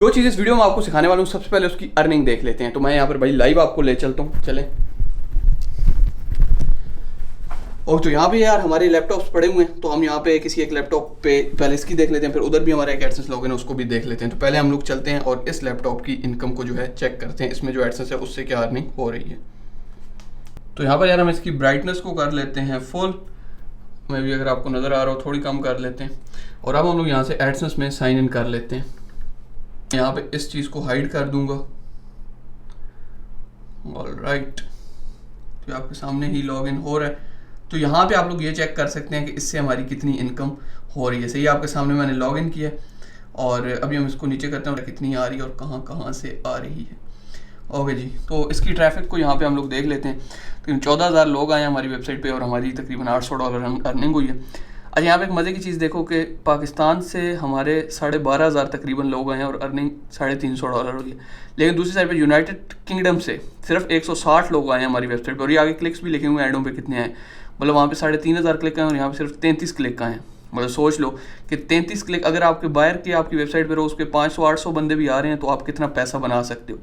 जो चीज़ इस वीडियो में आपको सिखाने वाला हूँ सबसे पहले उसकी अर्निंग देख लेते हैं। तो मैं यहाँ पर भाई लाइव आपको ले चलता हूँ, चलें। और तो यहाँ पे यार हमारे लैपटॉप्स पड़े हुए हैं, तो हम यहाँ पे किसी एक लैपटॉप पे पहले इसकी देख लेते हैं, फिर उधर भी हमारा एक एडसेंस लॉगिन है उसको भी देख लेते हैं। तो पहले हम लोग चलते हैं और इस लैपटॉप की इनकम को जो है चेक करते हैं, इसमें जो एडसेंस है उससे क्या अर्निंग हो रही है। तो यहाँ पर यार हम इसकी ब्राइटनेस को कर लेते हैं फुल, मैं भी अगर आपको नज़र आ रहा हो थोड़ी कम कर लेते हैं। और अब हम लोग यहाँ से एडसेंस में साइन इन कर लेते हैं। यहाँ पे इस चीज़ को हाइड कर दूंगा। ऑलराइट, तो आपके सामने ही लॉगिन हो रहा है। तो यहाँ पे आप लोग ये चेक कर सकते हैं कि इससे हमारी कितनी इनकम हो रही है। सही, आपके सामने मैंने लॉगिन किया और अभी हम इसको नीचे करते हैं और कितनी आ रही है और कहाँ कहाँ से आ रही है। ओके जी, तो इसकी ट्रैफिक को यहाँ पे हम लोग देख लेते हैं। तो 14,000 लोग आए हैं हमारी वेबसाइट पे और हमारी तकरीबन $800 अर्निंग हुई है। अच्छा, यहाँ पे एक मज़े की चीज़ देखो कि पाकिस्तान से हमारे 12,500 तकरीबन लोग आए हैं और अर्निंग $350 हुई है। लेकिन दूसरी साइड पे यूनाइटेड किंगडम से सिर्फ 160 लोग आए हैं हमारी वेबसाइट पर और ये आगे क्लिक्स भी लिखे हुए हैं एडों पे कितने आए। मतलब वहाँ पे 3,500 क्लिक आए और यहाँ पे सिर्फ 33 क्लिक आए हैं। मतलब सोच लो कि 33 क्लिक अगर आपके बायर के आपकी वेबसाइट पर रोज़ के 500-800 बंदे भी आ रहे हैं तो आप कितना पैसा बना सकते हो।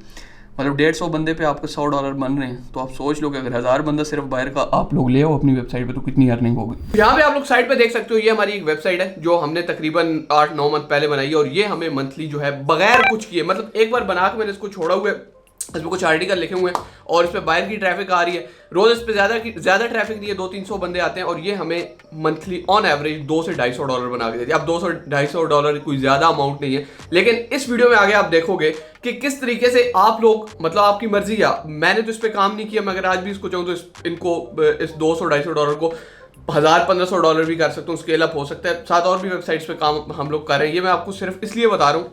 मतलब 150 बंदे पे आपके $100 बन रहे हैं। तो आप सोच लो कि अगर 1000 बंदा सिर्फ बाहर का आप लोग ले आओ अपनी वेबसाइट पे तो कितनी अर्निंग होगी। यहाँ पे आप लोग साइट पे देख सकते हो, ये हमारी एक वेबसाइट है जो हमने तकरीबन 8-9 मंथ पहले बनाई है और ये हमें मंथली जो है बगैर कुछ किए, मतलब एक बार बना के मैंने इसको छोड़ा हुआ है, इसमें कुछ आर्टिकल लिखे हुए हैं और इस पर बाहर की ट्रैफिक आ रही है। रोज इस पर ज़्यादा ट्रैफिक नहीं है, 200-300 बंदे आते हैं और ये हमें मंथली ऑन एवरेज $200 से $250 बना के देती है। अब $200-250 कोई ज़्यादा अमाउंट नहीं है, लेकिन इस वीडियो में आगे आप देखोगे कि किस तरीके से आप लोग, मतलब आपकी मर्जी है, मैंने तो इस पर काम नहीं किया, मैं अगर आज भी इसको चाहूँ तो इनको इस $200-250 को $1,000-1,500 भी कर सकता हूँ, स्केल अप हो सकता है। साथ और भी वेबसाइट्स पे काम हम लोग कर रहे हैं, ये मैं आपको सिर्फ इसलिए बता रहा हूँ।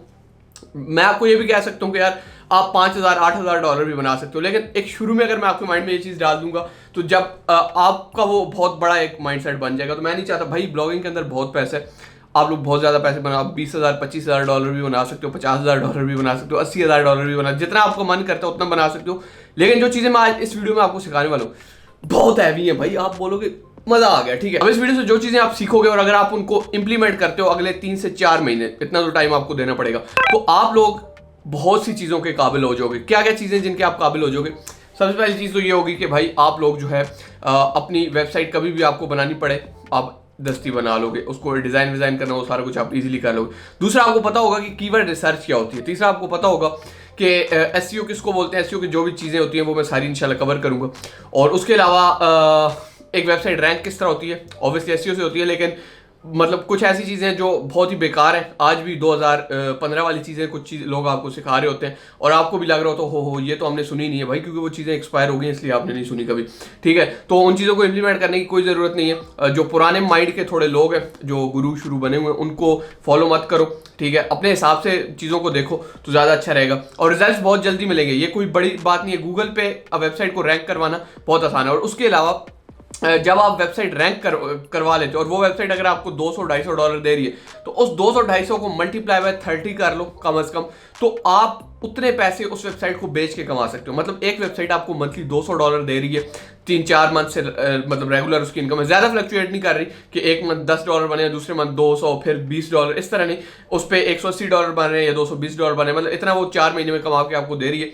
मैं आपको ये भी कह सकता हूँ कि यार आप $5,000-8,000 भी बना सकते हो, लेकिन एक शुरू में अगर मैं आपके माइंड में ये चीज़ डाल दूंगा तो जब आपका वो बहुत बड़ा एक माइंडसेट बन जाएगा। तो मैं नहीं चाहता भाई, ब्लॉगिंग के अंदर बहुत पैसे है, आप लोग बहुत ज़्यादा पैसे बना, आप $20,000-25,000 भी बना सकते हो, $50,000 भी बना सकते हो, $80,000 भी बना, जितना आपको मन करता है उतना बना सकते हो। लेकिन जो चीज़ें मैं आज इस वीडियो में आपको सिखाने वाला हूँ बहुत हैवी है भाई, आप बोलोगे मजा आ गया। ठीक है, अब इस वीडियो से जो चीजें आप सीखोगे और अगर आप उनको इंप्लीमेंट करते हो अगले 3 से 4 महीने, इतना तो टाइम आपको देना पड़ेगा, तो आप लोग बहुत सी चीजों के काबिल हो जाओगे। क्या क्या चीजें जिनके आप काबिल हो जाओगे? सबसे पहली चीज तो ये होगी कि भाई आप लोग जो है अपनी वेबसाइट कभी भी आपको बनानी पड़े आप दस्ती बना लोगे, उसको डिजाइन करना वो सारा कुछ आप इजीली कर लोगे। दूसरा, आपको पता होगा कि कीवर्ड रिसर्च क्या होती है। तीसरा, आपको पता होगा कि एसईओ किसको बोलते हैं, एसईओ की जो भी चीजें होती हैं वो मैं सारी इंशाल्लाह कवर करूंगा। और उसके अलावा एक वेबसाइट रैंक किस तरह होती है, ऑब्वियसली एसईओ से होती है, लेकिन मतलब कुछ ऐसी चीज़ें जो बहुत ही बेकार हैं, आज भी 2015 वाली चीज़ें कुछ चीज़ लोग आपको सिखा रहे होते हैं और आपको भी लग रहा होता हो ये तो हमने सुनी नहीं है भाई, क्योंकि वो चीज़ें एक्सपायर हो गई इसलिए आपने नहीं सुनी कभी। ठीक है, तो उन चीज़ों को इम्प्लीमेंट करने की कोई ज़रूरत नहीं है। जो पुराने माइंड के थोड़े लोग हैं जो गुरु शुरू बने हुए हैं उनको फॉलो मत करो। ठीक है, अपने हिसाब से चीज़ों को देखो तो ज़्यादा अच्छा रहेगा और रिजल्ट बहुत जल्दी मिलेंगे। ये कोई बड़ी बात नहीं है, गूगल पे वेबसाइट को रैंक करवाना बहुत आसान है। और उसके अलावा जब आप वेबसाइट रैंक करवा लेते हो और वो वेबसाइट अगर आपको $200-250 दे रही है तो उस 200-250 को मल्टीप्लाई बाय 30 कर लो कम से कम, तो आप उतने पैसे उस वेबसाइट को बेच के कमा सकते हो। मतलब एक वेबसाइट आपको मंथली $200 दे रही है, 3-4 मंथ से मतलब रेगुलर उसकी इनकम है, ज़्यादा फ्लक्चुएट नहीं कर रही कि एक मंथ $10 बने, दूसरे मंथ 200, फिर $20, इस तरह नहीं। उस पर $180 बन रहे हैं या $220 बने, मतलब इतना वो 4 महीने में कमा के आपको दे रही है।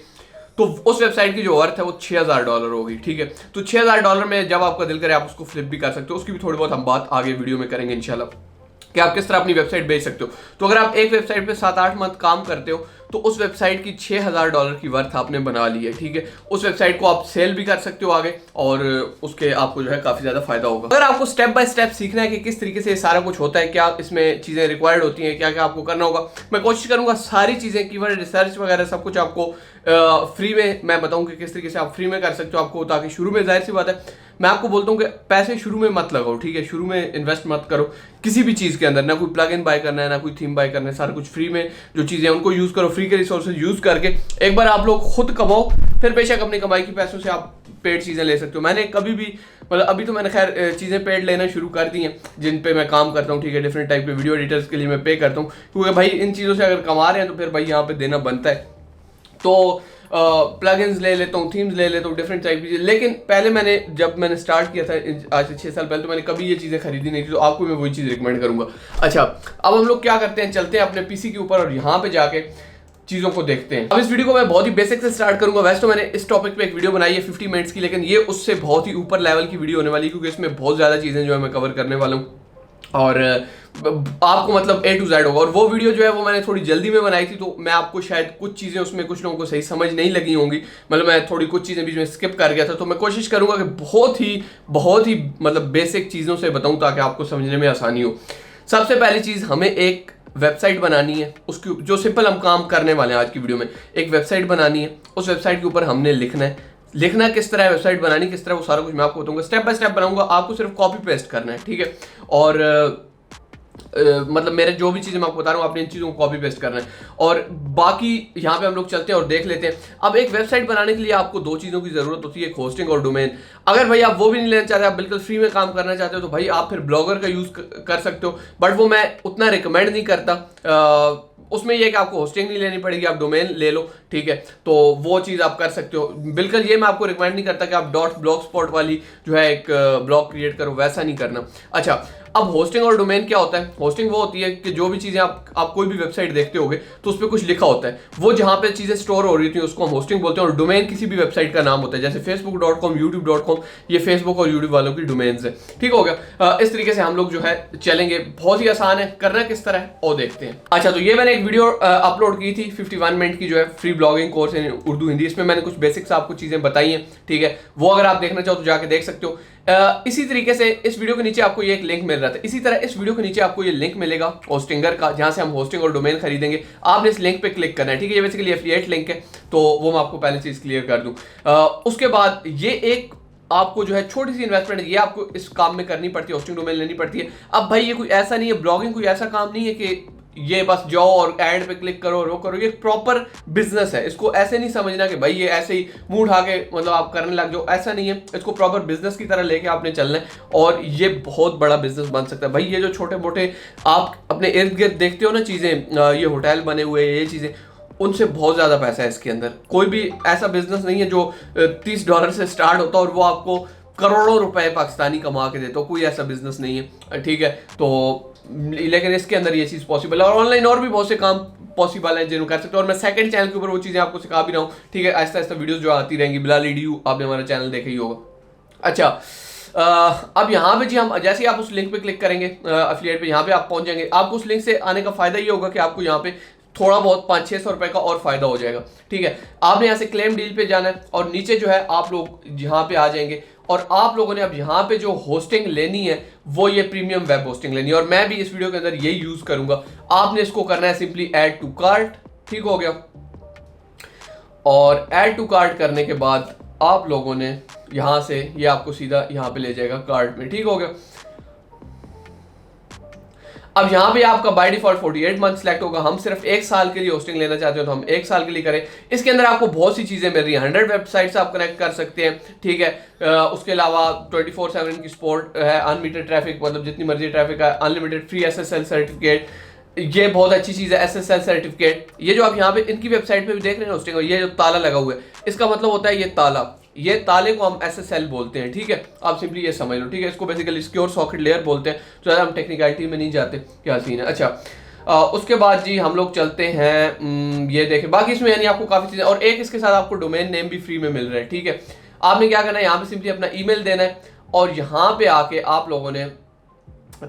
तो उस वेबसाइट की जो अर्थ है वो $6,000 होगी। ठीक है, तो $6,000 में जब आपका दिल करे आप उसको फ्लिप भी कर सकते हो। उसकी भी थोड़ी बहुत हम बात आगे वीडियो में करेंगे इंशाल्लाह कि आप किस तरह अपनी वेबसाइट बेच सकते हो। तो अगर आप एक वेबसाइट पे 7-8 मंथ काम करते हो तो उस वेबसाइट की $6,000 की वर्थ आपने बना ली है। ठीक है, उस वेबसाइट को आप सेल भी कर सकते हो आगे और उसके आपको जो है काफ़ी ज़्यादा फायदा होगा। अगर आपको स्टेप बाय स्टेप सीखना है कि किस तरीके से ये सारा कुछ होता है, क्या इसमें चीज़ें रिक्वायर्ड होती हैं, क्या क्या आपको करना होगा, मैं कोशिश करूँगा सारी चीज़ें कीवर्ड रिसर्च वगैरह सब कुछ आपको फ्री में मैं बताऊँ कि किस तरीके से आप फ्री में कर सकते हो आपको, ताकि शुरू में जाहिर सी बात है मैं आपको बोलता हूँ कि पैसे शुरू में मत लगाओ। ठीक है, शुरू में इन्वेस्ट मत करो किसी भी चीज़ के अंदर, ना कोई प्लग इन बाय करना है ना कोई थीम बाय करना है, सारा कुछ फ्री में जो चीज़ें हैं उनको यूज़ करो, फ्री के रिसोर्सेज यूज़ करके एक बार आप लोग खुद कमाओ, फिर बेशक अपनी कमाई की पैसों से आप पेड चीज़ें ले सकते हो। मैंने कभी भी मतलब अभी तो मैंने खैर चीज़ें पेड लेना शुरू कर दी हैं जिन पे मैं काम करता हूँ। ठीक है, डिफरेंट टाइप के वीडियो एडिटर्स के लिए मैं पे करता हूँ, क्योंकि भाई इन चीज़ों से अगर कमा रहे हैं तो फिर भाई यहाँ पे देना बनता है। तो प्लगइन्स ले लेता हूँ, थीम्स ले लेता हूँ, डिफरेंट टाइप की। लेकिन पहले जब मैंने स्टार्ट किया था आज से 6 साल पहले, तो मैंने कभी ये चीज़ें खरीदी नहीं थी, तो आपको मैं वही चीज़ रिकमेंड करूँगा। अच्छा, अब हम लोग क्या करते हैं, चलते हैं अपने पीसी के ऊपर और यहाँ पे जाके चीजों को देखते हैं। अब इस वीडियो को मैं बहुत ही बेसिक से स्टार्ट करूंगा। वैसे तो मैंने इस टॉपिक पे एक वीडियो बनाई है 50 मिनट्स की, लेकिन ये उससे बहुत ही ऊपर लेवल की वीडियो होने वाली है, क्योंकि इसमें बहुत ज्यादा चीजें जो है मैं कवर करने वाला हूँ और आपको मतलब A to Z होगा। और वो वीडियो जो है वो मैंने थोड़ी जल्दी में बनाई थी, तो मैं आपको शायद कुछ चीज़ें उसमें कुछ लोगों को सही समझ नहीं लगी होंगी, मतलब मैं थोड़ी कुछ चीज़ें बीच में स्किप कर गया था। तो मैं कोशिश करूंगा कि बहुत ही मतलब बेसिक चीज़ों से बताऊं ताकि आपको समझने में आसानी हो। सबसे पहली चीज़, हमें एक वेबसाइट बनानी है, उसकी जो सिंपल हम काम करने वाले हैं आज की वीडियो में, एक वेबसाइट बनानी है। उस वेबसाइट के ऊपर हमने लिखना किस तरह है, वेबसाइट बनानी किस तरह, वो सारा कुछ मैं आपको बताऊंगा। स्टेप बाय स्टेप बनाऊंगा, आपको सिर्फ कॉपी पेस्ट करना है, ठीक है। और मतलब मेरे जो भी चीजें मैं आपको बता रहा हूँ, आपने इन चीजों को कॉपी पेस्ट करना है। और बाकी यहाँ पे हम लोग चलते हैं और देख लेते हैं। अब एक वेबसाइट बनाने के लिए आपको दो चीजों की जरूरत होती है, एक होस्टिंग और डोमेन। अगर भाई आप वो भी नहीं लेना चाहते, आप बिल्कुल फ्री में काम करना चाहते हो, तो भाई आप फिर ब्लॉगर का यूज कर सकते हो, बट वो मैं उतना रिकमेंड नहीं करता। उसमें यह कि आपको होस्टिंग नहीं लेनी पड़ेगी, आप डोमेन ले लो, ठीक है। तो वो चीज़ आप कर सकते हो। बिल्कुल ये मैं आपको रिकमेंड नहीं करता कि आप .blogspot वाली जो है एक ब्लॉग क्रिएट करो, वैसा नहीं करना। अच्छा, अब होस्टिंग और डोमेन क्या होता है? होस्टिंग वो होती है कि जो भी चीज़ें आप कोई भी वेबसाइट देखते होगे तो उस पर कुछ लिखा होता है, वो जहाँ पे चीज़ें स्टोर हो रही थी उसको हम होस्टिंग बोलते हैं। और डोमेन किसी भी वेबसाइट का नाम होता है, जैसे facebook.com, youtube.com, ये फेसबुक और यूट्यूब वालों की डोमेन्स है, ठीक हो गया। इस तरीके से हम लोग जो है चलेंगे, बहुत ही आसान है। करना किस तरह है और देखते हैं। अच्छा, तो ये मैंने एक वीडियो अपलोड की थी 51 मिनट की, जो है free blogging course in Urdu Hindi. इसमें मैंने कुछ बेसिक्स आपको चीज़ें बताई हैं, ठीक है। वो अगर आप देखना चाहो तो जाके देख सकते हो। इसी तरीके से इस वीडियो के नीचे आपको ये एक लिंक मिल रहा था, इसी तरह इस वीडियो के नीचे आपको ये लिंक मिलेगा होस्टिंगर का, जहां से हम होस्टिंग और डोमेन खरीदेंगे। आपने इस लिंक पे क्लिक करना है, ठीक है। ये बेसिकली एफिलिएट लिंक है, तो वो मैं आपको पहले चीज क्लियर कर दूं। उसके बाद ये एक आपको जो है छोटी सी इन्वेस्टमेंट ये आपको इस काम में करनी पड़ती है, होस्टिंग डोमेन लेनी पड़ती है। अब भाई ये कोई ऐसा नहीं है, ब्लॉगिंग कोई ऐसा काम नहीं है कि ये बस जाओ और ऐड पे क्लिक करो और वो करो। ये प्रॉपर बिजनेस है, इसको ऐसे नहीं समझना कि भाई ये ऐसे ही मुंह उठा के मतलब आप करने लग जाओ, ऐसा नहीं है। इसको प्रॉपर बिजनेस की तरह लेके आपने चलना है और ये बहुत बड़ा बिजनेस बन सकता है। भाई ये जो छोटे मोटे आप अपने इर्द गिर्द देखते हो ना चीजें, ये होटल बने हुए, ये चीजें, उनसे बहुत ज्यादा पैसा है इसके अंदर। कोई भी ऐसा बिजनेस नहीं है जो $30 से स्टार्ट होता है और वो आपको करोड़ों रुपए पाकिस्तानी कमा के देता हो, कोई ऐसा बिजनेस नहीं है, ठीक है। तो लेकिन इसके अंदर ये चीज पॉसिबल है, और ऑनलाइन और भी बहुत से काम पॉसिबल है जिन्होंने कर सकते हो। और मैं सेकंड चैनल के ऊपर वो चीजें आपको सिखा भी रहा हूँ, ठीक है। आहिस्ता आहिस्ता वीडियोस जो आती रहेंगी। बिलाल ईडीयू, आपने हमारा चैनल देखा ही होगा। अच्छा, अब यहाँ पे जी हम जैसे ही आप उस लिंक पे क्लिक करेंगे एफिलिएट पे, यहाँ पे आप पहुंच जाएंगे। आपको उस लिंक से आने का फायदा ये होगा कि आपको यहाँ पे थोड़ा बहुत 500-600 रुपए का और फायदा हो जाएगा, ठीक है। आपने यहाँ से क्लेम डील पे जाना है और नीचे जो है आप लोग यहाँ पे आ जाएंगे और आप लोगों ने अब यहाँ पे जो होस्टिंग लेनी है वो ये प्रीमियम वेब होस्टिंग लेनी है, और मैं भी इस वीडियो के अंदर यही यूज करूंगा। आपने इसको करना है सिंपली ऐड टू कार्ट, ठीक हो गया। और ऐड टू कार्ट करने के बाद आप लोगों ने यहां से ये आपको सीधा यहां पे ले जाएगा कार्ट में, ठीक हो गया। अब यहाँ पे आपका बाय डिफॉल्ट 48 मंथ सेलेक्ट होगा। हम सिर्फ 1 साल के लिए होस्टिंग लेना चाहते हो तो हम 1 साल के लिए करें। इसके अंदर आपको बहुत सी चीजें मिल रही हैं, 100 वेबसाइट्स आप कनेक्ट कर सकते हैं, ठीक है। उसके अलावा 24/7 की सपोर्ट है, अनलिमिटेड ट्रैफिक, मतलब जितनी मर्जी ट्रैफिक है, अनलिमिटेड फ्री SSL सर्टिफिकेट, ये बहुत अच्छी चीज है SSL सर्टिफिकेट। ये जो आप यहाँ पे इनकी वेबसाइट पे भी देख रहे हैं होस्टिंग, ये जो ताला लगा हुआ है इसका मतलब होता है ये ताला, ये ताले को हम SSL बोलते हैं, ठीक है। आप सिंपली ये समझ लो, ठीक है। इसको बेसिकली सिक्योर सॉकेट लेयर बोलते हैं, तो हम टेक्निकलिटी में नहीं जाते क्या सीन है। अच्छा, उसके बाद जी हम लोग चलते हैं, ये देखें बाकी इसमें यानी आपको काफी चीजें, और एक इसके साथ आपको डोमेन नेम भी फ्री में मिल रहा है, ठीक है। आपने क्या करना है, यहाँ पे सिंपली अपना ईमेल देना है और यहाँ पे आके आप लोगों ने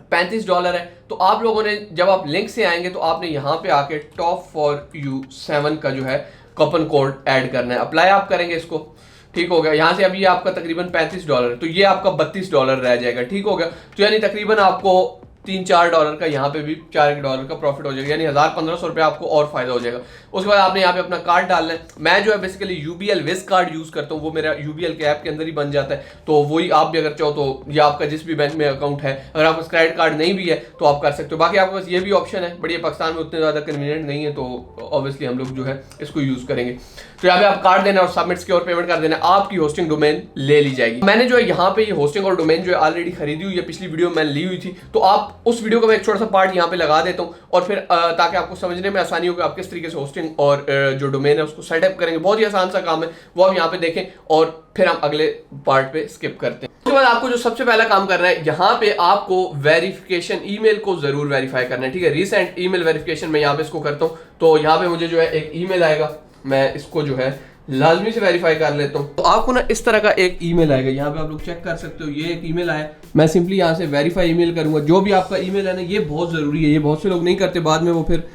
$35 है, तो आप लोगों ने जब आप लिंक से आएंगे तो आपने यहाँ पे आके टॉप फॉर यू 7 का जो है कूपन कोड ऐड करना है। अप्लाई आप करेंगे इसको, ठीक हो गया। यहाँ से अभी आपका तकरीबन $35 है, तो ये आपका $32 रह जाएगा, ठीक हो गया। तो यानी तकरीबन आपको $3-4 का, यहाँ पे भी $4 का प्रॉफिट हो जाएगा, यानी 1000-1500 रुपये आपको और फायदा हो जाएगा। उसके बाद आपने यहाँ पे अपना कार्ड डालना है। मैं जो है basically UBL Wiz card use करता हूँ, वो मेरा UBL के ऐप के अंदर ही बन जाता है, तो वही आप भी अगर चाहो तो, या आपका जिस भी बैंक में अकाउंट है, अगर आपका क्रेडिट कार्ड नहीं भी है तो आप कर सकते हो। बाकी आपके पास ये भी ऑप्शन है, बट ये पाकिस्तान में उतने ज्यादा कन्वीनियंट नहीं है, तो ऑब्वियसली हम लोग जो है इसको यूज करेंगे। तो यहाँ पे आप कार्ड देना और सबमिट सिक्योर पेमेंट कर देना, आपकी होस्टिंग डोमेन ले ली जाएगी। मैंने जो है यहाँ पे ये होस्टिंग और डोमेन जो है ऑलरेडी खरीदी हुई है, पिछली वीडियो में मैंने ली हुई थी, तो आप उस वीडियो का मैं एक छोटा सा पार्ट यहाँ पे लगा देता हूँ, और फिर ताकि आपको समझने में आसानी हो कि आप किस तरीके से होस्टिंग और जो डोमेन है उसको सेटअप करेंगे। बहुत ही आसान सा काम है, वो आप यहाँ पे देखें और फिर हम अगले पार्ट पे स्किप करते हैं। उसके बाद आपको जो सबसे पहला काम करना है, यहाँ पे आपको वेरिफिकेशन ईमेल को जरूर वेरीफाई करना है, ठीक है। रीसेंट ईमेल वेरिफिकेशन में यहाँ पे इसको करता हूँ, तो यहाँ पे मुझे जो है एक ईमेल आएगा, मैं इसको जो है लाजमी से वेरीफाई कर लेता हूँ। तो आपको ना इस तरह का एक ईमेल आएगा, यहाँ पे आप लोग चेक कर सकते हो, ये एक ईमेल आया। मैं सिंपली यहाँ से वेरीफाई ईमेल करूंगा। जो भी आपका ईमेल है ना, ये बहुत जरूरी है, ये बहुत से लोग नहीं करते, बाद में वो फिर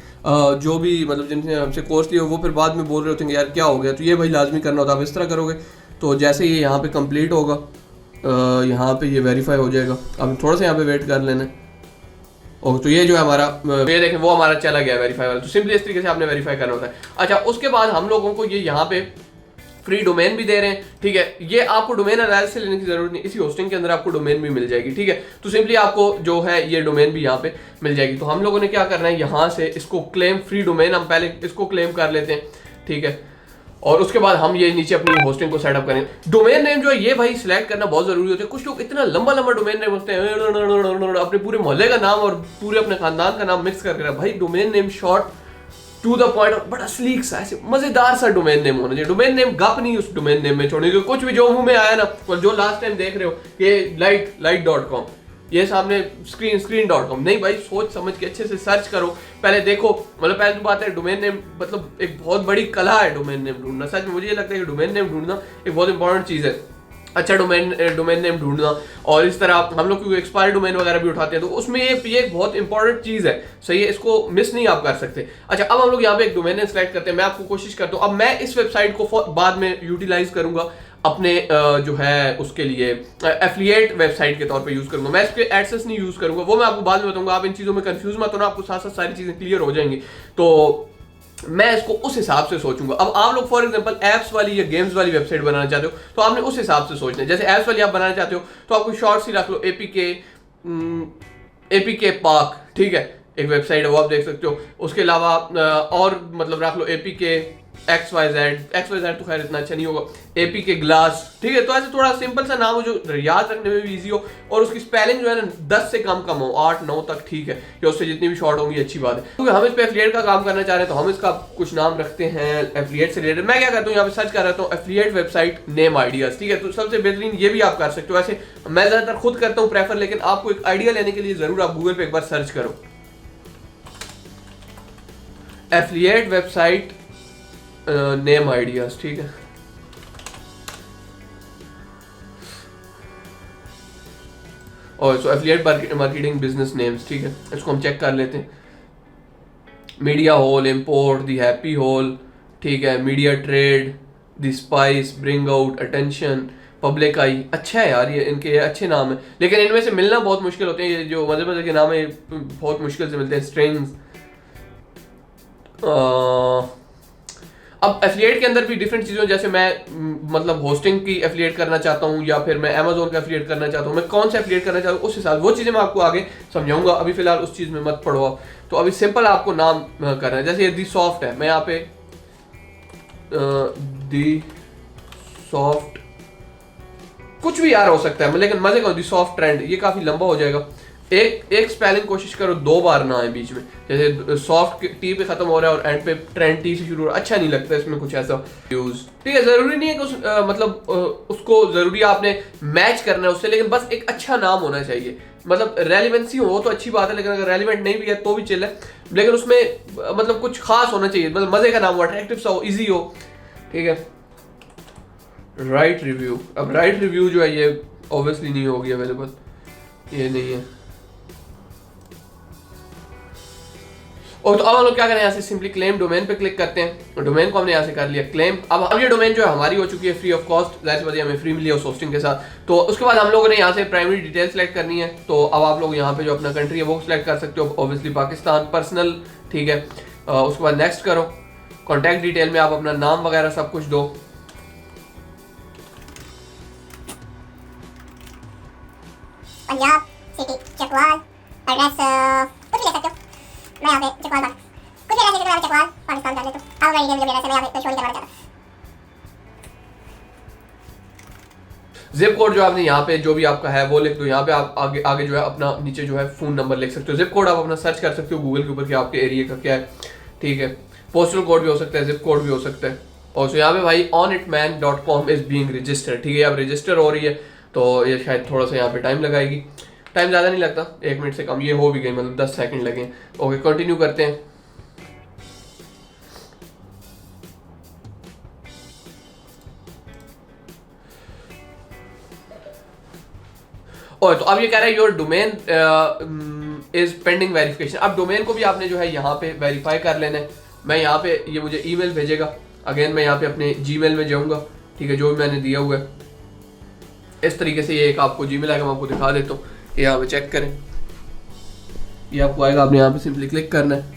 जो भी मतलब जिनसे हमसे कोर्स लिया वो फिर बाद में बोल रहे होते हैं यार क्या हो गया, तो ये भाई लाजमी करना होता है। आप इस तरह करोगे तो जैसे ये यहाँ पे कंप्लीट होगा, यहाँ पे ये वेरीफाई हो जाएगा। अब थोड़ा सा यहाँ पे वेट कर लेना। और तो ये जो है हमारा, ये देखें वो हमारा चला गया वेरीफाई वाला। तो सिंपली इस तरीके से आपने वेरीफाई करना होता है। अच्छा, उसके बाद हम लोगों को ये यहाँ पे फ्री डोमेन भी दे रहे हैं, ठीक है। ये आपको डोमेन एनालिसिस से लेने की जरूरत नहीं, इसी होस्टिंग के अंदर आपको डोमेन भी मिल जाएगी, ठीक है। तो सिंपली आपको जो है ये डोमेन भी यहाँ पे मिल जाएगी। तो हम लोगों ने क्या करना है, यहाँ से इसको क्लेम फ्री डोमेन, हम पहले इसको क्लेम कर लेते हैं, ठीक है। और उसके बाद हम ये नीचे अपनी होस्टिंग को सेटअप करें। डोमेन नेम जो है ये भाई सिलेक्ट करना बहुत जरूरी होता है। कुछ लोग इतना लंबा लंबा डोमेन नेम होते हैं, अपने पूरे मोहल्ले का नाम और पूरे अपने खानदान का नाम मिक्स करके। भाई domain name short to the point और बड़ा स्लीक सा, ऐसे मजेदार सा डोमेन नेम होना चाहिए। डोमेन नेम गप नहीं उस डोमेन नेम में छोड़ने, कुछ भी जो मुंह में आया ना, और जो लास्ट टाइम देख रहे हो ये light.com, ये सामने screen.com, नहीं भाई, सोच समझ के अच्छे से सर्च करो, पहले देखो। मतलब पहले तो बात है, डोमेन नेम मतलब एक बहुत बड़ी कला है डोमेन नेम ढूंढना। सच में मुझे ये लगता है कि डोमेन नेम ढूंढना एक बहुत इंपॉर्टेंट चीज़ है, अच्छा डोमेन नेम ढूंढना। और इस तरह हम लोग क्योंकि एक्सपायरी डोमेन वगैरह भी उठाते हैं, तो उसमें ये एक बहुत इंपॉर्टेंट चीज़ है, सही है, इसको मिस नहीं आप कर सकते। अच्छा, अब हम लोग यहाँ पे एक डोमेन नेम सेलेक्ट करते हैं। मैं आपको कोशिश करता हूँ, अब मैं इस वेबसाइट को बाद में यूटिलाइज करूंगा अपने जो है उसके लिए एफिलिएट वेबसाइट के तौर पे यूज करूंगा। मैं इस पे एडसेंस नहीं यूज करूंगा, वो मैं आपको बाद में बताऊंगा। आप इन चीज़ों में कंफ्यूज मत होना, आपको साथ साथ सारी चीज़ें क्लियर हो जाएंगी। तो मैं इसको उस हिसाब से सोचूंगा। अब आप लोग फॉर एग्जांपल एप्स वाली या गेम्स वाली वेबसाइट बनाना चाहते हो, तो आपने उस हिसाब से सोचना है। जैसे एप्स वाली आप बनाना चाहते हो तो आपको शॉर्ट्स ही रख लो, एपीके पार्क, ठीक है, एक वेबसाइट है वो आप देख सकते हो। उसके अलावा और मतलब रख लो एपीके XYZ तो खैर इतना अच्छा नहीं होगा, एपीके ग्लास, ठीक है। तो ऐसे थोड़ा सिंपल सा नाम हो जो याद रखने में भी इजी हो, और उसकी स्पेलिंग जो है ना 10 से कम हो, 8-9 तक ठीक है, या उससे जितनी भी शॉर्ट होंगी अच्छी बात है। क्योंकि हम इस पे एफिलिएट का काम करना चाह रहे हैं, तो हम इसका कुछ नाम रखते हैं एफिलिएट से रिलेटेड। मैं क्या करता हूँ, यहाँ पे सर्च कर रहा हूँ एफिलिएट वेबसाइट नेम आइडियाज, ठीक है। तो सबसे बेहतरीन ये भी आप कर सकते हो। वैसे मैं ज्यादातर खुद करता हूँ प्रेफर, लेकिन आपको एक आइडिया लेने के लिए जरूर आप गूगल पे एक बार सर्च करो एफिलिएट वेबसाइट नेम आइडियाज, ठीक है। और so affiliate marketing business names, ठीक है, इसको हम चेक कर लेते हैं। Media hole, import, the happy hole, ठीक है, media trade, the spice, bring out, attention, public eye. अच्छा है यार, ये इनके अच्छे नाम है, लेकिन इनमें से मिलना बहुत मुश्किल होते हैं। ये जो मजे मजे के नाम है बहुत मुश्किल से मिलते हैं। स्ट्रिंग्स, अब एफिलिएट के अंदर भी डिफरेंट चीज़ों, जैसे मैं मतलब होस्टिंग की एफिलिएट करना चाहता हूँ, या फिर मैं अमेजोन का एफिलिएट करना चाहता हूँ, मैं कौन सा एफिलिएट करना चाहता हूँ, उस हिसाब वो चीज़ें मैं आपको आगे समझाऊंगा। अभी फिलहाल उस चीज़ में मत पढ़ो आप। तो अभी सिंपल आपको नाम करना है। जैसे ये दी सॉफ्ट है, मैं यहाँ पे दी सॉफ्ट कुछ भी यार हो सकता है, लेकिन मजे का दी सॉफ्ट ट्रेंड, ये काफ़ी लंबा हो जाएगा। एक स्पेलिंग कोशिश करो 2 बार ना आए बीच में, जैसे सॉफ्ट टी पे खत्म हो रहा है और एंड पे ट्रेंड टी से शुरू हो रहा है, अच्छा नहीं लगता इसमें कुछ ऐसा यूज, ठीक है। जरूरी नहीं है कि मतलब उसको जरूरी आपने मैच करना है उससे, लेकिन बस एक अच्छा नाम होना चाहिए। मतलब रेलिवेंसी हो तो अच्छी बात है, लेकिन अगर रेलिवेंट नहीं भी है तो भी चिल है, लेकिन उसमें मतलब कुछ खास होना चाहिए, मतलब मजे का नाम हो, अट्रैक्टिव सा हो, ईजी हो, ठीक है। राइट रिव्यू, अब राइट रिव्यू जो है ये ऑब्वियसली नहीं होगी अवेलेबल, ये नहीं है। और तो अब हम लोग क्या करें, यहाँ से सिंपली क्लेम डोमेन पे क्लिक करते हैं। डोमेन को हमने यहाँ से कर लिया क्लेम। अब ये डोमेन जो है हमारी हो चुकी है फ्री ऑफ कॉस्ट, जैसे बताइए हमें फ्री मिली है उस होस्टिंग के साथ। तो उसके बाद हम लोगों ने यहाँ से प्राइमरी डिटेल सेलेक्ट करनी है। तो अब आप लोग यहाँ पे जो अपना कंट्री है वो सिलेक्ट कर सकते हो, ऑब्वियसली पाकिस्तान, पर्सनल, ठीक है। उसके बाद नेक्स्ट करो। कॉन्टैक्ट डिटेल में आप अपना नाम वगैरह सब कुछ दो। पंजाब सिटी चकवाल, एड्रेस कुछ भी ले सकते हो। मैं यहाँ पे चकवाल कुछ भी ले सकते हो, चकवाल पाकिस्तान कर लेता हूँ। अब मैं इंडियन जो मेरा मैं यहाँ पे शो नहीं करवाना चाहता। जिप कोड जो आपने यहाँ पे जो भी आपका है वो लिख दो। यहाँ पे आप आगे आगे जो है अपना नीचे जो है फोन नंबर लिख सकते हो। जिप कोड आप अपना सर्च कर सकते हो गूगल के ऊपर कि आपके एरिया का क्या है, ठीक है। पोस्टल कोड भी हो सकता है, जिप कोड भी हो सकता है। और यहाँ पे भाई onitman.com इज बीइंग रजिस्टर्ड, ठीक है, अब रजिस्टर हो रही है। तो ये शायद थोड़ा सा यहाँ पे टाइम लगाएगी। टाइम ज़्यादा नहीं लगता, 1 मिनट से कम, ये हो भी गई, मतलब 10 सेकंड लगे। ओके, कंटिन्यू करते हैं। और तो अब ये कह रहा है your domain is pending verification. अब डोमेन को भी आपने जो है यहाँ पे वेरीफाई कर लेना है। मैं यहाँ पे ये मुझे ईमेल भेजेगा, अगेन मैं यहाँ पे अपने जीमेल में जाऊँगा, ठीक है, जो भी मैंने दिया हुआ है। इस तरीके से ये एक आपको जीमेल आएगा, मैं आपको दिखा देता हूँ, ये यहाँ पे चेक करें, ये आपको आएगा, आपने यहाँ पे सिंपली क्लिक करना है।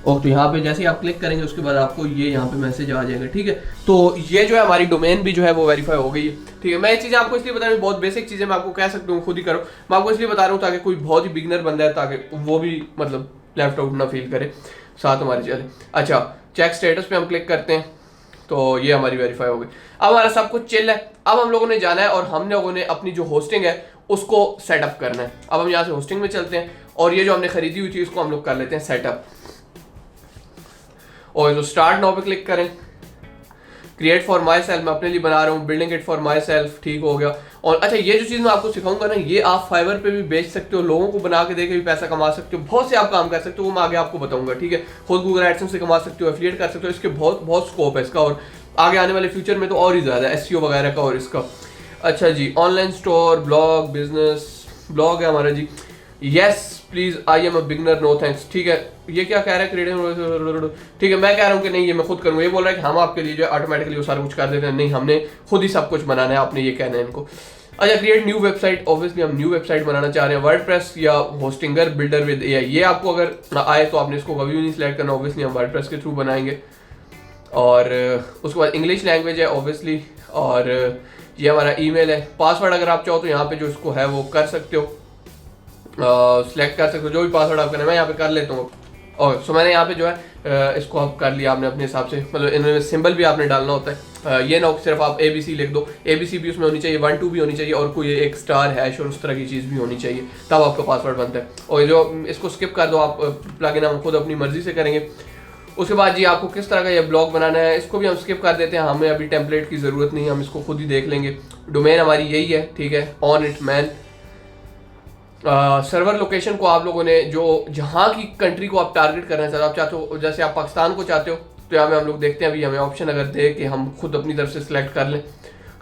और तो यहाँ पे जैसे ही आप क्लिक करेंगे उसके बाद आपको ये यहाँ पे मैसेज आ जाएगा, ठीक है। तो ये जो है हमारी डोमेन भी जो है वो वेरीफाई हो गई है, ठीक है। मैं ये चीज़ें आपको इसलिए बता रहा हूँ, बहुत बेसिक चीज़ें मैं आपको कह सकता हूँ, खुद ही करो। मैं आपको इसलिए बता रहा हूँ ताकि कोई बहुत ही बिगनर बंदा है, ताकि वो भी मतलब लेफ्ट आउट ना फील करे, साथ हमारे चले। अच्छा, चेक स्टेटस पे हम क्लिक करते हैं, तो ये हमारी वेरीफाई हो गई। अब हमारा सब कुछ चिल है। अब हम लोगों ने जाना है और हम लोगों ने अपनी जो होस्टिंग है उसको सेटअप करना है। अब हम यहाँ से होस्टिंग में चलते हैं और ये जो हमने खरीदी हुई थी उसको हम लोग कर लेते हैं सेटअप। और जो स्टार्ट नाउ पे क्लिक करें, क्रिएट फॉर माई सेल्फ, मैं अपने लिए बना रहा हूँ, building it for my self, ठीक हो गया। और अच्छा, ये जो चीज़ मैं आपको सिखाऊंगा ना, ये आप फाइवर पे भी बेच सकते हो, लोगों को बना के देके भी पैसा कमा सकते हो, बहुत से आप काम कर सकते हो, वो मैं आगे आपको बताऊंगा, ठीक है। खुद गूगल एडसेंस से कमा सकते हो, एफिलिएट कर सकते हो, इसके बहुत स्कोप है इसका, और आगे आने वाले फ्यूचर में तो और ही ज़्यादा एसईओ वगैरह का और इसका। अच्छा जी, online store, blog, business, blog है हमारा जी। Yes please, I am a beginner, no thanks, ठीक है। ये क्या कह रहा है, क्रिएटिव, ठीक है। मैं कह रहा हूँ कि नहीं, ये मैं खुद करूँगा। ये बोल रहा है कि हम आपके लिए जो है ऑटोमेटिकली वो सारा कुछ कर देते हैं। नहीं, हमने खुद ही सब कुछ बनाना है, आपने ये कहना है इनको। अच्छा, क्रिएट न्यू वेबसाइट, ऑब्वियसली हम न्यू वेबसाइट बनाना चाह रहे हैं। वर्डप्रेस या होस्टिंगर बिल्डर विद एआई, ये आपको अगर आए तो आपने इसको कभी भी नहीं सिलेक्ट करना, ऑब्वियसली हम वर्डप्रेस के थ्रू बनाएंगे। और उसके बाद इंग्लिश लैंग्वेज है ऑब्वियसली, और ये हमारा ईमेल है। पासवर्ड अगर आप चाहो तो यहाँ पे जो इसको है वो कर सकते हो, सिलेक्ट कर सकते हो जो भी पासवर्ड आप करना है। मैं यहाँ पे कर लेता हूँ। और सो मैंने यहाँ पे जो है इसको आप कर लिया आपने अपने हिसाब से, मतलब इनमें सिंबल भी आपने डालना होता है। ये ना सिर्फ आप ABC लिख दो, ABC भी उसमें होनी चाहिए, 1 2 भी होनी चाहिए, और कोई एक स्टार हैश और उस तरह की चीज़ भी होनी चाहिए, तब आपका पासवर्ड बनता है। और जो इसको स्किप कर दो आप, प्लगइन हम खुद अपनी मर्जी से करेंगे। उसके बाद जी आपको किस तरह का ये ब्लॉग बनाना है, इसको भी हम स्किप कर देते हैं, हमें अभी टेम्पलेट की ज़रूरत नहीं है, हम इसको खुद ही देख लेंगे। डोमेन हमारी यही है, ठीक है, on it man. Server location को आप लोगों ने जो जहाँ की कंट्री को आप टारगेट करना चाहते हो, आप चाहते हो जैसे आप पाकिस्तान को चाहते हो, तो यहाँ पे हम लोग देखते हैं अभी हमें ऑप्शन अगर दे कि हम खुद अपनी तरफ से सिलेक्ट कर लें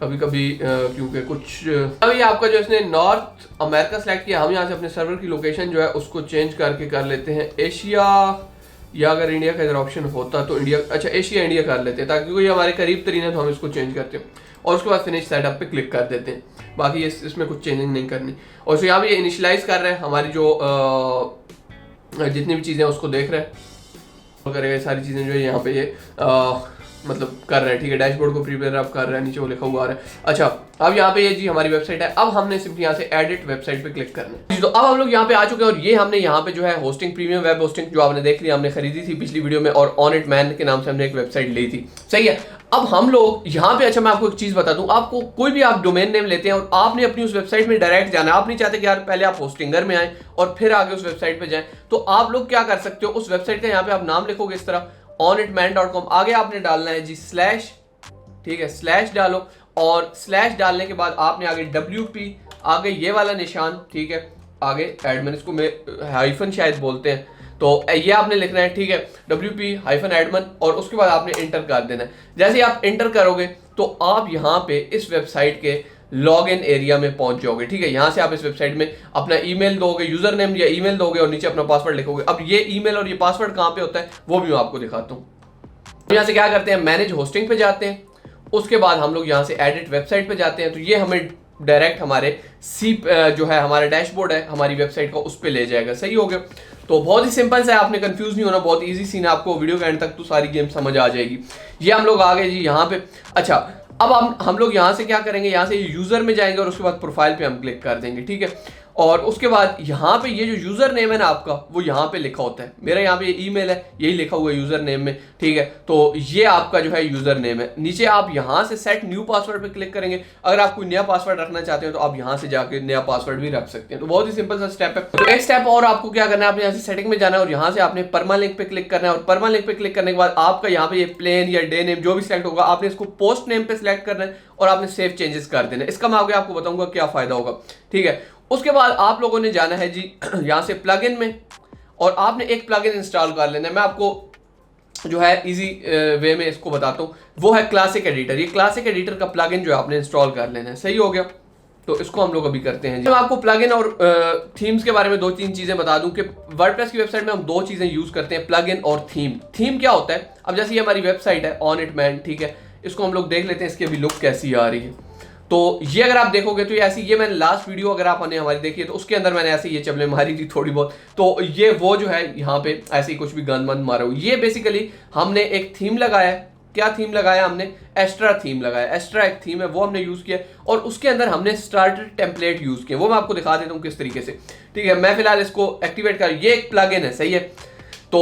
कभी कभी, क्योंकि कुछ अभी आपका जो इसने नॉर्थ अमेरिका सेलेक्ट किया, हम यहाँ से अपने सर्वर की लोकेशन जो है उसको चेंज करके कर लेते हैं एशिया, या अगर इंडिया का इधर ऑप्शन होता तो इंडिया, अच्छा एशिया इंडिया कर लेते हैं, ताकि कोई हमारे करीब तरीन है तो हम इसको चेंज करते हैं। और उसके बाद फिनिश सेटअप पे क्लिक कर देते हैं, बाकी इसमें कुछ चेंजिंग नहीं करनी। और सो यहाँ पे ये इनिशियलाइज कर रहे हैं हमारी जो जितनी भी चीज़ें उसको देख रहे हैं, करेगा सारी चीज़ें जो है यहाँ पे ये मतलब कर रहे हैं, ठीक है। डैशबोर्ड को प्रिपेयर आप कर रहे हैं, नीचे वो लिखा हुआ आ रहा है। अच्छा, अब यहाँ पे ये जी हमारी वेबसाइट है। अब हमने सिर्फ यहाँ से एडिट वेबसाइट पे क्लिक करना है। तो अब हम लोग यहाँ पे आ चुके हैं, और ये हमने यहाँ पे जो है होस्टिंग, प्रीमियम वेब होस्टिंग जो आपने देख लिया, हमने खरीदी थी पिछली वीडियो में, और ऑन इट मैन के नाम से हमने एक वेबसाइट ली थी, सही है। अब हम लोग यहाँ पे, अच्छा मैं आपको एक चीज़ बता दूँ, आपको कोई भी आप डोमेन नेम लेते हैं और आपने अपनी उस वेबसाइट में डायरेक्ट जाना है, आप नहीं चाहते कि यार पहले आप होस्टिंगर में आए और फिर आगे उस वेबसाइट पे जाएं, तो आप लोग क्या कर सकते हो, उस वेबसाइट का यहाँ पे आप नाम लिखोगे इस तरह onitman.com, आगे आपने डालना है जी स्लैश, ठीक है, स्लैश डालो, और स्लैश डालने के बाद आपने आगे WP, आगे ये वाला निशान, ठीक है, आगे एडमिन, इसको में हाइफन शायद बोलते हैं, तो ये आपने लिखना है, ठीक है, WP -admin, और उसके बाद आपने इंटर कर देना है। जैसे ही आप इंटर करोगे तो आप यहाँ पे इस वेबसाइट के लॉग इन एरिया में पहुंच जाओगे, ठीक है। यहाँ से आप इस वेबसाइट में अपना ईमेल दोगे, यूजर नेम या ईमेल दोगे, और नीचे अपना पासवर्ड लिखोगे। अब ये ईमेल और ये पासवर्ड कहाँ पे होता है वो भी मैं आपको दिखाता हूँ। यहाँ से क्या करते हैं, मैनेज होस्टिंग पे जाते हैं, उसके बाद हम लोग यहाँ से एडिट वेबसाइट पे जाते हैं, तो ये हमें डायरेक्ट हमारे जो है हमारा डैशबोर्ड है हमारी वेबसाइट का, उस पर ले जाएगा, सही हो गया। तो बहुत ही सिंपल सा है, आपने कंफ्यूज नहीं होना, बहुत इजी सीन है, आपको वीडियो के एंड तक तो सारी गेम समझ आ जाएगी। ये हम लोग आ गए जी यहाँ पे। अच्छा, अब हम लोग यहाँ से क्या करेंगे, यहाँ से यूजर में जाएंगे और उसके बाद प्रोफाइल पे हम क्लिक कर देंगे, ठीक है। और उसके बाद यहाँ पे ये जो यूजर नेम है ना आपका, वो यहाँ पे लिखा होता है। मेरा यहाँ पे ये ईमेल है, यही लिखा हुआ है यूजर नेम में, ठीक है। तो ये आपका जो है यूजर नेम है। नीचे आप यहाँ से सेट न्यू पासवर्ड पे क्लिक करेंगे। अगर आप कोई नया पासवर्ड रखना चाहते हो तो आप यहाँ से जाके नया पासवर्ड भी रख सकते हैं। तो बहुत ही सिंपल सा स्टेप है। तो एक स्टेप और आपको क्या करना है, आपने यहाँ से सेटिंग में जाना है और यहाँ से आपने परमा लिंक पे क्लिक करना है। और परमा लिंक पे क्लिक करने के बाद आपका यहाँ पे ये प्लेन या डे नेम जो भी सिलेक्ट होगा, आपने इसको पोस्ट नेम पे सिलेक्ट करना है और आपने सेव चेंजेस कर देना है। इसका मैं आगे आपको बताऊंगा क्या फायदा होगा, ठीक है। उसके बाद आप लोगों ने जाना है जी यहाँ से प्लगइन में और आपने एक प्लगइन इंस्टॉल कर लेना है। मैं आपको जो है इजी वे में इसको बताता हूँ, वो है क्लासिक एडिटर। ये क्लासिक एडिटर का प्लगइन जो है आपने इंस्टॉल कर लेना है। सही हो गया, तो इसको हम लोग अभी करते हैं। मैं आपको प्लगइन और थीम्स के बारे में 2-3 चीजें बता दूं कि वर्डप्रेस की वेबसाइट में हम 2 चीजें यूज करते हैं, प्लगइन और थीम। थीम क्या होता है, अब जैसे ये हमारी वेबसाइट है ऑन इट मैन, ठीक है। इसको हम लोग देख लेते हैं इसकी अभी लुक कैसी आ रही है। तो ये अगर आप देखोगे तो ये ऐसी, ये मैंने लास्ट वीडियो अगर आपने हमारी देखी है तो उसके अंदर मैंने ऐसे ये चबले मारी थी थोड़ी बहुत। तो ये वो जो है यहाँ पे ऐसे ही कुछ भी गन मन मारा हो। ये बेसिकली हमने एक थीम लगाया है। क्या थीम लगाया हमने, एस्ट्रा थीम लगाया। एस्ट्रा एक थीम है, वो हमने यूज किया और उसके अंदर हमने स्टार्टर टेम्पलेट यूज किया। वो मैं आपको दिखा देता हूँ किस तरीके से, ठीक है। मैं फिलहाल इसको एक्टिवेट कर, ये एक प्लगइन है, सही है। तो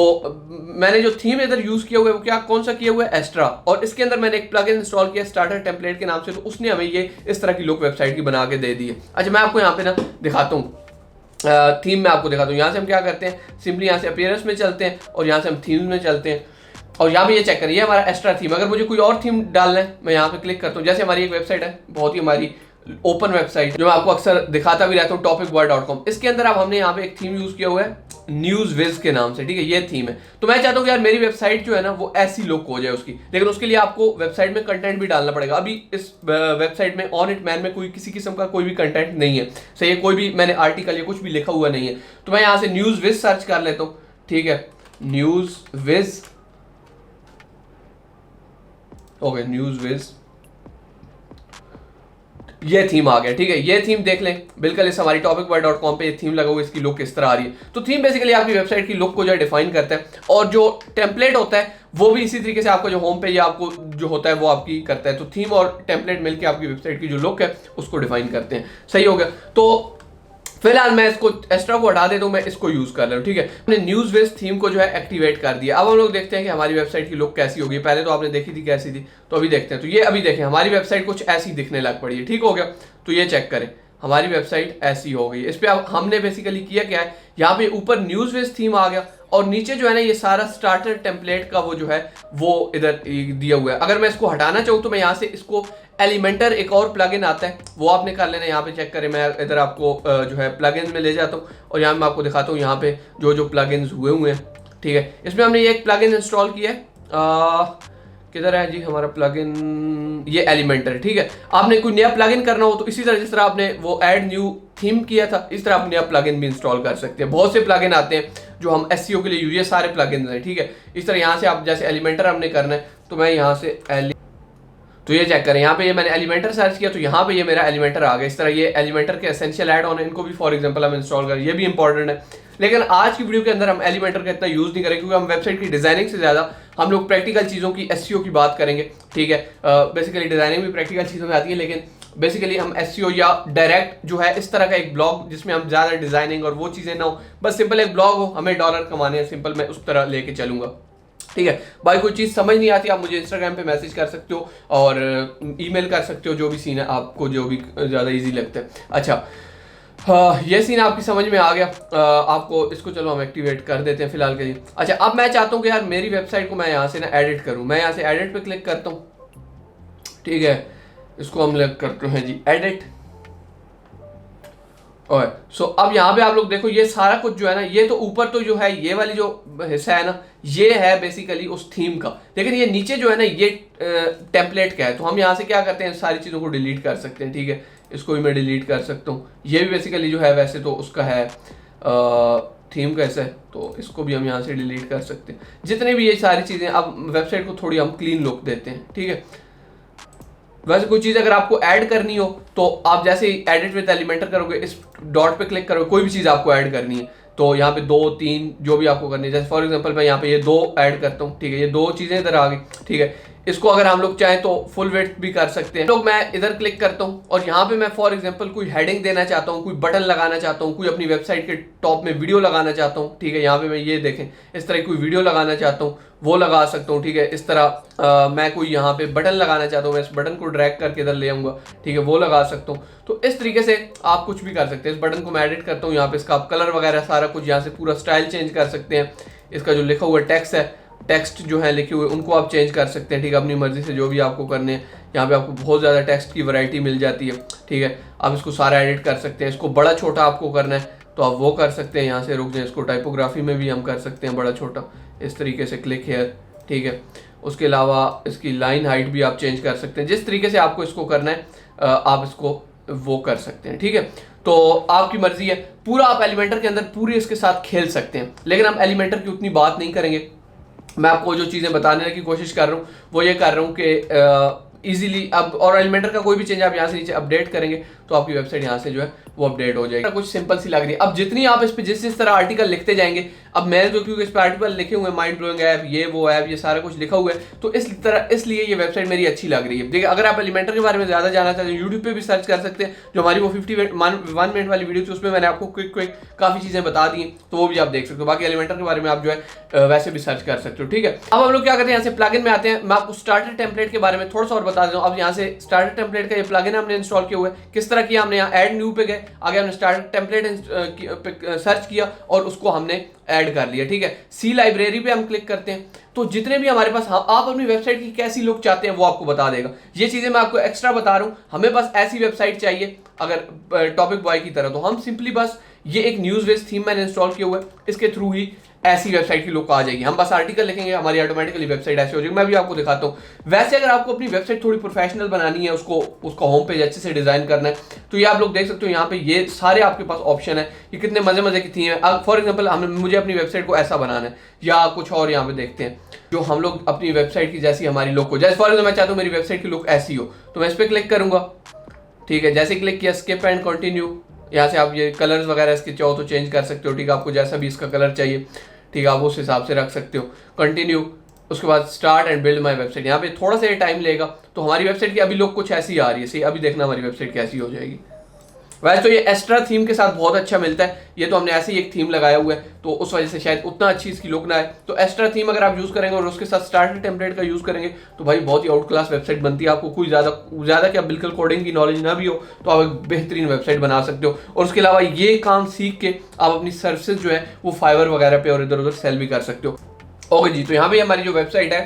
मैंने जो थीम इधर यूज किया हुआ है वो क्या, कौन सा किया हुआ है, एस्ट्रा। और इसके अंदर मैंने एक प्लगइन इंस्टॉल किया स्टार्टर टेम्पलेट के नाम से। तो उसने हमें ये इस तरह की लुक वेबसाइट की बना के दे दी है। अच्छा, मैं आपको यहाँ पे ना दिखाता हूँ थीम में आपको दिखाता हूँ। यहाँ से हम क्या करते हैं, सिंपली यहाँ से अपीयरेंस में चलते हैं और यहाँ से हम थीम में चलते हैं और यहाँ पे ये चेक करिए हमारा एक्स्ट्रा थीम। अगर मुझे कोई और थीम डालना है, मैं यहाँ पे क्लिक करता हूँ। जैसे हमारी एक वेबसाइट है, बहुत ही हमारी ओपन वेबसाइट, जो मैं आपको अक्सर दिखाता भी रहता हूँ, topicboy.com। इसके अंदर अब हमने यहाँ पे एक थीम यूज किया हुआ है न्यूज विज के नाम से, ठीक है। ये थीम है। तो मैं चाहता हूँ कि यार मेरी वेबसाइट जो है ना वो ऐसी लुक हो जाए उसकी, लेकिन उसके लिए आपको वेबसाइट में कंटेंट भी डालना पड़ेगा। अभी इस वेबसाइट में ऑन इट मैन में कोई किसी किस्म का कोई भी कंटेंट नहीं है, सही है। कोई भी मैंने आर्टिकल या कुछ भी लिखा हुआ नहीं है। तो मैं यहाँ से न्यूज विज सर्च कर लेता हूँ, ठीक है। News wiz, okay, news wiz, ये थीम आ गया, ठीक है। ये थीम देख लें, बिल्कुल इस हमारी topicboy.com पे ये थीम लगा हुआ है। इसकी लुक किस तरह आ रही है। तो थीम बेसिकली आपकी वेबसाइट की लुक को जो है डिफाइन करता है और जो टेम्पलेट होता है वो भी इसी तरीके से आपको जो होम पेज आपको जो होता है वो आपकी करता है। तो थीम और टेम्पलेट मिलकर आपकी वेबसाइट की जो लुक है उसको डिफाइन करते हैं। सही हो गया। तो फिलहाल मैं इसको एक्स्ट्रा को हटा देता हूं, मैं इसको यूज कर रहा हूं, ठीक है। हमने न्यूज विज थीम को जो है एक्टिवेट कर दिया। अब हम लोग देखते हैं कि हमारी वेबसाइट की लुक कैसी होगी। पहले तो आपने देखी थी कैसी थी, तो अभी देखते हैं। तो ये अभी देखें हमारी वेबसाइट कुछ ऐसी दिखने लग पड़ी है, ठीक हो गया। तो ये चेक करें, हमारी वेबसाइट ऐसी हो गई। इस पे अब हमने बेसिकली किया क्या है, यहाँ पे ऊपर न्यूज विज थीम आ गया और नीचे जो है ना ये सारा स्टार्टर टेम्पलेट का वो जो है वो इधर दिया हुआ है। अगर मैं इसको हटाना चाहूँ तो मैं यहाँ से इसको एलिमेंटर, एक और प्लगइन आता है, वो आपने कर लेना है। यहाँ पे चेक करें, मैं इधर आपको जो है प्लगइन में ले जाता हूँ और यहाँ मैं आपको दिखाता हूँ यहाँ पे जो जो प्लगइन्स हुए हैं, ठीक है। इसमें हमने ये एक प्लगइन इंस्टॉल किया है, किधर है जी हमारा प्लगइन, ये एलिमेंटर, ठीक है। आपने कोई नया प्लगइन करना हो तो इसी तरह जिस तरह आपने वो ऐड न्यू थीम किया था, इस तरह आप नया प्लगइन भी इंस्टॉल कर सकते हैं। बहुत से प्लगइन आते हैं जो हम एसईओ के लिए यूज, ये सारे प्लगइन्स हैं, ठीक है। इस तरह यहाँ से आप जैसे एलिमेंटर हमने करना है तो मैं यहाँ से तो ये चेक करें, यहाँ पे ये मैंने एलिमेंटर सर्च किया तो यहाँ पे ये मेरा एलिमेंटर आ गया। इस तरह ये एलिमेंटर के एसेंशियल ऐड ऑन है, इनको भी फॉर एग्जांपल हम इंस्टॉल करें, ये भी इंपॉर्टेंट है। लेकिन आज की वीडियो के अंदर हम एलिमेंटर का इतना यूज नहीं करेंगे क्योंकि हम वेबसाइट की डिजाइनिंग से ज्यादा हम लोग प्रैक्टिकल चीजों की एसईओ की बात करेंगे, ठीक है। बेसिकली डिजाइनिंग भी प्रैक्टिकल चीजों में आती है, लेकिन बेसिकली हम एसईओ या डायरेक्ट जो है इस तरह का एक ब्लॉग जिसमें हम ज्यादा डिजाइनिंग और वो चीजें ना हो, बस सिंपल एक ब्लॉग हो, हमें डॉलर कमाने हैं, सिंपल मैं उस तरह लेके चलूंगा, ठीक है। भाई कोई चीज़ समझ नहीं आती आप मुझे इंस्टाग्राम पे मैसेज कर सकते हो और ईमेल कर सकते हो, जो भी सीन है आपको जो भी ज़्यादा इजी लगता है। अच्छा, ये सीन आपकी समझ में आ गया। आपको इसको चलो हम एक्टिवेट कर देते हैं फिलहाल के लिए। अच्छा, अब मैं चाहता हूँ कि यार मेरी वेबसाइट को मैं यहाँ से ना एडिट करूँ। मैं यहाँ से एडिट पे क्लिक करता हूँ, ठीक है। इसको हम लोग करते हैं जी एडिट। और सो अब यहाँ पे आप लोग देखो ये सारा कुछ जो है ना, ये तो ऊपर तो जो है ये वाली जो हिस्सा है ना, ये है बेसिकली उस थीम का, लेकिन ये नीचे जो है ना ये टेम्पलेट का है। तो हम यहाँ से क्या करते हैं, सारी चीज़ों को डिलीट कर सकते हैं, ठीक है। इसको भी मैं डिलीट कर सकता हूँ। ये भी बेसिकली जो है वैसे तो उसका है थीम कैसा है, तो इसको भी हम यहाँ से डिलीट कर सकते हैं। जितने भी ये सारी चीज़ें, अब वेबसाइट को थोड़ी हम क्लीन लुक देते हैं, ठीक है। वैसे कोई चीज़ अगर आपको ऐड करनी हो तो आप जैसे ही एडिट विद एलिमेंटर करोगे, इस डॉट पे क्लिक करोगे, कोई भी चीज़ आपको ऐड करनी है तो यहाँ पे 2-3 जो भी आपको करनी है, जैसे फॉर एग्जांपल मैं यहाँ पे ये 2 ऐड करता हूँ, ठीक है। ये 2 चीज़ें इधर आ गई, ठीक है। इसको अगर हम लोग चाहें तो फुल विड्थ भी कर सकते हैं। लोग मैं इधर क्लिक करता हूं और यहाँ पे मैं फॉर एग्जांपल कोई हेडिंग देना चाहता हूँ, कोई बटन लगाना चाहता हूँ, कोई अपनी वेबसाइट के टॉप में वीडियो लगाना चाहता हूँ, ठीक है। यहाँ पे मैं ये देखें इस तरह कोई वीडियो लगाना चाहता हूँ वो लगा सकता हूँ, ठीक है। इस तरह मैं कोई यहाँ पे बटन लगाना चाहता हूँ, मैं इस बटन को ड्रैग करके इधर ले आऊंगा, ठीक है, वो लगा सकता हूँ। तो इस तरीके से आप कुछ भी कर सकते हैं। इस बटन को मैं एडिट करता हूँ, यहाँ पे इसका आप कलर वगैरह सारा कुछ यहाँ से पूरा स्टाइल चेंज कर सकते हैं। इसका जो लिखा हुआ टेक्स्ट है, टेक्स्ट जो है लिखे हुए उनको आप चेंज कर सकते हैं, ठीक है, अपनी मर्जी से जो भी आपको करने हैं। यहाँ पे आपको बहुत ज़्यादा टेक्स्ट की वैरायटी मिल जाती है, ठीक है। आप इसको सारा एडिट कर सकते हैं। इसको बड़ा छोटा आपको करना है तो आप वो कर सकते हैं, यहाँ से रुक जाए। इसको टाइपोग्राफी में भी हम कर सकते हैं बड़ा छोटा, इस तरीके से क्लिक हेयर, ठीक है। उसके अलावा इसकी लाइन हाइट भी आप चेंज कर सकते हैं। जिस तरीके से आपको इसको करना है आप इसको वो कर सकते हैं, ठीक है। तो आपकी मर्जी है, पूरा आप एलिमेंटर के अंदर पूरी इसके साथ खेल सकते हैं। लेकिन हम एलिमेंटर की उतनी बात नहीं करेंगे। मैं आपको जो चीज़ें बताने की कोशिश कर रहा हूँ वो ये कर रहा हूँ कि इजीली अब और एलिमेंटर का कोई भी चेंज आप यहाँ से नीचे अपडेट करेंगे तो आपकी वेबसाइट यहाँ से जो है वो अपडेट हो जाएगी। कुछ सिंपल सी लग रही है। अब जितनी आप इस पे जिस तरह आर्टिकल लिखते जाएंगे, अब मैंने तो क्योंकि इस पे आर्टिकल लिखे हुए हैं, माइंड ब्लोइंग ऐप, ये वो ऐप, ये सारा कुछ लिखा हुआ है, तो इस तरह इसलिए ये वेबसाइट मेरी अच्छी लग रही है। देखिए अगर आप एलिमेंटर के बारे में ज्यादा जानना चाहते हैं यूट्यूब पे भी सर्च कर सकते हैं। जो हमारी वो 1 मिनट वाली वीडियो थी उसमें मैंने आपको क्विक काफी चीजें बता दी, तो वो भी आप देख सकते हो। बाकी एलिमेंटर के बारे में आप जो है वैसे भी सर्च कर सकते हो, ठीक है। अब हम लोग क्या करते हैं, यहाँ से प्लगइन में आते हैं। मैं आपको स्टार्टर टेम्पलेट के बारे में थोड़ा सा और बता देता हूँ। अब यहाँ से स्टार्टर टेम्पलेट का ये प्लगइन हमने इंस्टॉल किया हुआ है। किस तरह किया, हमने यहाँ ऐड न्यू पे गए, आगे हमने स्टार्टर टेम्पलेट सर्च किया और उसको हमने ऐड कर लिया, ठीक है। सी लाइब्रेरी पे हम क्लिक करते हैं तो जितने भी हमारे पास आप अपनी वेबसाइट की कैसी लुक चाहते हैं वो आपको बता देगा। ये चीजें मैं आपको एक्स्ट्रा बता रहा हूं। हमें बस ऐसी वेबसाइट चाहिए अगर टॉपिक बॉय की तरह, तो हम सिंपली बस ये एक न्यूज़विज थीम मैंने इंस्टॉल किया हुआ है, इसके थ्रू ही ऐसी वेबसाइट की लुक आ जाएगी। हम बस आर्टिकल लिखेंगे, हमारी ऑटोमेटिकली वेबसाइट ऐसी हो जाएगी। मैं भी आपको दिखाता हूँ। वैसे अगर आपको अपनी वेबसाइट थोड़ी प्रोफेशनल बनानी है, उसका होम पेज अच्छे से डिजाइन करना है, तो ये आप लोग देख सकते हो। यहाँ पे ये सारे आपके पास ऑप्शन है। ये कितने मजे की थीम है। फॉर एग्जाम्पल मुझे अपनी वेबसाइट को ऐसा बनाना है या कुछ और, यहाँ पे देखते हैं जो हम लोग अपनी वेबसाइट की जैसी हमारी लुक हो। जैसे फॉर एग्जाम्पल मैं चाहता हूँ मेरी वेबसाइट की लुक ऐसी हो, तो मैं इस पर क्लिक करूंगा, ठीक है। जैसे क्लिक किया, स्किप एंड कंटिन्यू, यहाँ से आप ये कलर्स वगैरह इसके चाहो तो चेंज कर सकते हो, ठीक है। आपको जैसा भी इसका कलर चाहिए, ठीक है, आप उस हिसाब से रख सकते हो। कंटिन्यू, उसके बाद start and build my website. यहाँ पे थोड़ा सा ये टाइम लेगा, तो हमारी वेबसाइट की अभी लुक कुछ ऐसी आ रही है। सही, अभी देखना हमारी वेबसाइट कैसी हो जाएगी। वैसे तो ये एक्स्ट्रा थीम के साथ बहुत अच्छा मिलता है। ये तो हमने ऐसे ही एक थीम लगाया हुआ है, तो उस वजह से शायद उतना अच्छी इसकी लुक ना है। तो एक्स्ट्रा थीम अगर आप यूज करेंगे और उसके साथ स्टार्टर टेम्पलेट का यूज करेंगे तो भाई बहुत ही आउट क्लास वेबसाइट बनती है। आपको कोई ज्यादा क्या बिल्कुल कोडिंग की नॉलेज ना भी हो तो आप एक बेहतरीन वेबसाइट बना सकते हो। और उसके अलावा ये काम सीख के आप अपनी सर्विसेज जो है वो फाइवर वगैरह पे और इधर उधर सेल भी कर सकते हो। ओके जी, तो यहाँ पे हमारी जो वेबसाइट है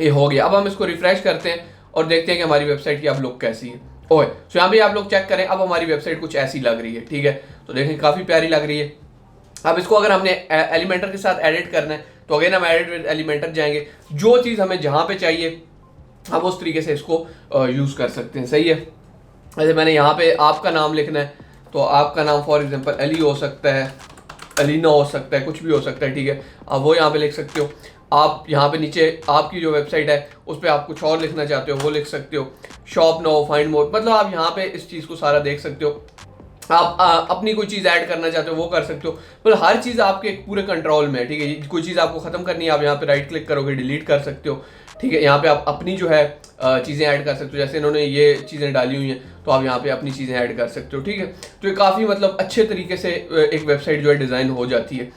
ये हो गया। अब हम इसको रिफ्रेश करते हैं और देखते हैं कि हमारी वेबसाइट की अब लुक कैसी है। ओए, तो यहाँ पे आप लोग चेक करें, अब हमारी वेबसाइट कुछ ऐसी लग रही है, ठीक है। तो देखें काफी प्यारी लग रही है। अब इसको अगर हमने एलिमेंटर के साथ एडिट करना है तो अगेन हम एडिट विद एलिमेंटर जाएंगे। जो चीज हमें जहां पे चाहिए हम उस तरीके से इसको यूज कर सकते हैं। सही है। जैसे मैंने यहाँ पे आपका नाम लिखना है तो आपका नाम फॉर एग्जाम्पल अली हो सकता है, अलीना हो सकता है, कुछ भी हो सकता है, ठीक है। आप वो यहाँ पे लिख सकते हो। आप यहाँ पे नीचे आपकी जो वेबसाइट है उस पर आप कुछ और लिखना चाहते हो वो लिख सकते हो। शॉप नाउ, फाइंड मोर, मतलब आप यहाँ पे इस चीज़ को सारा देख सकते हो। आप अपनी कोई चीज़ ऐड करना चाहते हो वो कर सकते हो। मतलब हर चीज़ आपके पूरे कंट्रोल में है, ठीक है। कोई चीज़ आपको खत्म करनी है, आप यहाँ पे राइट क्लिक करोगे डिलीट कर सकते हो, ठीक है। यहाँ पे आप अपनी जो है चीज़ें ऐड कर सकते हो। जैसे इन्होंने ये चीज़ें डाली हुई हैं तो आप यहाँ पे अपनी चीज़ें ऐड कर सकते हो, ठीक है। तो ये काफ़ी मतलब अच्छे तरीके से एक वेबसाइट जो है डिज़ाइन हो जाती है।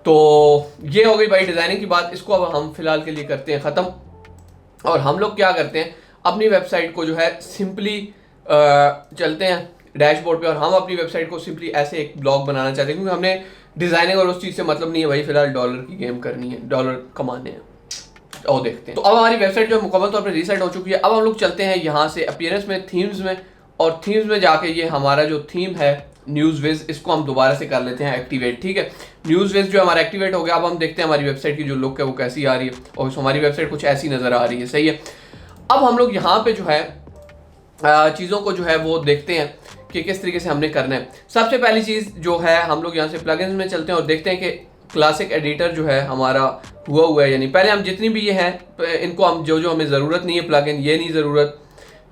तो ये हो गई भाई डिज़ाइनिंग की बात। इसको अब हम फिलहाल के लिए करते हैं ख़त्म। और हम लोग क्या करते हैं, अपनी वेबसाइट को जो है सिंपली चलते हैं डैशबोर्ड पे और हम अपनी वेबसाइट को सिंपली ऐसे एक ब्लॉग बनाना चाहते हैं, क्योंकि हमने डिज़ाइनिंग और उस चीज़ से मतलब नहीं है भाई। फिलहाल डॉलर की गेम करनी है, डॉलर कमाने हैं। और देखते हैं। तो अब हमारी वेबसाइट जो मुकम्मल तौर पर रीसेट हो चुकी है। अब हम लोग चलते हैं यहाँ से अपीयरेंस में, थीम्स में, और थीम्स में जाके ये हमारा जो थीम है न्यूज़विज, इसको हम दोबारा से कर लेते हैं एक्टिवेट, ठीक है। न्यूज़विज जो हमारा एक्टिवेट हो गया। अब हम देखते हैं हमारी वेबसाइट की जो लुक है वो कैसी आ रही है, और हमारी वेबसाइट कुछ ऐसी नज़र आ रही है। सही है। अब हम लोग यहाँ पे जो है चीज़ों को जो है वो देखते हैं कि किस तरीके से हमने करना है। सबसे पहली चीज़ जो है, हम लोग यहाँ से प्लगइन्स में चलते हैं और देखते हैं कि क्लासिक एडिटर जो है हमारा हुआ है, यानी पहले हम जितनी भी ये हैं इनको हम जो हमें ज़रूरत नहीं है, प्लगइन ये नहीं ज़रूरत,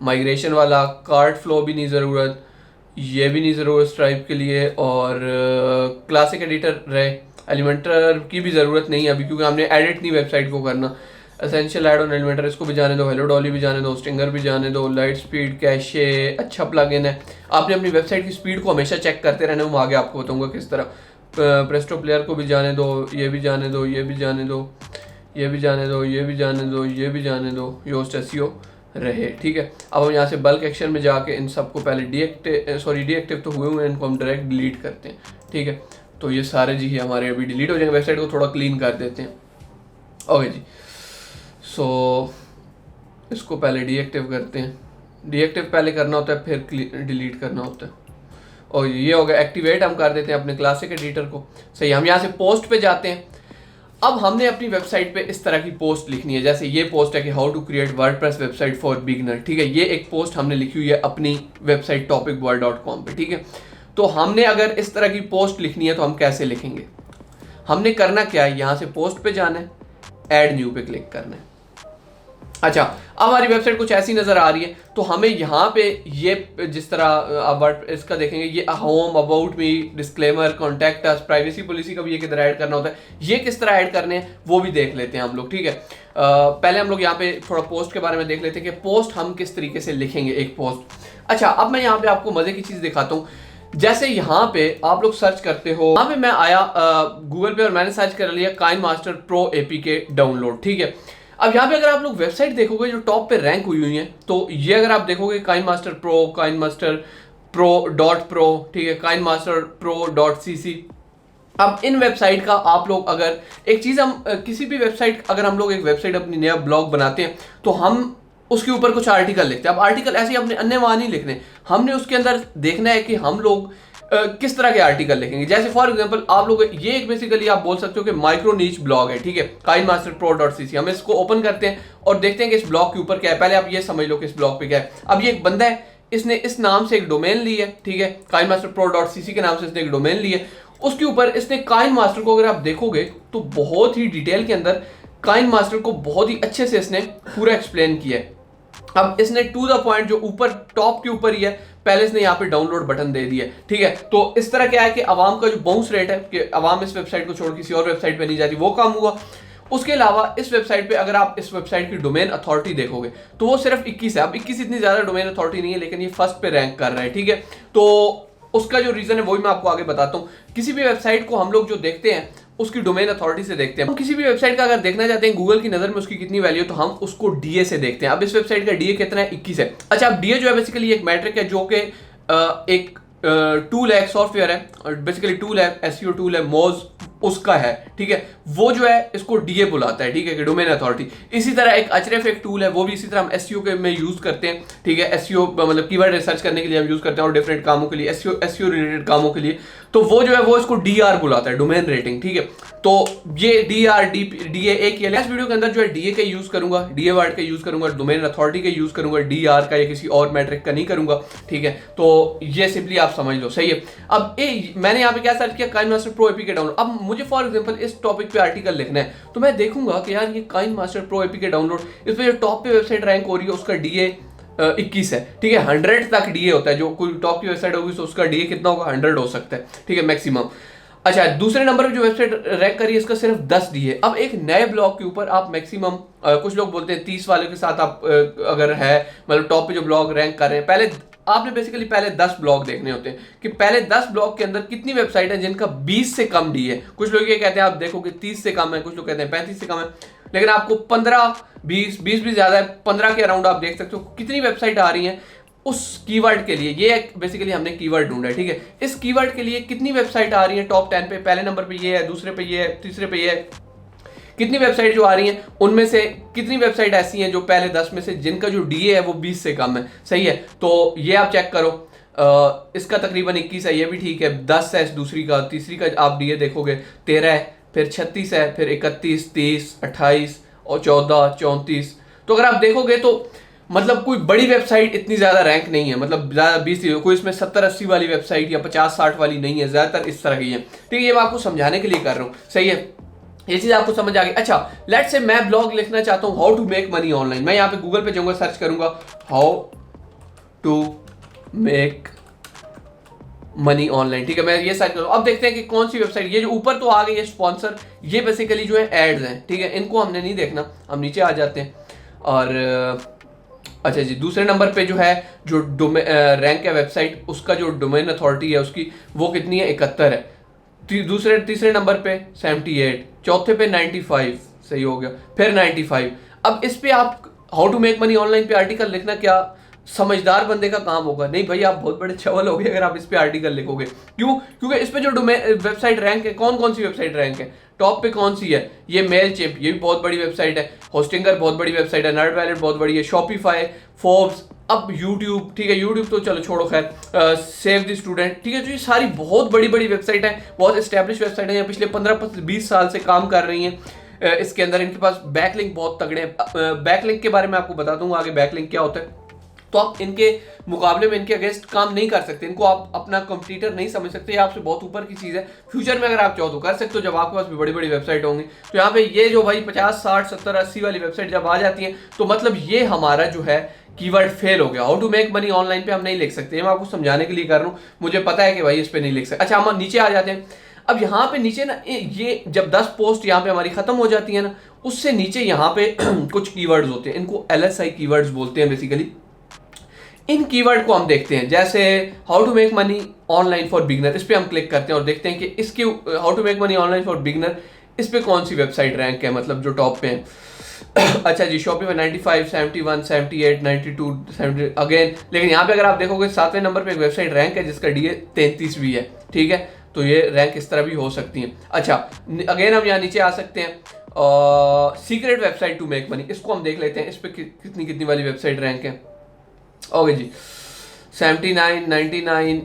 माइग्रेशन वाला, कार्ड फ्लो भी नहीं ज़रूरत, ये भी नहीं ज़रूरत स्ट्राइप के लिए, और क्लासिक एडिटर रहे, एलिमेंटर की भी ज़रूरत नहीं है अभी, क्योंकि हमने एडिट नहीं वेबसाइट को करना। एसेंशियल ऐड ऑन एलिमेंटर इसको भी जाने दो, हेलो डॉली भी जाने दो, स्टिंगर भी जाने दो, लाइट स्पीड कैशे अच्छा प्लगइन है। आपने अपनी वेबसाइट की स्पीड को हमेशा चेक करते रहना, मैं आगे आपको बताऊंगा किस तरह। प्रेस्टो प्लेयर को भी जाने दो, ये भी जाने दो, ये भी जाने दो, ये भी जाने दो, ये भी जाने दो, ये भी जाने दो, योस्ट एसईओ रहे, ठीक है। अब हम यहाँ से बल्क एक्शन में जाके इन सबको पहले डीएक्टिव तो हुए हैं, इनको हम डायरेक्ट डिलीट करते हैं, ठीक है। तो ये सारे जी हमारे अभी डिलीट हो जाएंगे, वेबसाइट को थोड़ा क्लीन कर देते हैं। ओके जी, सो इसको पहले डीएक्टिव करते हैं, डीएक्टिव पहले करना होता है फिर डिलीट करना होता है। और ये हो गया एक्टिवेट, हम कर देते हैं अपने क्लासिक एडिटर को। सही, हम यहाँ से पोस्ट पे जाते हैं। अब हमने अपनी वेबसाइट पे इस तरह की पोस्ट लिखनी है, जैसे ये पोस्ट है कि how to create WordPress website for beginner, ठीक है। ये एक पोस्ट हमने लिखी हुई है अपनी वेबसाइट topicworld.com पे, ठीक है। तो हमने अगर इस तरह की पोस्ट लिखनी है तो हम कैसे लिखेंगे? हमने करना क्या है, यहाँ से पोस्ट पे जाना है, ऐड न्यू पे क्लिक करना है। अच्छा, अब हमारी वेबसाइट कुछ ऐसी नजर आ रही है, तो हमें यहाँ पे ये जिस तरह अब इसका देखेंगे, ये home, about me, disclaimer, contact us, privacy policy का भी ये किधर ऐड करना होता है, ये किस तरह ऐड करने हैं वो भी देख लेते हैं हम लोग, ठीक है। पहले हम लोग यहाँ पे थोड़ा पोस्ट के बारे में देख लेते हैं कि पोस्ट हम किस तरीके से लिखेंगे एक पोस्ट। अच्छा, अब मैं यहाँ पे आपको मजे की चीज दिखाता हूँ। जैसे यहाँ पे आप लोग सर्च करते हो, यहाँ पे मैं आया गूगल पे और मैंने सर्च कर लिया काइनमास्टर प्रो एपीके डाउनलोड, ठीक है। अब यहाँ पे अगर आप लोग वेबसाइट देखोगे जो टॉप पे रैंक हुई हुई है, तो ये अगर आप देखोगे काइनमास्टर pro.pro, ठीक है, काइनमास्टर pro.cc। अब इन वेबसाइट का आप लोग अगर एक चीज, हम किसी भी वेबसाइट, अगर हम लोग एक वेबसाइट अपनी नया ब्लॉग बनाते हैं तो हम उसके ऊपर कुछ आर्टिकल लिखते हैं। अब आर्टिकल ऐसे ही अपने अन्य वहां नहीं लिखने, हमने उसके अंदर देखना है कि हम लोग किस तरह के आर्टिकल लिखेंगे। जैसे फॉर एग्जांपल आप लोग, ये एक बेसिकली आप बोल सकते हो कि माइक्रो नीच ब्लॉग है, ठीक है, काइनमास्टरpro.cc। हम इसको ओपन करते हैं और देखते हैं कि इस ब्लॉग के ऊपर क्या है। पहले आप ये समझ लो कि इस ब्लॉग पे क्या है। अब ये एक बंदा है, इसने इस नाम से एक डोमेन ली है, ठीक है, काइनमास्टरpro.cc के नाम से इसने एक डोमेन ली है। उसके ऊपर इसने काइनमास्टर को अगर आप देखोगे तो बहुत ही डिटेल के अंदर काइनमास्टर को बहुत ही अच्छे से इसने पूरा एक्सप्लेन किया है। अब इसने टू द पॉइंट जो ऊपर टॉप के ऊपर ही है, पहले इसने यहाँ पे डाउनलोड बटन दे दिया, ठीक है। तो इस तरह क्या है कि आवाम का जो बाउंस रेट है कि आवाम इस वेबसाइट को छोड़ किसी और वेबसाइट पे नहीं जाती, वो काम हुआ। उसके अलावा इस वेबसाइट पे अगर आप इस वेबसाइट की डोमेन अथॉरिटी देखोगे तो वो सिर्फ 21 है। अब 21 इतनी ज्यादा डोमेन अथॉरिटी नहीं है, लेकिन ये फर्स्ट पे रैंक कर रहा है, ठीक है। तो उसका जो रीजन है वही मैं आपको आगे बताता हूँ। किसी भी वेबसाइट को हम लोग जो देखते हैं उसकी डोमेन अथॉरिटी से देखते हैं। हम किसी भी वेबसाइट का अगर देखना चाहते हैं गूगल की नजर में उसकी कितनी वैल्यू, तो हम उसको डीए से देखते हैं। अब इस वेबसाइट का डीए कितना है, 21 है। अच्छा, अब डीए जो है बेसिकली एक मैट्रिक है जो कि एक टूल है, सॉफ्टवेयर है, और बेसिकली टूल है, एसईओ टूल है, मोज उसका है, ठीक है। वो जो है इसको डीए बुलाता है, ठीक है, कि डोमेन अथॉरिटी। इसी तरह एक अचरेफ एक टूल है, वो भी इसी तरह हम एसईओ के में यूज करते हैं, ठीक है। एसईओ मतलब कीवर्ड रिसर्च करने के लिए हम यूज करते हैं और डिफरेंट कामों के लिए, एसईओ रिलेटेड कामों के लिए। तो वो जो है वो इसको डीआर बुलाता है, डोमेन रेटिंग, ठीक है। तो ये डीआर डीए एक ही है। नेक्स्ट वीडियो के अंदर जो है डीए का यूज करूंगा, डीए वर्ड का यूज करूंगा, डोमेन अथॉरिटी का यूज करूंगा, डीआर का या किसी और मैट्रिक का नहीं करूंगा, ठीक है। तो ये सिंपली आप समझ लो, सही है। अब मैंने यहाँ पे क्या सर्च किया, काइनमास्टर प्रो एपीके डाउनलोड। अब मुझे फॉर एग्जांपल इस टॉपिक पे आर्टिकल लिखना है, तो मैं देखूंगा कि यार ये काइनमास्टर प्रो एपीके डाउनलोड, इस पे जो टॉप पे वेबसाइट रैंक हो रही है उसका डीए 21 है, ठीक है। 100 तक डीए होता है, जो कोई टॉप की वेबसाइट होगी तो उसका डीए कितना होगा, 100 हो सकता है, ठीक है, मैक्सिमम। अच्छा, दूसरे नंबर पे जो वेबसाइट रैंक करी है इसका सिर्फ 10 डीए। अब एक नए ब्लॉग के ऊपर आप मैक्सिमम कुछ लोग बोलते हैं 30 वाले के साथ आप अगर है, मतलब टॉप पे जो ब्लॉग रैंक कर रहे हैं, पहले आपने बेसिकली पहले 10 ब्लॉग देखने होते हैं कि पहले 10 ब्लॉग के अंदर कितनी वेबसाइट है जिनका 20 से कम डी है। कुछ लोग ये कहते हैं आप देखो कि 30 से कम है, कुछ लोग कहते हैं 35 से कम है, लेकिन आपको 15, 20 भी ज्यादा है, 15 के अराउंड आप देख सकते हो कितनी वेबसाइट आ रही है उस कीवर्ड के लिए। ये बेसिकली हमने कीवर्ड ढूंढा है, ठीक है। इस कीवर्ड के लिए कितनी वेबसाइट आ रही है टॉप 10 पे, पहले नंबर पे ये है, दूसरे पे ये है, तीसरे पे ये है, कितनी वेबसाइट जो आ रही हैं उनमें से कितनी वेबसाइट ऐसी हैं जो पहले 10 में से जिनका जो डीए है वो 20 से कम है, सही है। तो ये आप चेक करो, इसका तकरीबन 21 है, ये भी ठीक है। 10 है दूसरी का, तीसरी का आप डीए देखोगे 13 है, फिर 36 है, फिर 31, 30, 28 और 14, 34। तो अगर आप देखोगे तो मतलब कोई बड़ी वेबसाइट इतनी ज्यादा रैंक नहीं है, मतलब ज्यादा 20 कोई इसमें 70-80 वाली वेबसाइट या 50-60 वाली नहीं है, ज्यादातर इस तरह की है, ठीक है। ये मैं आपको समझाने के लिए कर रहा हूँ, सही है, ये चीज आपको समझ आ गई। अच्छा, लेट्स से मैं ब्लॉग लिखना चाहता हूँ how to make money online. मैं यहाँ पे गूगल पे जाऊंगा, सर्च करूंगा how to make money online. ठीक है, मैं ये सर्च करूँ। अब देखते हैं कि कौन सी वेबसाइट, ये जो ऊपर तो आ गई है स्पॉन्सर, ये बेसिकली जो है एड्स हैं। ठीक है, इनको हमने नहीं देखना, हम नीचे आ जाते हैं। और अच्छा जी, दूसरे नंबर पे जो है जो रैंक है वेबसाइट, उसका जो डोमेन अथॉरिटी है उसकी, वो कितनी है, 71 है। तीसरे नंबर पे 78, चौथे पे 95, सही हो गया, फिर 95। अब इस पे आप how to make money online पे आर्टिकल लिखना क्या समझदार बंदे का काम होगा? नहीं भाई, आप बहुत बड़े चवल होगे अगर आप इस पे आर्टिकल लिखोगे। क्यों? क्योंकि इस पे जो वेबसाइट रैंक है, कौन कौन सी वेबसाइट रैंक है, टॉप पे कौन सी है? ये मेलचिम्प, ये भी बहुत बड़ी वेबसाइट है। होस्टिंगर बहुत बड़ी वेबसाइट है। नर्डवैलेट बहुत बड़ी है। शॉपिफाई, फोर्ब्स, अब यूट्यूब। ठीक है, यूट्यूब तो चलो छोड़ो, खैर सेव द स्टूडेंट। ठीक है, जो ये सारी बहुत बड़ी बड़ी वेबसाइट है, बहुत एस्टेब्लिश वेबसाइट है, पिछले 15-20 साल से काम कर रही हैं। इसके अंदर इनके पास बैकलिंक बहुत तगड़े हैं। बैकलिंक के बारे में आपको बता दूंगा आगे, बैकलिंक क्या होता है। तो आप इनके मुकाबले में इनके अगेंस्ट काम नहीं कर सकते, इनको आप अपना कंपटीटर नहीं समझ सकते, ये आपसे बहुत ऊपर की चीज़ है। फ्यूचर में अगर आप चाहो तो कर सकते हो, जब आपके पास भी बड़ी बड़ी वेबसाइट होंगी। तो यहाँ पे ये जो भाई 50, 60, 70, 80 वाली वेबसाइट जब आ जाती है, तो मतलब ये हमारा जो है कीवर्ड फेल हो गया। How to make money online पे हम नहीं लिख सकते, मैं आपको समझाने के लिए कर रहा हूँ, मुझे पता है कि भाई इस पे नहीं लिख सकते। अच्छा, हम नीचे आ जाते हैं। अब यहाँ पे नीचे ना, ये जब 10 पोस्ट यहाँ पे हमारी खत्म हो जाती है ना, उससे नीचे यहाँ पे कुछ कीवर्ड्स होते हैं, इनको LSI कीवर्ड्स बोलते हैं बेसिकली। इन कीवर्ड को हम देखते हैं, जैसे how to make money online for beginner, इस पे हम क्लिक करते हैं और देखते हैं कि इसके how to make money online for beginner, इस पे कौन सी वेबसाइट रैंक है, मतलब जो टॉप पे है। अच्छा जी, शॉपिंग में 95, 71, 78, 92, 70 अगेन। लेकिन यहाँ पे अगर आप देखोगे 7वें नंबर पे एक वेबसाइट रैंक है जिसका DA 33 भी है। ठीक है, तो ये रैंक इस तरह भी हो सकती है। अच्छा, अगेन हम यहाँ नीचे आ सकते हैं। Secret website to make money, इसको हम देख लेते हैं, इस पे कितनी कितनी वाली वेबसाइट रैंक है। ओके जी, 79, 99।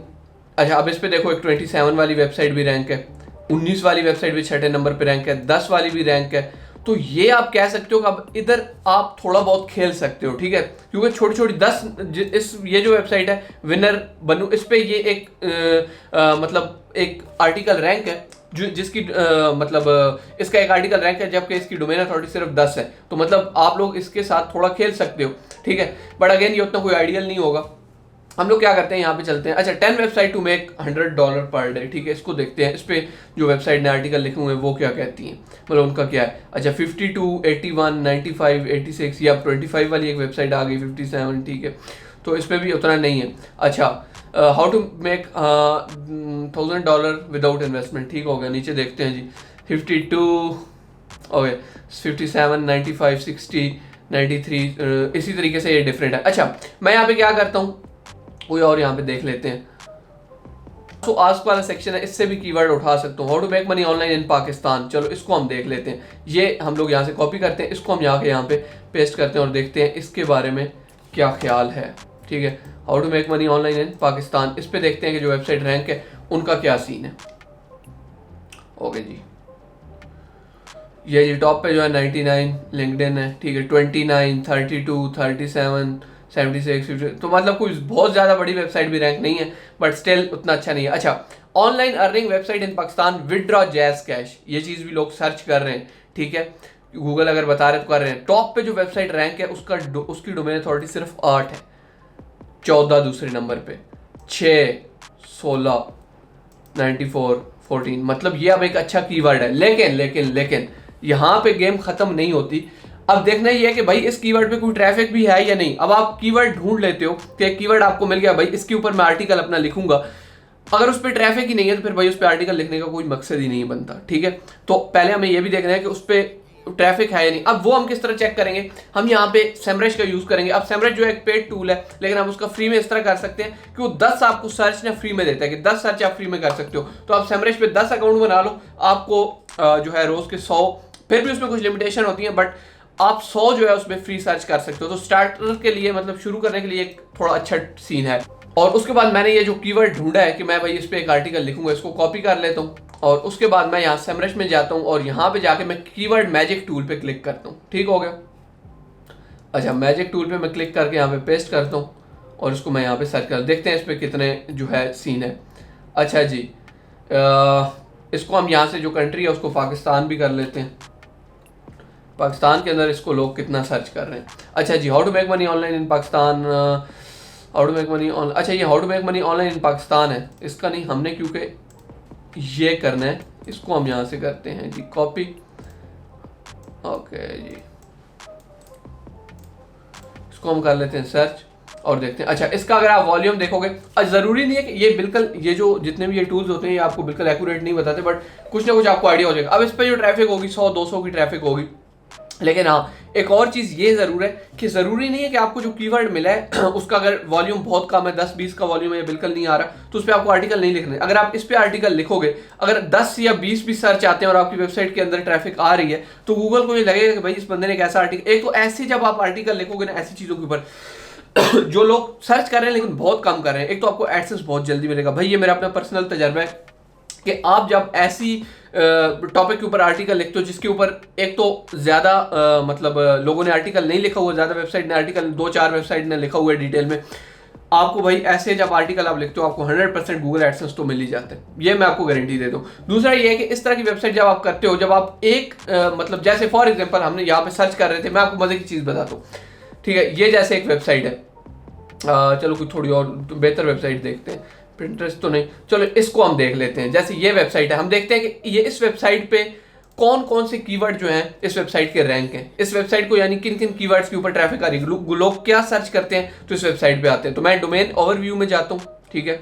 अच्छा, अब इस पे देखो एक 27 वाली वेबसाइट भी रैंक है, 19 वाली वेबसाइट भी 6ठे नंबर पे रैंक है, 10 वाली भी रैंक है। तो ये आप कह सकते हो कि अब इधर आप थोड़ा बहुत खेल सकते हो। ठीक है, क्योंकि छोटी छोटी 10 ये जो वेबसाइट है विनर बनू, इस पे ये एक मतलब एक आर्टिकल रैंक है जो जिसकी मतलब इसका एक आर्टिकल रैंक है, जबकि इसकी डोमेन अथॉरिटी सिर्फ 10 है। तो मतलब आप लोग इसके साथ थोड़ा खेल सकते हो। ठीक है, बट अगेन ये उतना कोई आइडियल नहीं होगा। हम लोग क्या करते हैं, यहाँ पे चलते हैं। अच्छा, 10 website to make $100 per day. ठीक है, इसको देखते हैं, इस पे जो वेबसाइट ने आर्टिकल लिखे हुए हैं वो क्या कहती हैं, मतलब उनका क्या है। अच्छा, 52, 81, 95, 86, या 25 वाली एक वेबसाइट आ गई, 57। ठीक है, तो इस पर भी उतना नहीं है। अच्छा, how to make $1000 without investment. ठीक हो गया, नीचे देखते हैं जी, 52, ओके, 57, 95, 60, 93, इसी तरीके से ये डिफरेंट है। अच्छा, मैं यहाँ पे क्या करता हूँ, कोई और यहाँ पे देख लेते हैं। तो आस्क वाला सेक्शन है, इससे भी कीवर्ड उठा सकता हूँ। How to make money online in Pakistan, चलो इसको हम देख लेते हैं। ये हम लोग यहाँ से कॉपी करते हैं, इसको हम यहाँ पे पेस्ट करते हैं और देखते हैं इसके बारे में क्या ख्याल है। ठीक है, how to make money online in Pakistan, इस पे देखते हैं कि जो वेबसाइट रैंक है उनका क्या सीन है। ओके जी, ये जी टॉप पे जो है 99 लिंक्डइन है। ठीक है, 29, 32, 37, 76, 50, तो मतलब कोई बहुत ज़्यादा बड़ी वेबसाइट भी रैंक नहीं है, बट स्टिल उतना अच्छा नहीं है। अच्छा, ऑनलाइन अर्निंग वेबसाइट इन पाकिस्तान विदड्रॉ जैज कैश, ये चीज़ भी लोग सर्च कर रहे हैं। ठीक है, गूगल अगर बता रहे तो कर रहे हैं। टॉप पे जो वेबसाइट रैंक है उसकी डोमेन अथॉरिटी सिर्फ 8 है, 14 दूसरे नंबर पे, 6, 16, 94, 14। मतलब ये अब एक अच्छा कीवर्ड है। लेकिन लेकिन लेकिन यहाँ पे गेम खत्म नहीं होती। अब देखना ये है कि भाई इस कीवर्ड पे कोई ट्रैफिक भी है या नहीं। अब आप कीवर्ड ढूंढ लेते हो कि एक कीवर्ड आपको मिल गया, भाई इसके ऊपर मैं आर्टिकल अपना लिखूंगा, अगर उस पर ट्रैफिक ही नहीं है तो फिर भाई उस पर आर्टिकल लिखने का कोई मकसद ही नहीं बनता। ठीक है, तो पहले हमें ये भी देखना है कि उस पर ट्रैफिक है या नहीं। अब वो हम किस तरह चेक करेंगे, हम यहाँ पे सेमरश का यूज करेंगे। अब सेमरश जो है एक पेड टूल है, लेकिन आप उसका फ्री में इस तरह कर सकते हैं कि वो 10 आपको सर्च ना फ्री में देता है कि 10 सर्च आप फ्री में कर सकते हो। तो आप सेमरश पे 10 अकाउंट बना लो, आपको जो है रोज के 100, फिर भी उसमें कुछ लिमिटेशन होती है, बट आप 100 जो है उसमें फ्री सर्च कर सकते हो। तो स्टार्टर के लिए, मतलब शुरू करने के लिए एक थोड़ा अच्छा सीन है। और उसके बाद मैंने ये जो कीवर्ड ढूंढा है कि मैं भाई इस पे एक आर्टिकल लिखूंगा, इसको कॉपी कर लेता हूँ और उसके बाद मैं यहाँ सेमरश में जाता हूँ और यहाँ पे जाके मैं कीवर्ड मैजिक टूल पे क्लिक करता हूँ। ठीक हो गया। अच्छा, मैजिक टूल पे मैं क्लिक करके यहाँ पे पेस्ट करता हूँ और इसको मैं यहाँ पे सर्च कर, देखते हैं इस पर कितने जो है सीन है। अच्छा जी, इसको हम यहाँ से जो कंट्री है उसको पाकिस्तान भी कर लेते हैं। पाकिस्तान के अंदर इसको लोग कितना सर्च कर रहे हैं। अच्छा जी, how to make money online in Pakistan, how to make money online, अच्छा ये how to make money online in Pakistan है, इसका नहीं हमने क्योंकि ये करना है, इसको हम यहाँ से करते हैं जी कॉपी, ओके जी, इसको हम कर लेते हैं सर्च और देखते हैं। अच्छा इसका अगर आप वॉल्यूम देखोगे, ज़रूरी नहीं है कि ये बिल्कुल ये जो जितने भी ये टूल्स होते हैं ये आपको बिल्कुल एक्यूरेट नहीं बताते, बट कुछ ना कुछ आपको आइडिया हो जाएगा। अब इस पर जो ट्रैफिक होगी 100-200 की ट्रैफिक होगी, लेकिन हाँ एक और चीज़ ये ज़रूर है कि ज़रूरी नहीं है कि आपको जो कीवर्ड मिला है उसका अगर वॉल्यूम बहुत कम है, 10-20 का वॉल्यूम है, बिल्कुल नहीं आ रहा, तो उस पर आपको आर्टिकल नहीं लिखना है। अगर आप इस पर आर्टिकल लिखोगे, अगर 10 या 20 भी सर्च आते हैं और आपकी वेबसाइट के अंदर ट्रैफिक आ रही है, तो गूगल को ये लगेगा कि भाई इस बंदे ने एक ऐसा आर्टिकल, एक तो ऐसे जब आप आर्टिकल लिखोगे ना ऐसी चीज़ों के ऊपर जो लोग सर्च कर रहे हैं लेकिन बहुत कम कर रहे हैं, एक तो आपको एडसेंस बहुत जल्दी मिलेगा। भाई ये मेरा अपना पर्सनल तजर्बा है कि आप जब ऐसी टॉपिक के ऊपर आर्टिकल लिखते हो जिसके ऊपर एक तो ज़्यादा मतलब लोगों ने आर्टिकल नहीं लिखा हुआ, ज़्यादा वेबसाइट ने आर्टिकल 2-4 वेबसाइट ने लिखा हुआ है डिटेल में, आपको भाई ऐसे जब आर्टिकल आप लिखते हो आपको 100% गूगल एडसेंस तो मिल ही जाते हैं, ये मैं आपको गारंटी देता हूँ। दूसरा ये है कि इस तरह की वेबसाइट जब आप करते हो, जब आप एक मतलब जैसे फॉर एग्जाम्पल हमने यहाँ पे सर्च कर रहे थे, मैं आपको मजे की चीज़ बताता हूँ, ठीक है, ये जैसे एक वेबसाइट है, चलो कोई थोड़ी और बेहतर वेबसाइट देखते हैं, Pinterest तो नहीं, चलो इसको हम देख लेते हैं। जैसे ये वेबसाइट है, हम देखते हैं कि ये इस वेबसाइट पे कौन कौन से कीवर्ड जो हैं इस वेबसाइट के रैंक हैं, इस वेबसाइट को यानी किन किन कीवर्ड्स के ऊपर ट्रैफिक आ रही है, लोग क्या सर्च करते हैं तो इस वेबसाइट पे आते हैं। तो मैं डोमेन ओवरव्यू में जाता हूँ, ठीक है,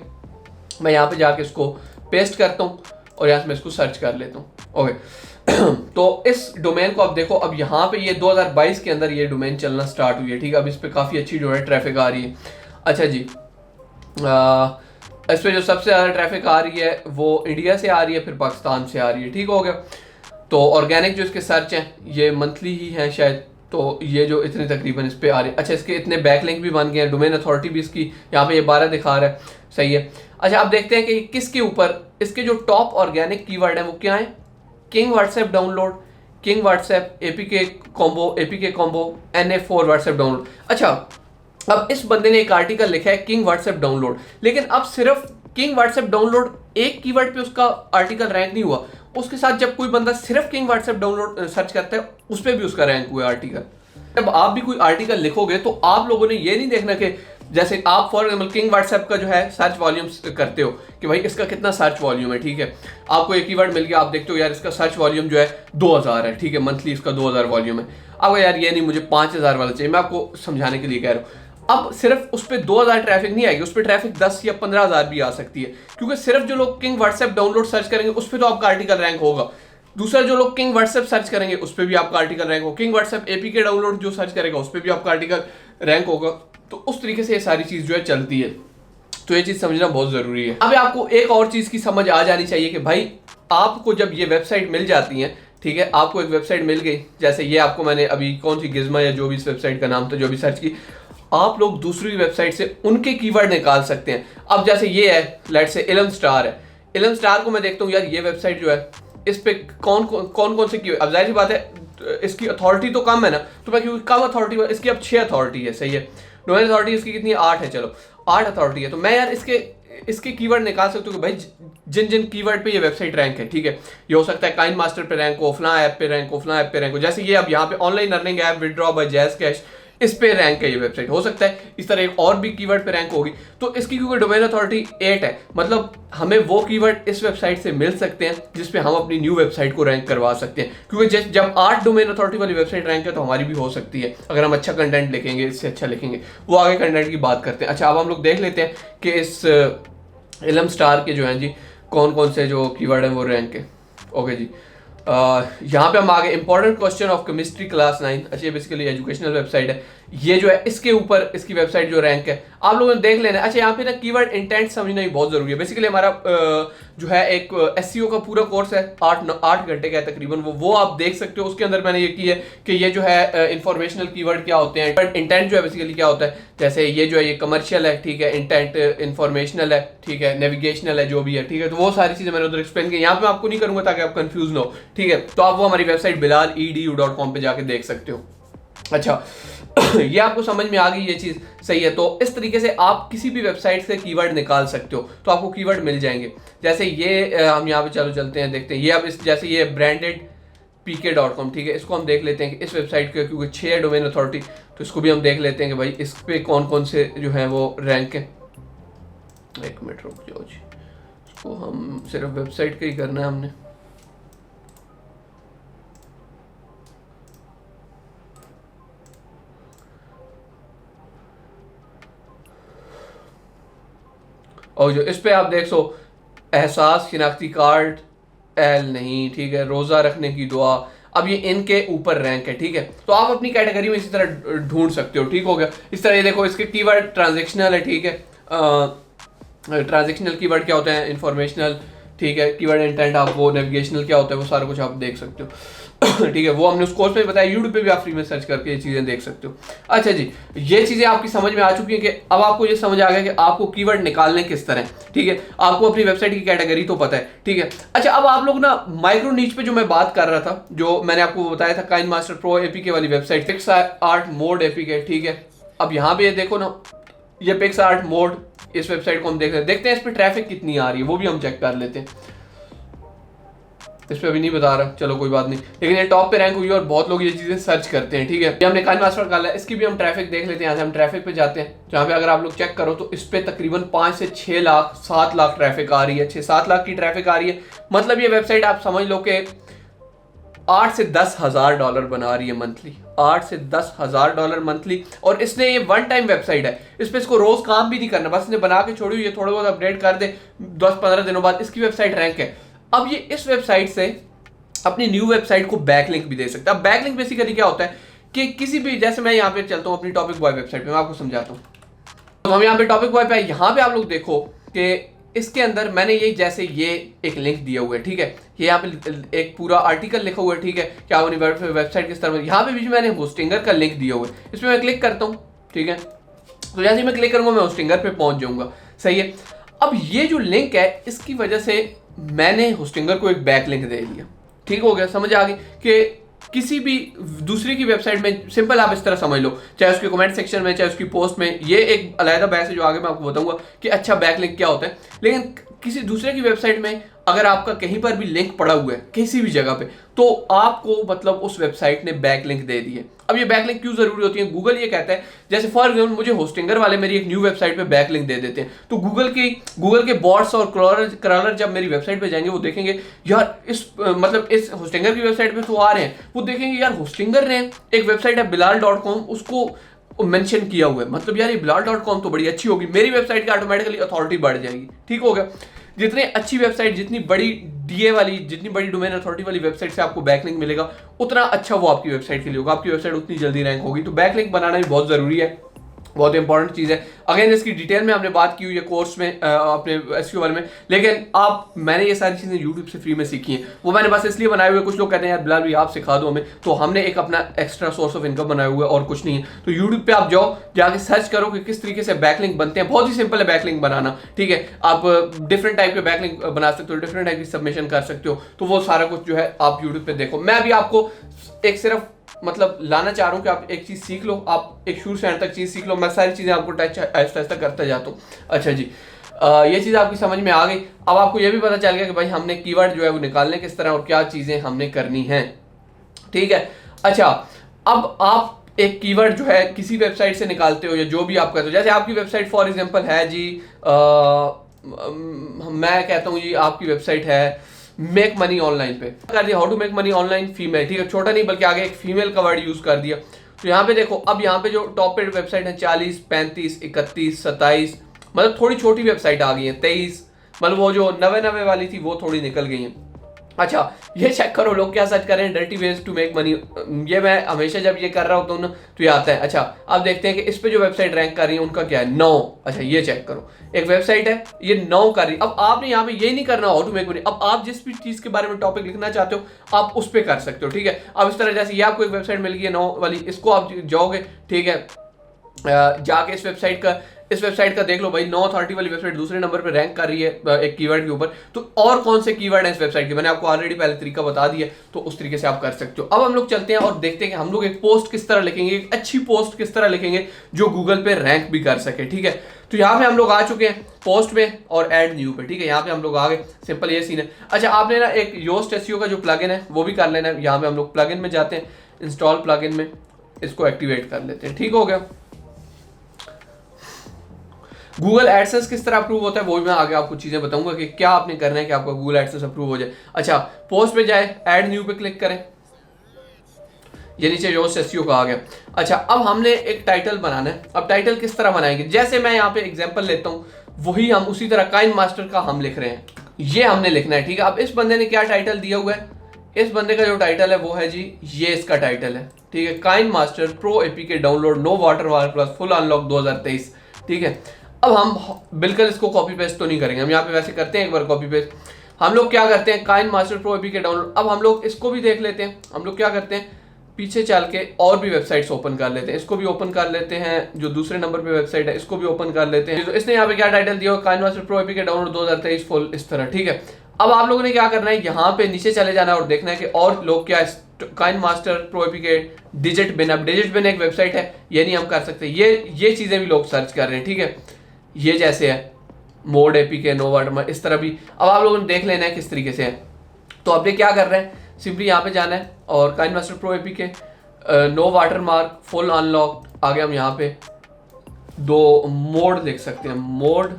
मैं यहाँ पे जाके इसको पेस्ट करता हूँ और यहाँ से मैं इसको सर्च कर लेता हूँ, ओके। तो इस डोमेन को आप देखो, अब यहाँ पे ये 2022 के अंदर ये डोमेन चलना स्टार्ट हुई है, ठीक है, अब इस पर काफ़ी अच्छी जो है ट्रैफिक आ रही है। अच्छा जी, इस पर जो सबसे ज़्यादा ट्रैफिक आ रही है वो इंडिया से आ रही है, फिर पाकिस्तान से आ रही है, ठीक हो गया। तो ऑर्गेनिक जो इसके सर्च हैं ये मंथली ही हैं शायद, तो ये जो इतने तकरीबन इस पर आ रही है। अच्छा इसके इतने बैकलिंक भी बन गए हैं, डोमेन अथॉरिटी भी इसकी यहाँ पे ये 12 दिखा रहा है, सही है। अच्छा आप देखते हैं कि किसके ऊपर इसके जो टॉप ऑर्गेनिक कीवर्ड हैं वो क्या हैं, king WhatsApp download, king WhatsApp, APK combo, NA4 WhatsApp download. अच्छा अब इस बंदे ने एक आर्टिकल लिखा है किंग व्हाट्सएप डाउनलोड, लेकिन अब सिर्फ किंग व्हाट्सएप डाउनलोड एक कीवर्ड पे उसका आर्टिकल रैंक नहीं हुआ, उसके साथ जब कोई बंदा सिर्फ किंग व्हाट्सएप डाउनलोड सर्च करता है उस पर भी उसका रैंक हुआ आर्टिकल। जब आप भी कोई आर्टिकल लिखोगे तो आप लोगों ने ये नहीं देखना कि जैसे आप फॉर एग्जाम्पल किंग व्हाट्सएप का जो है सर्च वॉल्यूम करते हो कि भाई इसका कितना सर्च वॉल्यूम है, ठीक है, आपको एक कीवर्ड मिल गया, आप देखते हो यार इसका सर्च वॉल्यूम जो है 2000 है, ठीक है, मंथली इसका 2000 वॉल्यूम है। अब यार ये नहीं, मुझे 5000 वाला चाहिए, मैं आपको समझाने के लिए कह रहा हूँ। अब सिर्फ उस पर 2000 ट्रैफिक नहीं आएगी, उस पर ट्रैफिक 10 या 15000 भी आ सकती है, क्योंकि सिर्फ जो लोग किंग व्हाट्सएप डाउनलोड सर्च करेंगे उस पर तो आपका आर्टिकल रैंक होगा। दूसरा जो लोग किंग व्हाट्सएप सर्च करेंगे उस पर भी आपका आर्टिकल रैंक होगा, किंग व्हाट्सएप एपीके डाउनलोड जो सर्च करेगा उस पर भी आपका आर्टिकल रैंक होगा। तो उस तरीके से ये सारी चीज़ जो है चलती है, तो ये चीज़ समझना बहुत ज़रूरी है। अब आपको एक और चीज़ की समझ आ जानी चाहिए कि भाई आपको जब ये वेबसाइट मिल जाती है, ठीक है, आपको एक वेबसाइट मिल गई, जैसे ये आपको मैंने अभी कौन सी गिज़मा या जो भी इस वेबसाइट का नाम था जो भी सर्च की, आप लोग दूसरी वेबसाइट से उनके कीवर्ड निकाल सकते हैं। अब जैसे ये है, लेट्स से इलम स्टार है, इलम स्टार को मैं देखता हूँ यार ये वेबसाइट जो है इस पे कौन से कीवर्ड, अब जाहिर सी बात है इसकी अथॉरिटी तो कम है ना, तो मैं क्योंकि कम अथॉरिटी, इसकी अब 6 अथॉरिटी है, सही है, डोमेन अथॉरिटी इसकी कितनी है, 8 है, चलो 8 अथॉरिटी है, तो मैं यार इसके कीवर्ड निकाल सकता हूँ कि भाई जिन जिन कीवर्ड पे ये वेबसाइट रैंक है, ठीक है, ये हो सकता है काइन मास्टर पे रैंक हो, फलां ऐप पे रैंक हो, फलां ऐप पे रैंक हो, जैसे ये अब यहाँ पे online earning app withdraw by Jazz Cash, इस पे रैंक है ये वेबसाइट, हो सकता है इस तरह एक और भी कीवर्ड पे रैंक होगी। तो इसकी क्योंकि डोमेन अथॉरिटी 8 है, मतलब हमें वो कीवर्ड इस वेबसाइट से मिल सकते हैं जिस पे हम अपनी न्यू वेबसाइट को रैंक करवा सकते हैं, क्योंकि जब 8 डोमेन अथॉरिटी वाली वेबसाइट रैंक है तो हमारी भी हो सकती है अगर हम अच्छा कंटेंट लिखेंगे, इससे अच्छा लिखेंगे। वो आगे कंटेंट की बात करते हैं। अच्छा अब हम लोग देख लेते हैं कि इस इलम स्टार के जो हैं जी कौन कौन से जो कीवर्ड हैं वो रैंक है। ओके जी, यहाँ पे हम आगे important question of chemistry class 9, अच्छा ये बेसिकली एजुकेशनल वेबसाइट है, ये जो है इसके ऊपर इसकी वेबसाइट जो रैंक है आप लोगों ने देख लेना। अच्छा यहाँ पे ना कीवर्ड इंटेंट समझना ही बहुत जरूरी है। बेसिकली हमारा जो है एक SEO का पूरा कोर्स है 8 घंटे का है तकरीबन, वो आप देख सकते हो। उसके अंदर मैंने ये की है कि ये जो है इंफॉर्मेशनल कीवर्ड क्या होते हैं, बट इंटेंट जो है बेसिकली क्या होता है, जैसे ये जो है ये कमर्शियल है, ठीक है, इंटेंट इंफॉर्मेशनल है, ठीक है, नेविगेशनल है, जो भी है, ठीक है, तो वो सारी चीजें मैंने उधर एक्सप्लेन की, यहाँ पे मैं आपको नहीं करूंगा ताकि आप कंफ्यूज ना हो, ठीक है, तो आप वो हमारी वेबसाइट bilaal.edu.com पे जाके देख सकते हो। अच्छा ये आपको समझ में आ गई ये चीज, सही है। तो इस तरीके से आप किसी भी वेबसाइट से कीवर्ड निकाल सकते हो, तो आपको कीवर्ड मिल जाएंगे। जैसे ये हम यहाँ पे चलते हैं देखते हैं, ये अब जैसे ये ब्रांडेड pk.com, ठीक है। इसको हम देख लेते हैं कि इस वेबसाइट के, क्योंकि 6 है डोमेन अथॉरिटी, तो इसको भी हम देख लेते हैं कि भाई इस पे कौन कौन से जो है वो रैंक है। एक मिनट रुक जाओ जी, इसको हम सिर्फ वेबसाइट का ही करना है हमने। और जो इस पे आप देख सो, एहसास शिनाख्ती कार्ड एल नहीं, ठीक है, रोज़ा रखने की दुआ, अब ये इनके ऊपर रैंक है, ठीक है। तो आप अपनी कैटेगरी में इसी तरह ढूंढ सकते हो, ठीक हो गया। इस तरह ये देखो, इसके कीवर्ड ट्रांजैक्शनल है, ठीक है। ट्रांजैक्शनल कीवर्ड क्या होते हैं, इंफॉर्मेशनल, ठीक है। कीवर्ड इंटेंट आप वो, नेविगेशनल क्या होता है वो सारा कुछ आप देख सकते हो ठीक है। वो हमने उस कोर्स में बताया, यूट्यूब पे भी आप फ्री में सर्च करके ये चीज़ें देख सकते हो। अच्छा जी, ये चीज़ें आपकी समझ में आ चुकी हैं कि अब आपको ये समझ आ गया कि आपको कीवर्ड निकालने किस तरह, ठीक है। आपको अपनी वेबसाइट की कैटेगरी तो पता है, ठीक है। अच्छा, अब आप लोग ना माइक्रो नीच पे जो मैं बात कर रहा था, जो मैंने आपको बताया था काइनमास्टर प्रो एपीके वाली वेबसाइट, पिक्सआर्ट मोड एपीके, ठीक है। अब यहाँ पे ये देखो ना, ये पिक्सआर्ट मोड, इस वेबसाइट को हम देखते हैं इस पर ट्रैफिक कितनी आ रही है, वो भी हम चेक कर लेते हैं। इस पे अभी नहीं बता रहा, चलो कोई बात नहीं, लेकिन ये टॉप पे रैंक हुई है और बहुत लोग ये चीजें सर्च करते हैं, ठीक है। ये हमने काइनमास्टर निकाला है, इसकी भी हम ट्रैफिक देख लेते हैं। यहाँ से हम ट्रैफिक पे जाते हैं, जहाँ पे अगर आप लोग चेक करो तो इस पे तकरीबन 5 से 6 लाख 7 लाख ट्रैफिक आ रही है, 6-7 लाख की ट्रैफिक आ रही है। मतलब ये वेबसाइट आप समझ लो कि 8 से 10 हज़ार डॉलर बना रही है मंथली, 8 से 10 हज़ार डॉलर मंथली। और इसने ये वन टाइम वेबसाइट है, इस पर इसको रोज काम भी नहीं करना, बस इसने बना के छोड़ी हुई है, थोड़ा बहुत अपडेट कर दे, 10-15 दिनों बाद इसकी वेबसाइट रैंक है। अब ये इस वेबसाइट से अपनी न्यू वेबसाइट को बैकलिंक भी दे सकता है। बैकलिंक बेसिकली क्या होता है कि किसी भी, जैसे मैं यहाँ पे चलता हूँ अपनी टॉपिक बॉय वेबसाइट पे, मैं आपको समझाता हूँ। तो हम यहाँ पे टॉपिक बॉय पे, यहाँ पे आप लोग देखो कि इसके अंदर मैंने ये, जैसे ये एक लिंक दिया हुआ है, ठीक है। ये यहाँ पे एक पूरा आर्टिकल लिखा हुआ है, ठीक है, क्या अपनी वेबसाइट किस तरह, यहाँ पे भी मैंने होस्टिंगर का लिंक दिया हुआ है, इस पर मैं क्लिक करता हूँ, ठीक है। तो जैसे मैं क्लिक करूंगा मैं होस्टिंगर पे पहुंच जाऊंगा, सही है। अब ये जो लिंक है, इसकी वजह से मैंने होस्टिंगर को एक बैक लिंक दे दिया, ठीक हो गया, समझ आ गई कि किसी भी दूसरे की वेबसाइट में, सिंपल आप इस तरह समझ लो, चाहे उसके कमेंट सेक्शन में, चाहे उसकी पोस्ट में, ये एक अलग बहस है जो आगे मैं आपको बताऊंगा कि अच्छा बैकलिंक क्या होता है। लेकिन किसी दूसरे की वेबसाइट में अगर आपका कहीं पर भी लिंक पड़ा हुआ है किसी भी जगह पे, तो आपको मतलब उस वेबसाइट ने बैकलिंक दे दी है। अब ये बैकलिंक क्यों जरूरी होती है, गूगल ये कहता है, जैसे फॉर एग्जाम्पल मुझे होस्टिंगर वाले मेरी एक न्यू वेबसाइट पे बैकलिंक दे देते हैं, तो गूगल के बॉट्स और क्रॉलर जब मेरी वेबसाइट पे जाएंगे वो देखेंगे यार इस होस्टिंगर की वेबसाइट पे तो आ रहे हैं, वो देखेंगे यार होस्टिंगर ने एक वेबसाइट है bilal.com, उसको मेंशन किया हुआ है, मतलब यार ये bilal.com तो बड़ी अच्छी होगी, मेरी वेबसाइट की ऑटोमेटिकली अथॉरिटी बढ़ जाएगी, ठीक हो गया। जितनी अच्छी वेबसाइट, जितनी बड़ी डीए वाली, जितनी बड़ी डोमेन अथॉरिटी वाली वेबसाइट से आपको बैकलिंक मिलेगा, उतना अच्छा वो आपकी वेबसाइट के लिए होगा, आपकी वेबसाइट उतनी जल्दी रैंक होगी। तो बैकलिंक बनाना भी बहुत जरूरी है, बहुत इंपॉर्टेंट चीज़ है। अगेन इसकी डिटेल में हमने बात की हुई है कोर्स में, अपने एसईओ वाले में, लेकिन मैंने ये सारी चीज़ें यूट्यूब से फ्री में सीखी हैं, वो मैंने बस इसलिए बनाए हुए। कुछ लोग कहते हैं यार बिलाल भाई आप सिखा दो हमें, तो हमने एक अपना एक्स्ट्रा सोर्स ऑफ इनकम बनाया हुआ है और कुछ नहीं है। तो यूट्यूब पे आप जाओ, जाके सर्च करो कि किस तरीके से बैकलिंक बनते हैं, बहुत ही सिंपल है बैकलिंक बनाना, ठीक है। आप डिफरेंट टाइप के बैकलिंक बना सकते हो, डिफरेंट टाइप की सबमिशन कर सकते हो, तो वो सारा कुछ जो है आप यूट्यूब पे देखो। मैं अभी आपको एक सिर्फ लाना चाह रहा हूँ कि आप एक चीज़ सीख लो, आप एक शुरू से एंड तक चीज़ सीख लो, मैं सारी चीज़ें आपको टच आहिस्ता आहिस्ता करता जाता हूँ। अच्छा जी, ये चीज़ आपकी समझ में आ गई। अब आपको ये भी पता चल गया कि भाई हमने कीवर्ड जो है वो निकालने किस तरह और क्या चीज़ें हमने करनी हैं, ठीक है। अच्छा, अब आप एक कीवर्ड जो है किसी वेबसाइट से निकालते हो या जो भी आप करते हो, जैसे आपकी वेबसाइट फॉर एग्जांपल है जी, मैं कहता हूँ जी आपकी वेबसाइट है मेक मनी ऑनलाइन पे, कर दिया how to make money online female, ठीक है, छोटा नहीं बल्कि आगे एक फीमेल का वर्ड यूज कर दिया। तो यहाँ पे देखो, अब यहाँ पे जो टॉप पेड वेबसाइट है 40, 35, 31, 27, मतलब थोड़ी छोटी वेबसाइट आ गई है, 23, मतलब वो जो 99 वाली थी वो थोड़ी निकल गई है। अच्छा, ये चेक करो लोग क्या सर्च कर रहे हैं, dirty ways to make money, ये मैं हमेशा जब ये कर रहा होता हूँ ना तो ये आता है। अच्छा, अब देखते हैं कि इस पे जो वेबसाइट रैंक कर रही है उनका क्या है, 9। अच्छा, ये चेक करो, एक वेबसाइट है ये 9 कर रही है। अब आपने यहाँ पे ये नहीं करना हाउ टू मेक मनी, अब आप जिस भी चीज के बारे में टॉपिक लिखना चाहते हो आप उस पर कर सकते हो, ठीक है। अब इस तरह जैसे ये आपको एक वेबसाइट मिल गई है 9 वाली, इसको आप जाओगे, ठीक है, जाके इस वेबसाइट का इस वेबसाइट का देख लो भाई, नो अथॉरिटी वाली वेबसाइट दूसरे नंबर पे रैंक कर रही है एक कीवर्ड के ऊपर, तो और कौन से कीवर्ड है इस वेबसाइट के, मैंने आपको ऑलरेडी पहले तरीका बता दिया, तो उस तरीके से आप कर सकते हो। अब हम लोग चलते हैं और देखते हैं कि हम लोग एक पोस्ट किस तरह लिखेंगे, एक अच्छी पोस्ट किस तरह लिखेंगे जो गूगल पे रैंक भी कर सके, ठीक है। तो यहाँ पे हम लोग आ चुके हैं पोस्ट में और ऐड न्यू पे, ठीक है, यहाँ पे हम लोग आ गए, सिंपल ये सीन है। अच्छा, आपने ना एक योस्ट एसईओ का जो प्लगइन है वो भी कर लेना है। यहाँ पे हम लोग प्लगइन में जाते हैं, इंस्टॉल प्लगइन में इसको एक्टिवेट कर लेते हैं, ठीक हो गया। गूगल एडसेंस किस तरह अप्रूव होता है वो भी मैं आगे आपको चीजें बताऊंगा कि क्या आपने करना है कि आपका गूगल एडसेंस अप्रूव हो जाए। अच्छा, पोस्ट पे जाए, ऐड न्यू पे क्लिक करें, ये नीचे योस्ट एसईओ का आ गया। अच्छा, अब हमने एक टाइटल बनाना है। अब टाइटल किस तरह बनाएंगे, जैसे मैं यहाँ पे एग्जांपल लेता हूँ वही हम उसी तरह काइन मास्टर का हम लिख रहे हैं, ये हमने लिखना है, ठीक है। अब इस बंदे ने क्या टाइटल दिया हुआ है, इस बंदे का जो टाइटल है वो है जी, ये इसका टाइटल है, ठीक है, KineMaster pro APK download no watermark plus full unlock 2023, ठीक है। अब हम बिल्कुल इसको कॉपी पेस्ट तो नहीं करेंगे, हम यहाँ पे वैसे करते हैं एक बार कॉपी पेस्ट। हम लोग क्या करते हैं, KineMaster pro APK download, अब हम लोग इसको भी देख लेते हैं। हम लोग क्या करते हैं, पीछे चल के और भी वेबसाइट्स ओपन कर लेते हैं, इसको भी ओपन कर लेते हैं, जो दूसरे नंबर पे वेबसाइट है इसको भी ओपन कर लेते हैं। तो इसने यहाँ पे क्या टाइटल दिया, KineMaster pro APK download 2023 full, इस तरह, ठीक है। अब आप लोगों ने क्या करना है, यहाँ पे नीचे चले जाना है और देखना है कि और लोग क्या KineMaster pro APK digit bin, अब डिजिट बिन एक वेबसाइट है, ये नहीं हम कर सकते, ये चीजें भी लोग सर्च कर रहे हैं, ठीक है। ये जैसे है मोड एपीके नो वाटरमार्क, इस तरह भी अब आप लोगों ने देख लेना है किस तरीके से है। तो अब ये क्या कर रहे हैं, सिंपली यहाँ पे जाना है और KineMaster pro APK no watermark full unlock, आगे हम यहाँ पे दो मोड लिख सकते हैं, मोड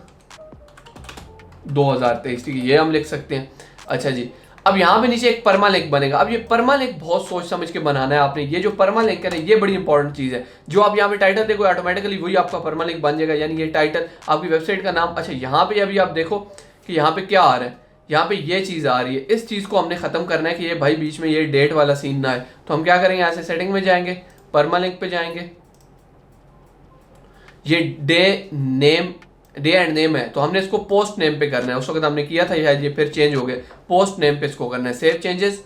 2023, ठीक है, ये हम लिख सकते हैं। अच्छा जी, अब यहाँ पे नीचे एक परमा लिंक बनेगा। अब ये परमा लिंक बहुत सोच समझ के बनाना है आपने, ये जो परमा लिंक है ये बड़ी इंपॉर्टेंट चीज है। जो आप यहाँ पे टाइटल देखो ऑटोमेटिकली वही आपका परमा लिंक बन जाएगा, यानी ये टाइटल आपकी वेबसाइट का नाम। अच्छा, यहाँ पे अभी आप देखो कि यहाँ पे क्या आ रहा है, यहाँ पे ये चीज आ रही है, इस चीज को हमने खत्म करना है कि ये भाई बीच में ये डेट वाला सीन ना है। तो हम क्या करेंगे, यहाँ से सेटिंग में जाएंगे, परमा लिंक पे जाएंगे, ये डे एंड नेम है तो हमने इसको पोस्ट नेम पे करना है, उस वक्त हमने किया था ये फिर चेंज हो गया, पोस्ट नेम पे इसको करना है। सेव चेंजेस,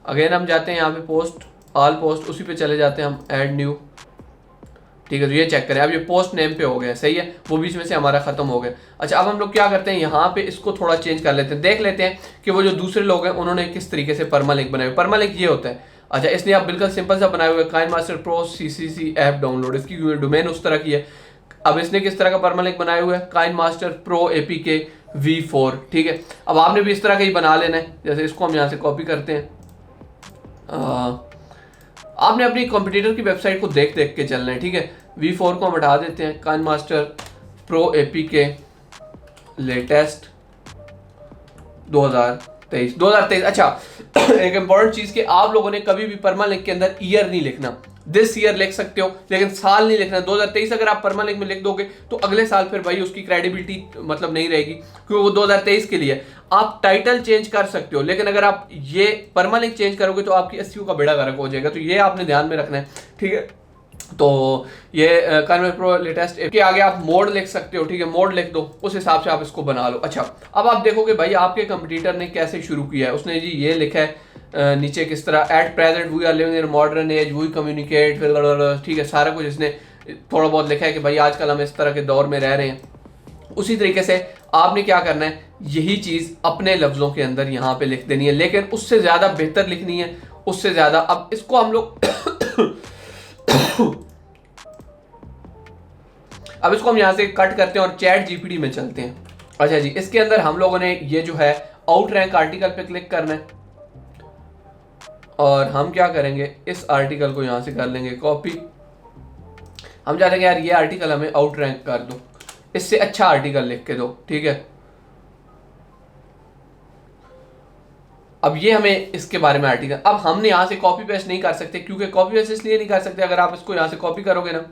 अगेन हम जाते हैं यहाँ पे पोस्ट, ऑल पोस्ट, उसी पे चले जाते हैं हम, ऐड न्यू, ठीक है। तो ये चेक करें, अब ये पोस्ट नेम पे हो गया, सही है, वो बीच में से हमारा खत्म हो गया। अच्छा, अब हम लोग क्या करते हैं, यहाँ पे इसको थोड़ा चेंज कर लेते हैं, देख लेते हैं कि वो जो दूसरे लोग हैं उन्होंने किस तरीके से परमा लिंक बनाए। परमा लिंक ये होता है, अच्छा इसलिए आप बिल्कुल सिंपल सा बनाए हुए, KineMaster pro CCC app download, इसकी डोमेन उस तरह की है। अब इसने किस तरह का परमा लिंक बनाया हुआ है, KineMaster pro APK V4, ठीक है। अब आपने भी इस तरह का ही बना लेना है, जैसे इसको हम यहाँ से कॉपी करते हैं। आपने अपनी कंप्यूटर की वेबसाइट को देख देख के चलना है, ठीक है। V4 को हम हटा देते हैं, KineMaster pro APK latest 2023। अच्छा, एक इंपॉर्टेंट चीज कि आप लोगों ने कभी भी परमा लिंक के अंदर ईयर नहीं लिखना, दिस ईयर लिख सकते हो लेकिन साल नहीं लिखना। 2023 अगर आप परमा लिंक में लिख दोगे तो अगले साल फिर भाई उसकी क्रेडिबिलिटी मतलब नहीं रहेगी, क्योंकि वो 2023 के लिए। आप टाइटल चेंज कर सकते हो लेकिन अगर आप ये परमा लिंक चेंज करोगे तो आपकी एसईओ का बेड़ा गर्क हो जाएगा, तो ये आपने ध्यान में रखना है, ठीक है। तो ये काइन प्रो लेटेस्ट के आगे आप मोड लिख सकते हो, ठीक है, मोड लिख दो, उस हिसाब से आप इसको बना लो। अच्छा, अब आप देखोगे भाई आपके कंप्यूटर ने कैसे शुरू किया है, उसने जी ये लिखा है नीचे किस तरह, at present we are living in modern age we communicate, ठीक है, सारा कुछ इसने थोड़ा बहुत लिखा है कि भाई आजकल हम इस तरह के दौर में रह रहे हैं। उसी तरीके से आपने क्या करना है, यही चीज अपने लफ्जों के अंदर यहाँ पे लिख देनी है, लेकिन उससे ज्यादा बेहतर लिखनी है, उससे ज्यादा। अब इसको हम लोग अब इसको हम यहां से कट करते हैं और चैट जीपीटी में चलते हैं। अच्छा जी, इसके अंदर हम लोगों ने ये जो है आउट रैंक आर्टिकल पे क्लिक करना है और हम क्या करेंगे, इस आर्टिकल को यहां से कर लेंगे कॉपी। हम चाहते हैं यार ये आर्टिकल हमें आउट रैंक कर दो, इससे अच्छा आर्टिकल लिख के दो, ठीक है। अब ये हमें इसके बारे में आर्टिकल, अब हमने यहां से कॉपी पेस्ट नहीं कर सकते, क्योंकि कॉपी पेस्ट इसलिए नहीं कर सकते, अगर आप इसको यहां से कॉपी करोगे ना,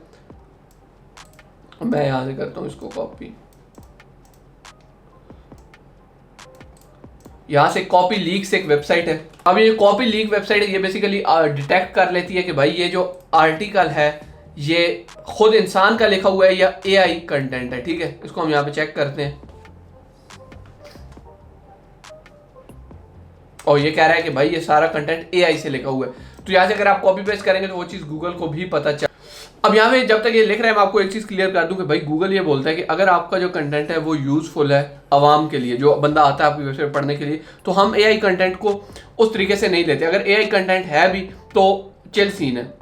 मैं यहां से करता हूं इसको कॉपी, यहां से कॉपी लीक्स एक वेबसाइट है। अब ये कॉपी लीक वेबसाइट है, ये बेसिकली डिटेक्ट कर लेती है कि भाई ये जो आर्टिकल है ये खुद इंसान का लिखा हुआ है या एआई कंटेंट है, ठीक है। इसको हम यहां पे चेक करते हैं और ये कह रहा है कि भाई ये सारा कंटेंट एआई से लिखा हुआ है। तो यहां से अगर आप कॉपी पेस्ट करेंगे तो वो चीज गूगल को भी पता चल। अब यहाँ पे जब तक ये लिख रहे हैं मैं आपको एक चीज़ क्लियर कर दूं कि भाई गूगल ये बोलता है कि अगर आपका जो कंटेंट है वो यूज़फुल है आवाम के लिए, जो बंदा आता है आपकी वेबसाइट पढ़ने के लिए, तो हम एआई कंटेंट को उस तरीके से नहीं लेते। अगर एआई कंटेंट है भी तो चिल सीन है।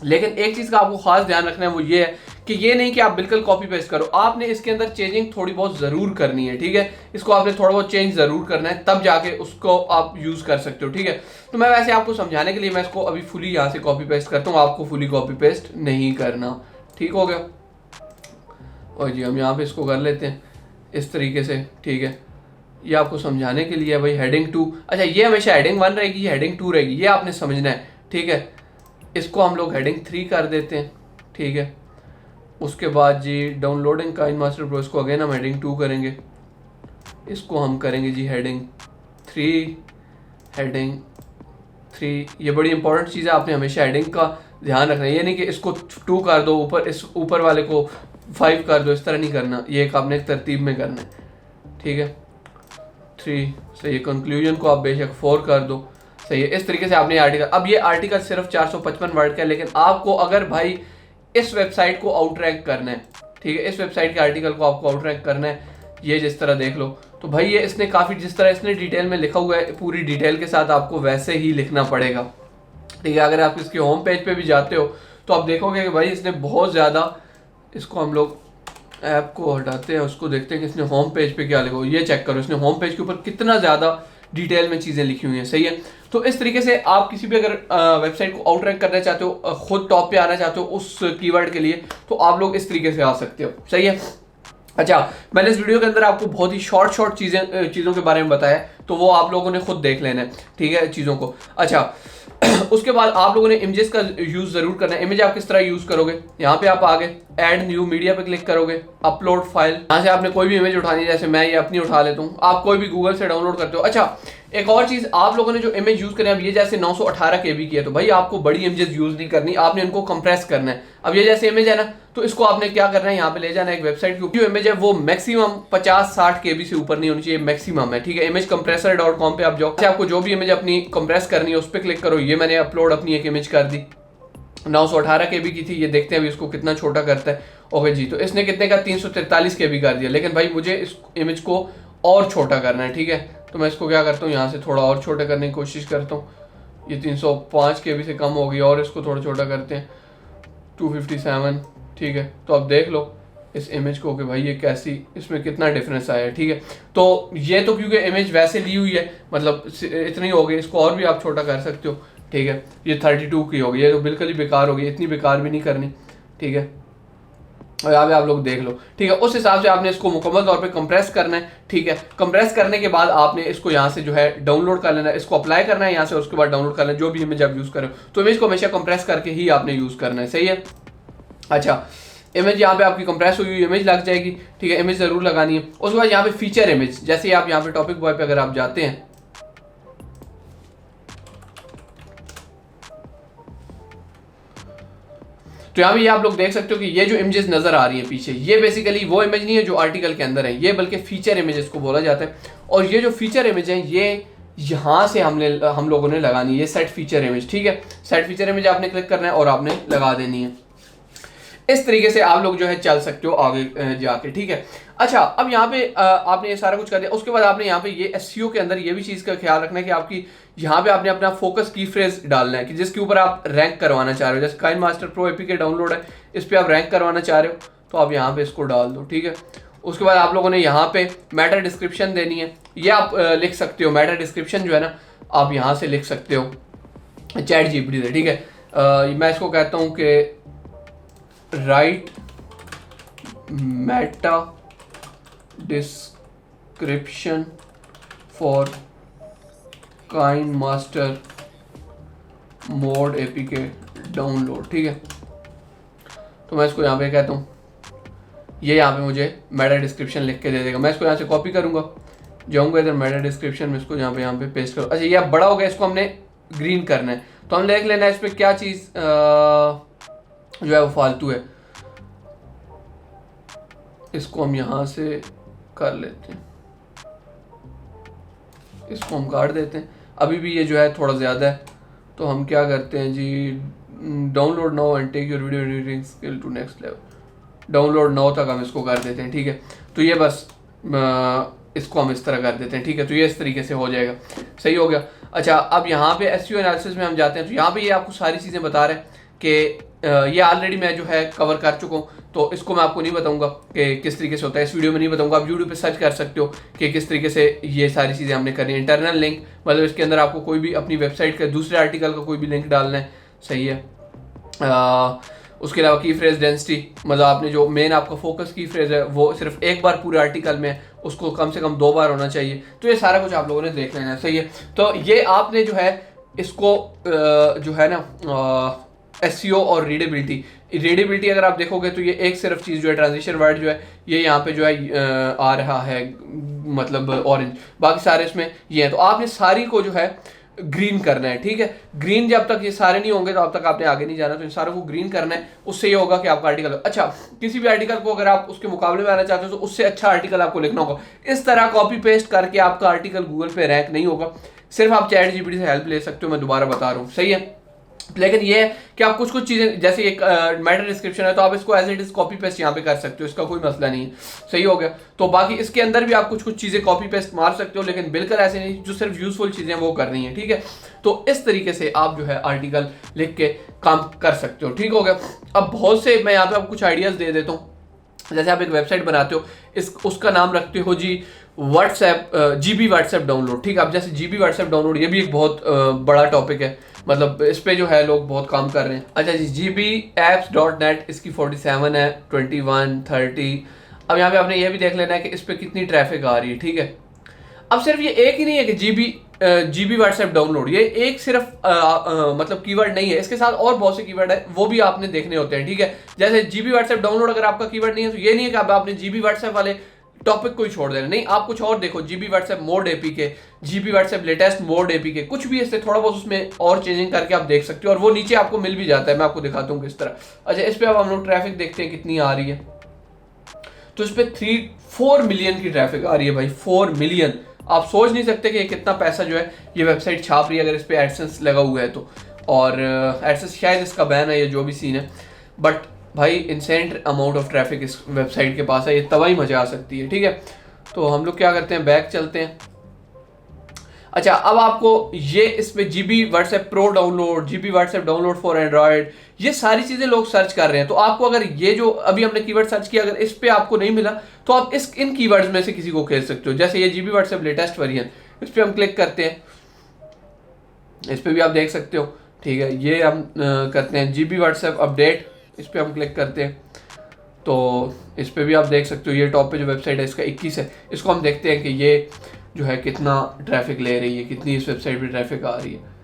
लेकिन एक चीज़ का आपको खास ध्यान रखना है, वो ये है कि ये नहीं कि आप बिल्कुल कॉपी पेस्ट करो, आपने इसके अंदर चेंजिंग थोड़ी बहुत ज़रूर करनी है, ठीक है। इसको आपने थोड़ा बहुत चेंज ज़रूर करना है, तब जाके उसको आप यूज़ कर सकते हो, ठीक है। तो मैं वैसे आपको समझाने के लिए मैं इसको अभी फुली यहाँ से कॉपी पेस्ट करता हूँ, आपको फुली कॉपी पेस्ट नहीं करना, ठीक हो गया। और जी हम यहाँ पे इसको कर लेते हैं इस तरीके से, ठीक है। ये आपको समझाने के लिए भाई हेडिंग 2, अच्छा ये हमेशा हेडिंग 1 रहेगी, ये हेडिंग 2 रहेगी, ये आपने समझना है, ठीक है। इसको हम लोग हेडिंग 3 कर देते हैं, ठीक है। उसके बाद जी डाउनलोडिंग काइनमास्टर प्रो, इसको अगेन हम हेडिंग 2 करेंगे, इसको हम करेंगे जी हेडिंग 3, हेडिंग 3। ये बड़ी इंपॉर्टेंट चीज़ है, आपने हमेशा हेडिंग का ध्यान रखना है। ये नहीं कि इसको 2 कर दो, ऊपर इस ऊपर वाले को 5 कर दो, इस तरह नहीं करना, ये एक आपने एक तरतीब में करना है, ठीक है। 3 सही है। कंक्लूजन को आप बेशक 4 कर दो, सही है। इस तरीके से आपने आर्टिकल, अब ये आर्टिकल सिर्फ 455 वर्ड का है, लेकिन आपको अगर भाई इस वेबसाइट को आउट रैंक करना है, ठीक है, इस वेबसाइट के आर्टिकल को आपको आउट रैंक करना है, ये जिस तरह देख लो, तो भाई ये इसने काफ़ी, जिस तरह इसने डिटेल में लिखा हुआ है, पूरी डिटेल के साथ आपको वैसे ही लिखना पड़ेगा, ठीक है। अगर आप इसके होम पेज पे भी जाते हो तो आप देखोगे कि भाई इसने बहुत ज़्यादा, इसको हम लोग ऐप को हटाते हैं, उसको देखते हैं कि इसने होम पेज पे क्या लिखा हो, ये चेक करो, इसने होम पेज के ऊपर कितना ज़्यादा डिटेल में चीज़ें लिखी हुई हैं, सही है। तो इस तरीके से आप किसी भी अगर वेबसाइट को आउट रैंक करना चाहते हो, खुद टॉप पे आना चाहते हो उस कीवर्ड के लिए, तो आप लोग इस तरीके से आ सकते हो, सही है। अच्छा, मैंने इस वीडियो के अंदर आपको बहुत ही शॉर्ट चीज़ों के बारे में बताया, तो वो आप लोगों ने खुद देख लेना है, ठीक है, चीज़ों को। अच्छा उसके बाद आप लोगों ने इमेजेस का यूज़ ज़रूर करना है। इमेज आप किस तरह यूज़ करोगे, यहाँ पे आप आगे ऐड न्यू मीडिया पे क्लिक करोगे, अपलोड फाइल, यहाँ से आपने कोई भी इमेज उठानी है, जैसे मैं ये अपनी उठा लेता हूँ, आप कोई भी गूगल से डाउनलोड करते हो। अच्छा एक और चीज़, आप लोगों ने जो इमेज यूज़ करनी है, अब ये जैसे 918 KB की है, तो भाई आपको बड़ी इमेजेस यूज़ नहीं करनी, आपने इनको कंप्रेस करना है। अब ये जैसे इमेज है ना, तो इसको आपने क्या करना है, यहाँ पे ले जाना है एक वेबसाइट की, जो इमेज है वो मैक्सिमम 50-60 KB से ऊपर नहीं होनी चाहिए, मैक्सिमम है, ठीक है। imagecompressor.com पे आप जाओ, आपको जो भी इमेज अपनी कंप्रेस करनी है उस पर क्लिक करो। ये मैंने अपलोड अपनी एक इमेज कर दी, 918 KB की थी, ये देखते हैं अभी इसको कितना छोटा करता है। ओके जी, तो इसने कितने का 343 KB कर दिया, लेकिन भाई मुझे इस इमेज को और छोटा करना है, ठीक है। तो मैं इसको क्या करता हूँ, यहाँ से थोड़ा और छोटा करने की कोशिश करता हूँ, ये 305 KB से कम हो गई, और इसको थोड़ा छोटा करते हैं 257, ठीक है। तो अब देख लो इस इमेज को कि भाई ये कैसी, इसमें कितना डिफरेंस आया है, ठीक है। तो ये तो क्योंकि इमेज वैसे ली हुई है, मतलब इतनी हो गई, इसको और भी आप छोटा कर सकते हो, ठीक है। ये 32 की होगी, ये तो बिल्कुल ही बेकार होगी, इतनी बेकार भी नहीं करनी, ठीक है। और यहाँ पे आप लोग देख लो, ठीक है। उस हिसाब से आपने इसको मुकम्मल तौर पे कंप्रेस करना है, ठीक है। कंप्रेस करने के बाद आपने इसको यहाँ से जो है डाउनलोड कर लेना है, इसको अप्लाई करना है यहाँ से, उसके बाद डाउनलोड कर लेना है जो भी इमेज आप यूज़ करो। तो इमेज को हमेशा कंप्रेस करके ही आपने यूज़ करना है, सही है। अच्छा इमेज यहाँ पे आपकी कंप्रेस हुई इमेज लग जाएगी, ठीक है, इमेज ज़रूर लगानी है। उसके बाद यहाँ पे फीचर इमेज, जैसे आप यहाँ पे टॉपिक बॉय पे अगर आप जाते हैं, तो यहाँ पे आप लोग देख सकते हो कि ये जो इमेजेस नजर आ रही है पीछे, ये बेसिकली वो इमेज नहीं है जो आर्टिकल के अंदर है, ये बल्कि फीचर इमेजेस को बोला जाता है। और ये जो फीचर इमेज है ये यहाँ से हम लोगों ने लगानी है, ये सेट फीचर इमेज, ठीक है। सेट फीचर इमेज आपने क्लिक करना है और आपने लगा देनी है। इस तरीके से आप लोग जो है चल सकते हो आगे जाके, ठीक है। अच्छा अब यहाँ पे आपने ये सारा कुछ कर दिया, उसके बाद आपने यहाँ पे ये SEO के अंदर ये भी चीज़ का ख्याल रखना है कि आपकी यहाँ पे आपने अपना फोकस की फ्रेज डालना है कि जिसके ऊपर आप रैंक करवाना चाह रहे हो। जैसे काइनमास्टर प्रो APK डाउनलोड है, इस पर आप रैंक करवाना चाह रहे हो, तो आप यहाँ पे इसको डाल दो, ठीक है। उसके बाद आप लोगों ने यहाँ पे मैटर डिस्क्रिप्शन देनी है, ये आप लिख सकते हो। मैटर डिस्क्रिप्शन जो है ना आप यहाँ से लिख सकते हो ChatGPT से, ठीक है। मैं इसको कहता हूँ कि right Meta description for KineMaster mode APK download, ठीक है। तो मैं इसको यहाँ पे कहता हूँ, ये यहाँ पे मुझे मेटा डिस्क्रिप्शन लिख के दे देगा। मैं इसको यहाँ से कॉपी करूँगा, जाऊँगा इधर मेटा डिस्क्रिप्शन में, इसको यहाँ पे पेस्ट करो। अच्छा ये अब बड़ा हो गया, इसको हमने ग्रीन करना है, तो हम देख लेना है इस पर क्या चीज़ जो है वो फालतू है, इसको हम यहाँ से कर लेते हैं, इसको हम काट देते हैं। अभी भी ये जो है थोड़ा ज़्यादा है, तो हम क्या करते हैं जी, download now and take your video editing skill to next level. Download now तक हम इसको कर देते हैं, ठीक है। तो ये बस इसको हम इस तरह कर देते हैं, ठीक है। तो ये इस तरीके से हो जाएगा, सही हो गया। अच्छा, अब यहाँ पे एसईओ एनालिसिस में हम जाते हैं। तो यहाँ पे ये आपको सारी चीज़ें बता रहे हैं कि ये ऑलरेडी मैं जो है कवर कर चुका हूँ, तो इसको मैं आपको नहीं बताऊंगा कि किस तरीके से होता है, इस वीडियो में नहीं बताऊंगा। आप यूट्यूब पे सर्च कर सकते हो कि किस तरीके से ये सारी चीज़ें हमने करनी है। इंटरनल लिंक मतलब इसके अंदर आपको कोई भी अपनी वेबसाइट का दूसरे आर्टिकल का कोई भी लिंक डालना है, सही है। उसके अलावा की फ्रेज डेंसिटी, मतलब आपने जो मेन आपका फोकस की फ्रेज है वो सिर्फ एक बार पूरे आर्टिकल में, उसको कम से कम 2 बार होना चाहिए। तो ये सारा कुछ आप लोगों ने देख लेना है, सही है। तो ये आपने जो है इसको जो है ना एसईओ और रीडेबिलिटी अगर आप देखोगे तो ये एक सिर्फ चीज़ जो है ट्रांजिशन वर्ड जो है ये यहाँ पे जो है आ रहा है, मतलब ऑरेंज, बाकी सारे इसमें ये है। तो आपने सारी को जो है ग्रीन करना है, ठीक है। ग्रीन जब तक ये सारे नहीं होंगे तो अब तक आपने आगे नहीं जाना। तो इन सारों को ग्रीन करना है, उससे ये होगा कि आपका आर्टिकल अच्छा, किसी भी आर्टिकल को अगर आप उसके मुकाबले में आना चाहते हो तो उससे अच्छा आर्टिकल आपको लिखना होगा। इस तरह कॉपी पेस्ट करके आपका आर्टिकल गूगल पे रैंक नहीं होगा। सिर्फ आप चैट जीपीटी से हेल्प ले सकते हो, मैं दोबारा बता रहा हूँ, सही है। लेकिन ये है कि आप कुछ चीजें, जैसे एक मेटा डिस्क्रिप्शन है तो आप इसको as it is copy paste यहाँ पे कर सकते हो, इसका कोई मसला नहीं है, सही हो गया। तो बाकी इसके अंदर भी आप कुछ चीजें कॉपी पेस्ट मार सकते हो, लेकिन बिल्कुल ऐसे नहीं, जो सिर्फ यूजफुल चीजें वो करनी है, ठीक है। तो इस तरीके से आप जो है आर्टिकल लिख के काम कर सकते हो, ठीक हो गया। अब बहुत से मैं यहाँ पे आपको कुछ आइडियाज दे देता हूँ। जैसे आप एक वेबसाइट बनाते हो, उसका नाम रखते हो जी व्हाट्सएप, जीबी व्हाट्सएप डाउनलोड, ठीक है। अब जैसे जीबी व्हाट्सएप डाउनलोड ये भी एक बहुत बड़ा टॉपिक है, मतलब इस पे जो है लोग बहुत काम कर रहे हैं। अच्छा जी, gbapps.net इसकी 47 है, 21, 30। अब यहाँ पे आपने ये भी देख लेना है कि इस पे कितनी ट्रैफिक आ रही है, ठीक है। अब सिर्फ ये एक ही नहीं है कि जीबी व्हाट्सएप डाउनलोड, ये एक सिर्फ मतलब कीवर्ड नहीं है, इसके साथ और बहुत से कीवर्ड है, वो भी आपने देखने होते हैं, ठीक है। जैसे जीबी व्हाट्सएप डाउनलोड अगर आपका कीवर्ड नहीं है तो ये नहीं है कि आपने जीबी व्हाट्सएप वाले टॉपिक को ही छोड़ देना, नहीं, आप कुछ और देखो, GB WhatsApp mod APK, GB WhatsApp latest mod APK, कुछ भी इससे थोड़ा बहुत उसमें और चेंजिंग करके आप देख सकते हो, और वो नीचे आपको मिल भी जाता है। मैं आपको दिखाता हूँ किस तरह। अच्छा, इस पे अब हम लोग ट्रैफिक देखते हैं कितनी आ रही है। तो इस पे 4 मिलियन की ट्रैफिक आ रही है भाई, 4 मिलियन। आप सोच नहीं सकते कि कितना पैसा जो है ये वेबसाइट छाप रही है अगर इस पे एडसेंस लगा हुआ है तो। और एडसेंस शायद इसका बैन है या जो भी सीन है, बट भाई इंसेंट अमाउंट ऑफ ट्रैफिक इस वेबसाइट के पास है, ये तबाही मचा सकती है, ठीक है। तो हम लोग क्या करते हैं, बैक चलते हैं। अच्छा, अब आपको ये इस पे GB WhatsApp pro download, GB WhatsApp download for Android, ये सारी चीजें लोग सर्च कर रहे हैं। तो आपको अगर ये जो अभी हमने कीवर्ड सर्च किया अगर इस पे आपको नहीं मिला तो आप इन कीवर्ड्स में से किसी को खेल सकते हो। जैसे ये जीबी व्हाट्सएप लेटेस्ट वर्जन, इस पे हम क्लिक करते हैं, इस पे भी आप देख सकते हो, ठीक है। ये हम करते हैं जीबी व्हाट्सएप अपडेट, इस पे हम क्लिक करते हैं तो इस पे भी आप देख सकते हो ये टॉप पे जो वेबसाइट है इसका 21 है। इसको हम देखते हैं कि ये जो है कितना ट्रैफिक ले रही है, कितनी इस वेबसाइट पे ट्रैफिक आ रही है।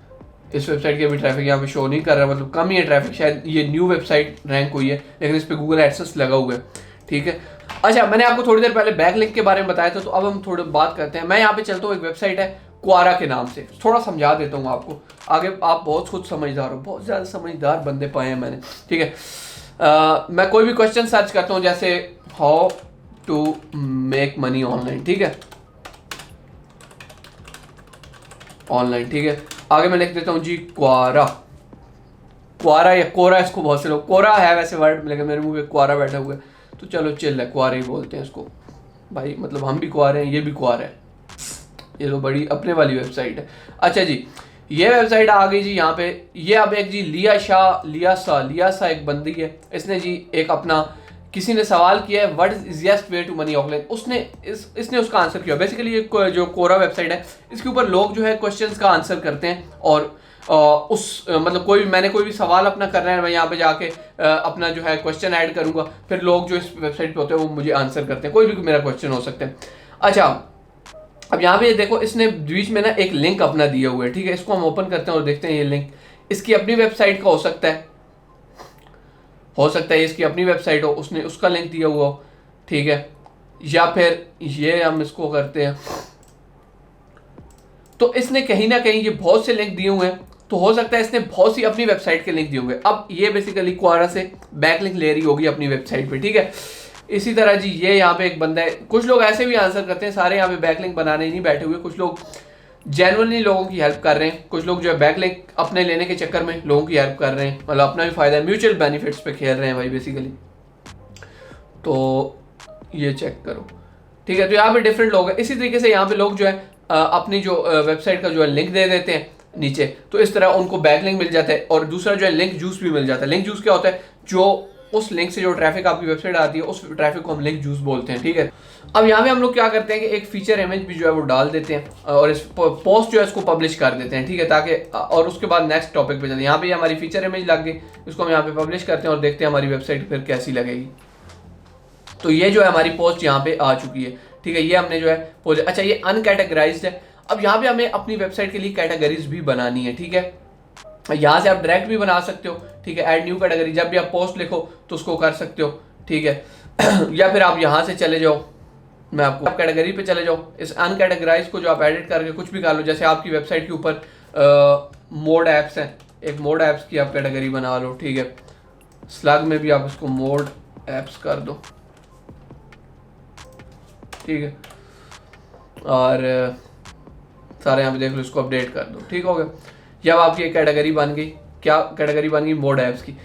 इस वेबसाइट की अभी ट्रैफिक यहाँ पे शो नहीं कर रहा, मतलब कम ही है ट्रैफिक, शायद ये न्यू वेबसाइट रैंक हुई है, लेकिन इस पे गूगल एडसेंस लगा हुआ है, ठीक है। अच्छा, मैंने आपको थोड़ी देर पहले बैकलिंक के बारे में बताया था, तो अब हम थोड़ी बात करते हैं। मैं यहाँ पे चलता हूँ, एक वेबसाइट है क्वारा के नाम से, थोड़ा समझा देता हूँ आपको, आगे आप बहुत खुद समझदार हो, बहुत ज़्यादा समझदार बंदे पाए हैं मैंने, ठीक है। मैं कोई भी क्वेश्चन सर्च करता हूँ, जैसे how to make money online, ठीक है, ऑनलाइन, ठीक है। आगे मैं लिख देता हूँ जी क्वारा या कोरा, इसको बहुत से लोग कोरा है वैसे वर्ड, लेकिन मेरे मुंह पे क्वारा बैठा हुआ है, तो चलो चिल है, क्वारा ही बोलते हैं इसको भाई, मतलब हम भी क्वारे हैं, ये भी क्वारा है, ये तो बड़ी अपने वाली वेबसाइट है। अच्छा जी, ये वेबसाइट आ गई जी यहाँ पे। ये अब एक जी लियासा एक बंदी है, इसने जी एक अपना, किसी ने सवाल किया है what is easiest way to money offline, इसने उसका आंसर किया। बेसिकली ये जो कोरा वेबसाइट है इसके ऊपर लोग जो है क्वेश्चंस का आंसर करते हैं, और मतलब मैंने कोई भी सवाल अपना करना है, मैं यहाँ पे जाके अपना जो है क्वेश्चन ऐड करूंगा, फिर लोग जो इस वेबसाइट पे होते हैं वो मुझे आंसर करते हैं, कोई भी मेरा क्वेश्चन हो सकता है। अच्छा, अब यहाँ पे देखो इसने बीच में ना एक लिंक अपना दिया हुआ है, ठीक है। इसको हम ओपन करते हैं और देखते हैं ये लिंक इसकी अपनी वेबसाइट का हो सकता है इसकी अपनी वेबसाइट हो, उसने उसका लिंक दिया हुआ हो, ठीक है। या फिर ये हम इसको करते हैं, तो इसने कहीं ना कहीं ये बहुत से लिंक दिए हुए हैं, तो हो सकता है इसने बहुत सी अपनी वेबसाइट के लिंक दिए होंगे। अब ये बेसिकली क्वारा से बैक लिंक ले रही होगी अपनी वेबसाइट पे, ठीक है। इसी तरह जी ये यहाँ पे एक बंदा है, कुछ लोग ऐसे भी आंसर करते हैं, सारे यहाँ पे बैकलिंक बनाने नहीं बैठे हुए, कुछ लोग जेन्युइनली लोगों की हेल्प कर रहे हैं। कुछ लोग जो है बैकलिंक अपने लेने के चक्कर में लोगों की हेल्प कर रहे हैं, मतलब अपना भी फायदा है, म्यूचुअल बेनिफिट्स पे खेल रहे हैं भाई बेसिकली। तो ये चेक करो, ठीक है। तो यहाँ पे डिफरेंट लोग हैं। इसी तरीके से यहाँ पे लोग जो है अपनी जो वेबसाइट का जो है लिंक दे देते हैं नीचे, तो इस तरह उनको बैकलिंक मिल जाता है। और दूसरा जो है लिंक जूस भी मिल जाता है। लिंक जूस क्या होता है? जो उस लिंक से जो ट्रैफिक आपकी वेबसाइट आती है उस ट्रैफिक को हम लिंक जूस बोलते हैं, ठीक है। अब यहाँ पे हम लोग क्या करते हैं कि एक फीचर इमेज भी जो है वो डाल देते हैं और इस पोस्ट जो है इसको पब्लिश कर देते हैं, ठीक है, ताकि और उसके बाद नेक्स्ट टॉपिक पे चलते हैं। यहाँ पे हमारी फीचर इमेज लग गई, इसको हम यहाँ पे पब्लिश करते हैं और देखते हैं हमारी वेबसाइट फिर कैसी लगेगी। तो ये जो है हमारी पोस्ट यहाँ पे आ चुकी है, ठीक है। ये हमने जो है पोस्ट, अच्छा ये अनकैटेगराइज्ड है। अब यहाँ पे हमें अपनी वेबसाइट के लिए कैटेगरीज भी बनानी है, ठीक है। यहाँ से आप डायरेक्ट भी बना सकते हो, ठीक है। ऐड न्यू कैटेगरी, जब भी आप पोस्ट लिखो तो उसको कर सकते हो, ठीक है। या फिर आप यहाँ से चले जाओ, मैं आपको कैटेगरी पे चले जाओ, इस अनकैटेगराइज को जो आप एडिट करके कुछ भी कर लो। जैसे आपकी वेबसाइट के ऊपर मोड ऐप्स हैं, एक मोड ऐप्स की आप कैटेगरी बना लो, ठीक है। स्लग में भी आप इसको मोड ऐप्स कर दो, ठीक है। और सारे यहाँ पे देख लो, इसको अपडेट कर दो, ठीक हो गया। जब आपकी एक कैटेगरी बन गई, क्या कैटेगरी बन गई? मोड ऐप्स की।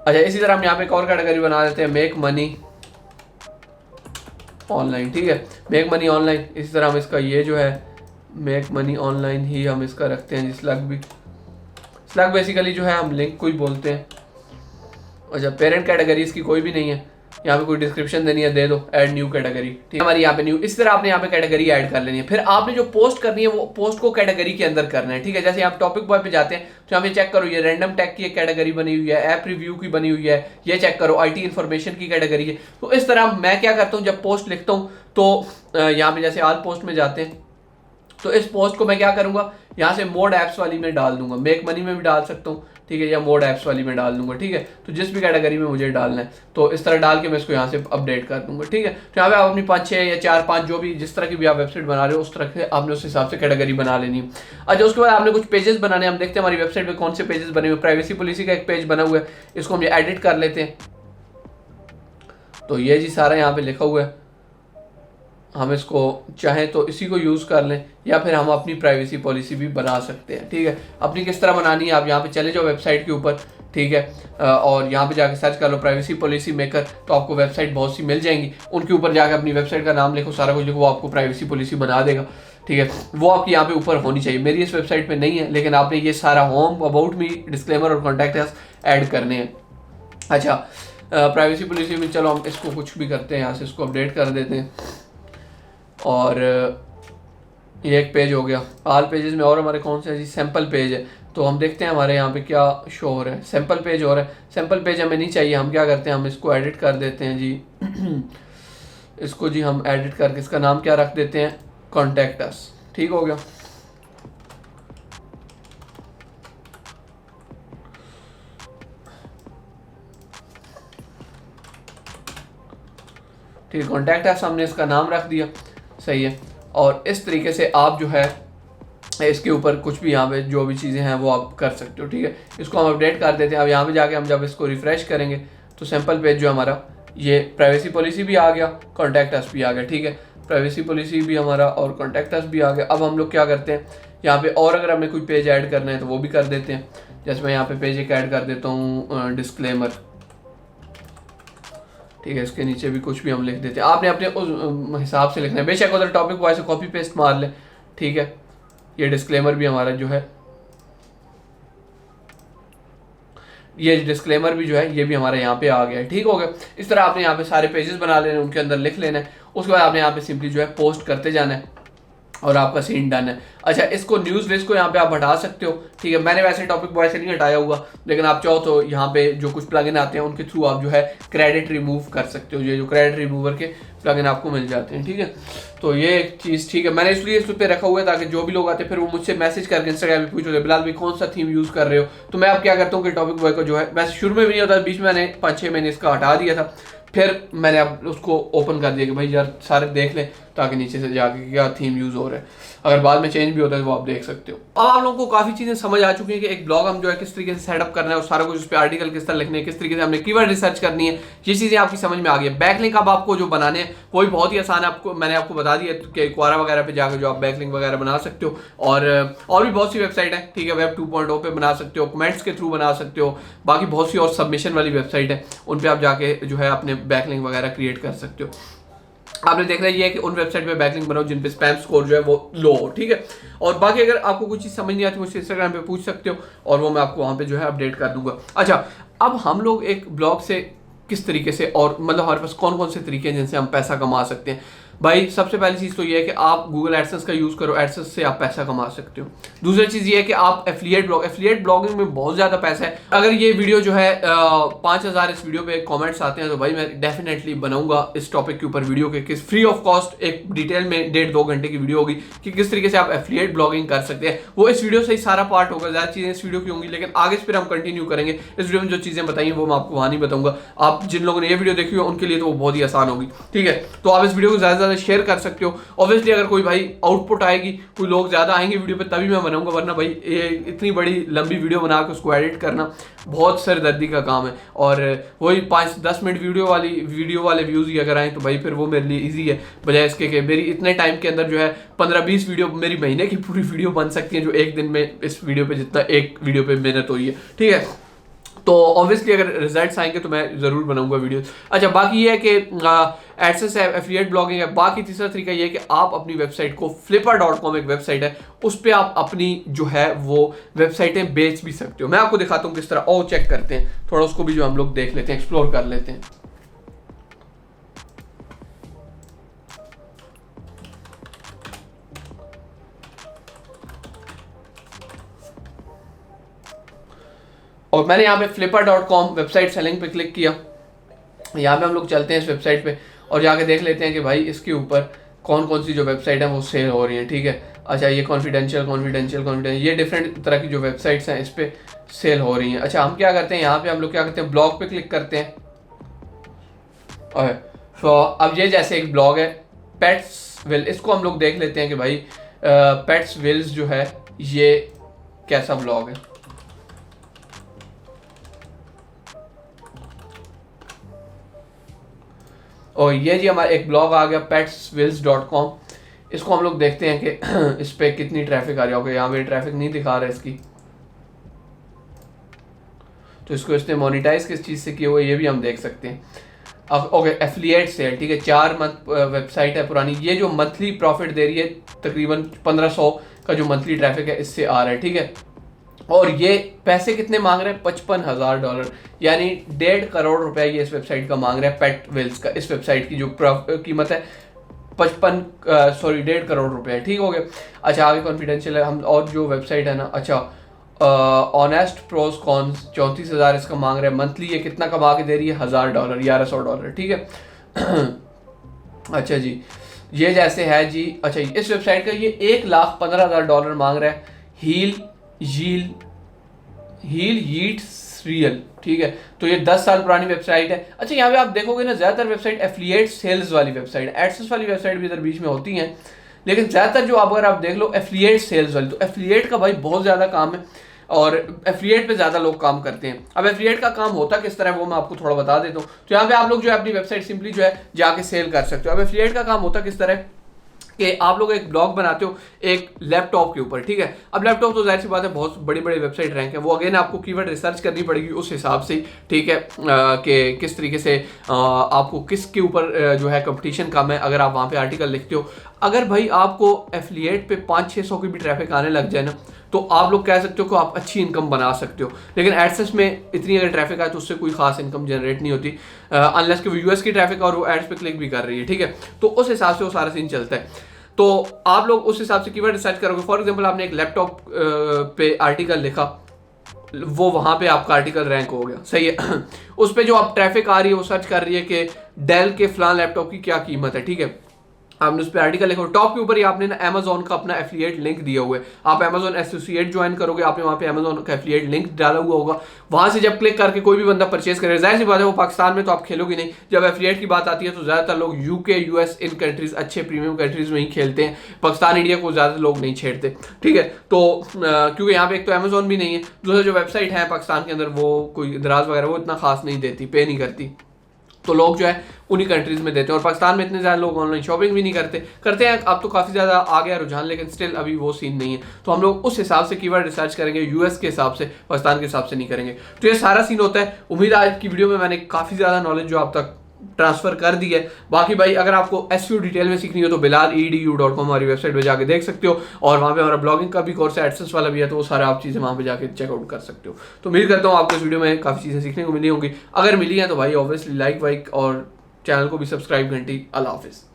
अच्छा इसी तरह हम यहाँ पे एक और कैटेगरी बना देते हैं, मेक मनी ऑनलाइन, ठीक है। मेक मनी ऑनलाइन, इसी तरह हम इसका ये जो है मेक मनी ऑनलाइन ही हम इसका रखते हैं। स्लग भी, स्लग बेसिकली जो है हम लिंक को ही बोलते हैं। अच्छा पेरेंट कैटेगरी इसकी कोई भी नहीं है, यहाँ पे कोई डिस्क्रिप्शन देनी है दे दो, ऐड न्यू कैटेगरी, ठीक है। हमारी यहाँ पे न्यू, इस तरह आपने यहाँ पे कैटेगरी ऐड कर लेनी है। फिर आपने जो पोस्ट करनी है वो पोस्ट को कैटेगरी के अंदर करना है, ठीक है। जैसे आप टॉपिक बॉय पे जाते हैं तो यहाँ पे चेक करो, ये रैंडम टैग की एक कैटेगरी बनी हुई है, ऐप रिव्यू की बनी हुई है, ये चेक करो IT इन्फॉर्मेशन की कैटेगरी है। तो इस तरह मैं क्या करता हूँ, जब पोस्ट लिखता हूँ तो यहाँ पे जैसे ऑल पोस्ट में जाते हैं तो इस पोस्ट को मैं क्या करूंगा, यहाँ से मोड ऐप्स वाली में डाल दूंगा। मेक मनी में भी डाल सकता हूँ, ठीक है, या मोड ऐप्स वाली में डाल दूंगा, ठीक है। तो जिस भी कैटेगरी में मुझे डालना है तो इस तरह डाल के मैं इसको यहाँ से अपडेट कर दूंगा, ठीक है। तो यहाँ पे आप अपनी 5, 6 या 4, 5 जो भी जिस तरह की भी आप वेबसाइट बना रहे हो उस तरह से आपने उस हिसाब से कैटेगरी बना लेनी है। अच्छा उसके बाद आपने कुछ पेजेस बनाने, हम देखते हैं हमारी वेबसाइट पे कौन से पेजेस बने हुए। प्राइवेसी पॉलिसी का एक पेज बना हुआ है, इसको हम एडिट कर लेते हैं। तो ये जी सारा यहाँ पे लिखा हुआ है, हम इसको चाहें तो इसी को यूज़ कर लें या फिर हम अपनी प्राइवेसी पॉलिसी भी बना सकते हैं, ठीक है। अपनी किस तरह बनानी है, आप यहाँ पे चले जाओ वेबसाइट के ऊपर, ठीक है, और यहाँ पे जाके सर्च कर लो प्राइवेसी पॉलिसी मेकर, तो आपको वेबसाइट बहुत सी मिल जाएंगी। उनके ऊपर जाकर अपनी वेबसाइट का नाम लिखो, सारा कुछ लिखो, वो आपको प्राइवेसी पॉलिसी बना देगा, ठीक है। वो आपकी यहाँ पे ऊपर होनी चाहिए। मेरी इस वेबसाइट पे नहीं है, लेकिन आपने ये सारा होम, अबाउट मी, डिस्क्लेमर और कॉन्टैक्ट अस ऐड करने हैं। अच्छा प्राइवेसी पॉलिसी में चलो हम इसको कुछ भी करते हैं, यहाँ से इसको अपडेट कर देते हैं। और ये एक पेज हो गया। ऑल पेजेस में और हमारे कौन से जी सैम्पल पेज है, तो हम देखते हैं हमारे यहाँ पे क्या शो हो रहा है। सैम्पल पेज हो रहा है, सैम्पल पेज हमें नहीं चाहिए। हम क्या करते हैं, हम इसको एडिट कर देते हैं जी इसको जी हम एडिट करके इसका नाम क्या रख देते हैं, कॉन्टैक्ट अस, ठीक हो गया। ठीक है, कॉन्टैक्ट अस हमने इसका नाम रख दिया, सही है। और इस तरीके से आप जो है इसके ऊपर कुछ भी यहाँ पे जो भी चीज़ें हैं वो आप कर सकते हो, ठीक है। इसको हम अपडेट कर देते हैं। अब यहाँ पे जाके हम जब इसको रिफ्रेश करेंगे तो सैम्पल पेज जो हमारा, ये प्राइवेसी पॉलिसी भी आ गया, कॉन्टैक्ट अस भी आ गया, ठीक है। प्राइवेसी पॉलिसी भी हमारा और कॉन्टैक्ट अस भी आ गया। अब हम लोग क्या करते हैं, यहाँ पे और अगर हमें कोई पेज ऐड करना है तो वो भी कर देते हैं। जैसे मैं यहाँ पे पेज एक ऐड कर देता हूँ, डिस्क्लेमर, ठीक है। इसके नीचे भी कुछ भी हम लिख देते हैं, आपने अपने उस हिसाब से लिखना है। बेशक उधर टॉपिक वाइज से कॉपी पेस्ट मार ले, ठीक है। ये डिस्क्लेमर भी हमारा जो है, ये डिस्क्लेमर भी जो है ये भी हमारे यहाँ पे आ गया है, ठीक हो गया। इस तरह आपने यहाँ पे सारे पेजेस बना लेने, उनके अंदर लिख लेना है। उसके बाद आपने यहाँ पे सिंपली जो है पोस्ट करते जाना है और आपका सीन डन है। अच्छा इसको न्यूज़ लिस्ट को यहाँ पे आप हटा सकते हो, ठीक है। मैंने वैसे टॉपिक बॉय से नहीं हटाया हुआ, लेकिन आप चाहो तो यहाँ पे जो कुछ प्लगइन आते हैं उनके थ्रू आप जो है क्रेडिट रिमूव कर सकते हो। ये जो क्रेडिट रिमूवर के प्लगइन आपको मिल जाते हैं, ठीक है। तो ये एक चीज़ ठीक है, मैंने इसलिए इस पे रखा हुआ है ताकि जो भी लोग आते हैं फिर वो मुझसे मैसेज करके इंस्टाग्राम पे पूछते बिलाल भाई कौन सा थीम यूज़ कर रहे हो। तो मैं अब क्या करता हूँ कि टॉपिक बॉय को जो है, वैसे शुरू में भी नहीं होता, बीच में मैंने 5-6 महीने इसका हटा दिया था, फिर मैंने अब उसको ओपन कर दिया कि भाई यार सारे देख लें। ताकि नीचे से जाके क्या थीम यूज़ हो रहा है, अगर बाद में चेंज भी होता है तो वो आप देख सकते हो। अब आप लोगों को काफ़ी चीज़ें समझ आ चुकी हैं कि एक ब्लॉग हम जो है किस तरीके से सेटअप करना है और सारा कुछ उस पर आर्टिकल किस तरह लिखने हैं, किस तरीके से हमने कीवर्ड रिसर्च करनी है, ये चीज़ें आपकी समझ में आ गई है। बैकलिंक अब आपको जो बनाने हैं वो भी बहुत ही आसान है, आपको मैंने आपको बता दिया कि क्वारा वगैरह पे जाकर जो आप बैकलिंक वगैरह बना सकते हो, और भी बहुत सी वेबसाइट है, ठीक है, वेब 2.0 पे बना सकते हो, कमेंट्स के थ्रू बना सकते हो, बाकी बहुत सी और सबमिशन वाली वेबसाइट है उन पे आप जाके जो है अपने बैकलिंक वगैरह क्रिएट कर सकते हो। आपने देखना ये है कि उन वेबसाइट पे बैकलिंक बनाओ जिन पे स्पैम स्कोर जो है वो लो हो, ठीक है। और बाकी अगर आपको कुछ चीज़ समझ नहीं आती मुझसे इंस्टाग्राम पे पूछ सकते हो और वो मैं आपको वहाँ पे जो है अपडेट कर दूंगा। अच्छा, अब हम लोग एक ब्लॉग से किस तरीके से, और मतलब हमारे पास कौन कौन से तरीके हैं जिनसे हम पैसा कमा सकते हैं। भाई सबसे पहली चीज़ तो ये है कि आप गूगल एडसेंस का यूज़ करो, एडसेंस से आप पैसा कमा सकते हो। दूसरी चीज़ ये है कि आप एफिलिएट ब्लॉगिंग में बहुत ज़्यादा पैसा है। अगर ये वीडियो जो है 5000 इस वीडियो पे कमेंट्स आते हैं तो भाई मैं डेफिनेटली बनाऊंगा इस टॉपिक के ऊपर वीडियो के, किस फ्री ऑफ कॉस्ट एक डिटेल में 1.5-2 घंटे की वीडियो होगी कि किस तरीके से आप एफिलिएट ब्लॉगिंग कर सकते हैं। वो इस वीडियो से ही सारा पार्ट होगा, ज़्यादा चीज़ें इस वीडियो की होंगी, लेकिन आगे फिर हम कंटिन्यू करेंगे। इस वीडियो में जो चीज़ें बताई हैं वो मैं आपको वहाँ नहीं बताऊंगा। आप जिन लोगों ने ये वीडियो देखी हो उनके लिए तो वो बहुत ही आसान होगी, ठीक है। तो आप इस वीडियो को ज़्यादा से ज़्यादा शेयर कर सकते हो। ऑब्वियसली अगर कोई भाई आउटपुट आएगी, कोई लोग ज्यादा आएंगे वीडियो पे तभी मैं बनाऊंगा, वरना भाई ये इतनी बड़ी लंबी वीडियो बना के उसको एडिट करना बहुत सरदर्दी का काम है। और वही 5-10 मिनट वीडियो वाले व्यूज ही अगर आए तो भाई फिर वो मेरे लिए इजी है, बजाय इसके कि मेरी इतने टाइम के अंदर जो है 15-20 वीडियो मेरी महीने की पूरी वीडियो बन सकती है, जो एक दिन में इस वीडियो पे जितना एक वीडियो पे मेहनत हुई है, ठीक है। तो ऑब्वियसली अगर रिजल्ट्स आएंगे तो मैं ज़रूर बनाऊंगा वीडियो। अच्छा, बाकी ये है कि एडसेंस है, एफिलिएट ब्लॉगिंग है। बाकी तीसरा तरीका ये है कि आप अपनी वेबसाइट को flipper.com एक वेबसाइट है, उस पर आप अपनी जो है वो वेबसाइटें बेच भी सकते हो। मैं आपको दिखाता हूँ किस तरह, और चेक करते हैं थोड़ा उसको भी जो हम लोग देख लेते हैं, एक्सप्लोर कर लेते हैं। और मैंने यहाँ पे flipper.com वेबसाइट सेलिंग पे क्लिक किया। यहाँ पे हम लोग चलते हैं इस वेबसाइट पे और जाके देख लेते हैं कि भाई इसके ऊपर कौन कौन सी जो वेबसाइट है वो सेल हो रही है, ठीक है। अच्छा, ये कॉन्फिडेंशियल ये डिफरेंट तरह की जो वेबसाइट्स हैं इस पे सेल हो रही हैं। अच्छा, हम क्या करते हैं, यहाँ पे हम लोग क्या करते हैं, ब्लॉग पे क्लिक करते हैं। तो अब ये जैसे एक ब्लॉग है पेट्स विल, इसको हम लोग देख लेते हैं कि भाई पेट्स विल्स जो है ये कैसा ब्लॉग है। और ये जी हमारा एक ब्लॉग आ गया petswills.com। इसको हम लोग देखते हैं कि इस पे कितनी ट्रैफिक आ रही है। ओके, यहाँ पे ट्रैफिक नहीं दिखा रहा है इसकी, तो इसको इसने मोनिटाइज किस चीज़ से किया हुआ है ये भी हम देख सकते हैं। अब ओके, एफिलिएट सेल, ठीक है, 4 मंथ वेबसाइट है पुरानी। ये जो मंथली प्रॉफिट दे रही है तकरीबन 1500 का जो मंथली ट्रैफिक है इससे आ रहा है, ठीक है। और ये पैसे कितने मांग रहे हैं, $55,000, यानी 1.5 करोड़ रुपया ये इस वेबसाइट का मांग रहा है पेट विल्स का। इस वेबसाइट की जो कीमत है 1.5 करोड़ रुपया है, ठीक हो गया। अच्छा, आगे कॉन्फिडेंशियल है हम, और जो वेबसाइट है ना, अच्छा ऑनेस्ट प्रोस कॉन्स 34,000 इसका मांग रहा है मंथली। ये कितना कमा के दे रही है, $1,000, $1,100, ठीक है। अच्छा जी, ये जैसे है जी, अच्छा इस वेबसाइट का ये $1,15,000 मांग रहा है। हील यीट्स रियल, ठीक है। तो ये 10 साल पुरानी वेबसाइट है। अच्छा, यहाँ पे आप देखोगे ना ज़्यादातर वेबसाइट एफिलिएट सेल्स वाली वेबसाइट, एडसेंस वाली वेबसाइट भी इधर बीच में होती हैं, लेकिन ज़्यादातर जो अगर आप देख लो एफिलिएट सेल्स वाली, तो एफिलिएट का भाई बहुत ज़्यादा काम है और एफिलिएट पे ज़्यादा लोग काम करते हैं। अब एफिलिएट का काम होता किस तरह है वो मैं आपको थोड़ा बता देता हूँ। तो यहाँ पे आप लोग जो है अपनी वेबसाइट सिंपली जो है जाके सेल कर सकते हो। अब एफिलिएट का काम होता किस तरह है कि आप लोग एक ब्लॉग बनाते हो एक लैपटॉप के ऊपर, ठीक है। अब लैपटॉप तो जाहिर सी बात है बहुत बड़ी बड़ी वेबसाइट रैंक है, वो अगेन आपको कीवर्ड रिसर्च करनी पड़ेगी उस हिसाब से, ठीक है, कि किस तरीके से आपको किसके ऊपर जो है कंपटीशन कम है। अगर आप वहाँ पे आर्टिकल लिखते हो, अगर भाई आपको एफिलिएट पे 500-600 की भी ट्रैफिक आने लग जाए ना, तो आप लोग कह सकते हो कि आप अच्छी इनकम बना सकते हो। लेकिन एडसेंस में इतनी अगर ट्रैफिक आए तो उससे कोई खास इनकम जनरेट नहीं होती, अनलेस कि वो यूएस की ट्रैफिक और वो एड्स पे क्लिक भी कर रही है, ठीक है। तो उस हिसाब से वो सारा सीन चलता है। तो आप लोग उस हिसाब से कीवर्ड रिसर्च करोगे। फॉर एग्जांपल आपने एक लैपटॉप पे आर्टिकल लिखा, वो वहाँ पे आपका आर्टिकल रैंक हो गया, सही है। उस पे जो आप ट्रैफिक आ रही है वो सर्च कर रही है कि डेल के फलान लैपटॉप की क्या कीमत है, ठीक है। आपने उस पर आर्टिकल लिखो, टॉप के ऊपर ही आपने ना अमेजोन का अपना एफिलिएट लिंक दिया हुआ है, आप अमेजोन एसोसिएट ज्वाइन करोगे, आपने वहाँ पे अमेजोन का एफिलिएट लिंक डाला हुआ होगा, वहाँ से जब क्लिक करके कोई भी बंदा परचेज करेगा, जाहिर सी बात है वो पाकिस्तान में तो आप खेलोगे नहीं, जब एफिलिएट की बात आती है तो ज़्यादातर लोग यूके यूएस इन कंट्रीज अच्छे प्रीमियम कंट्रीज में ही खेलते हैं, पाकिस्तान इंडिया को ज़्यादा लोग नहीं छेड़ते, ठीक है। तो क्योंकि यहाँ पे एक तो अमेजोन भी नहीं है, दूसरा जो वेबसाइट है पाकिस्तान के अंदर वो कोई दराज वगैरह वो इतना खास नहीं देती, पे नहीं करती, तो लोग जो है उन्हीं कंट्रीज में देते हैं, और पाकिस्तान में इतने ज़्यादा लोग ऑनलाइन शॉपिंग भी नहीं करते हैं, अब तो काफ़ी ज़्यादा आ गया रुझान, लेकिन स्टिल अभी वो सीन नहीं है। तो हम लोग उस हिसाब से कीवर्ड रिसर्च करेंगे, यूएस के हिसाब से, पाकिस्तान के हिसाब से नहीं करेंगे। तो ये सारा सीन होता है। उम्मीद है आज की वीडियो में मैंने काफ़ी ज़्यादा नॉलेज जो आप तक ट्रांसफर कर दी है। बाकी भाई अगर आपको SEO डिटेल में सीखनी हो तो bilaal.edu.com हमारी वेबसाइट पे जाके देख सकते हो, और वहाँ पे हमारा ब्लॉगिंग का भी कोर्स है, एडसेंस वाला भी है, तो वो सारा आप चीज़ें वहाँ पे जाके चेकआउट कर सकते हो। तो उम्मीद करता हूँ आपको इस वीडियो में काफ़ी चीज़ें सीखने को मिली होंगी, अगर मिली हैं तो भाई ऑब्वियसली लाइक वाइक और चैनल को भी सब्सक्राइब घंटी। अल्लाह हाफिज़।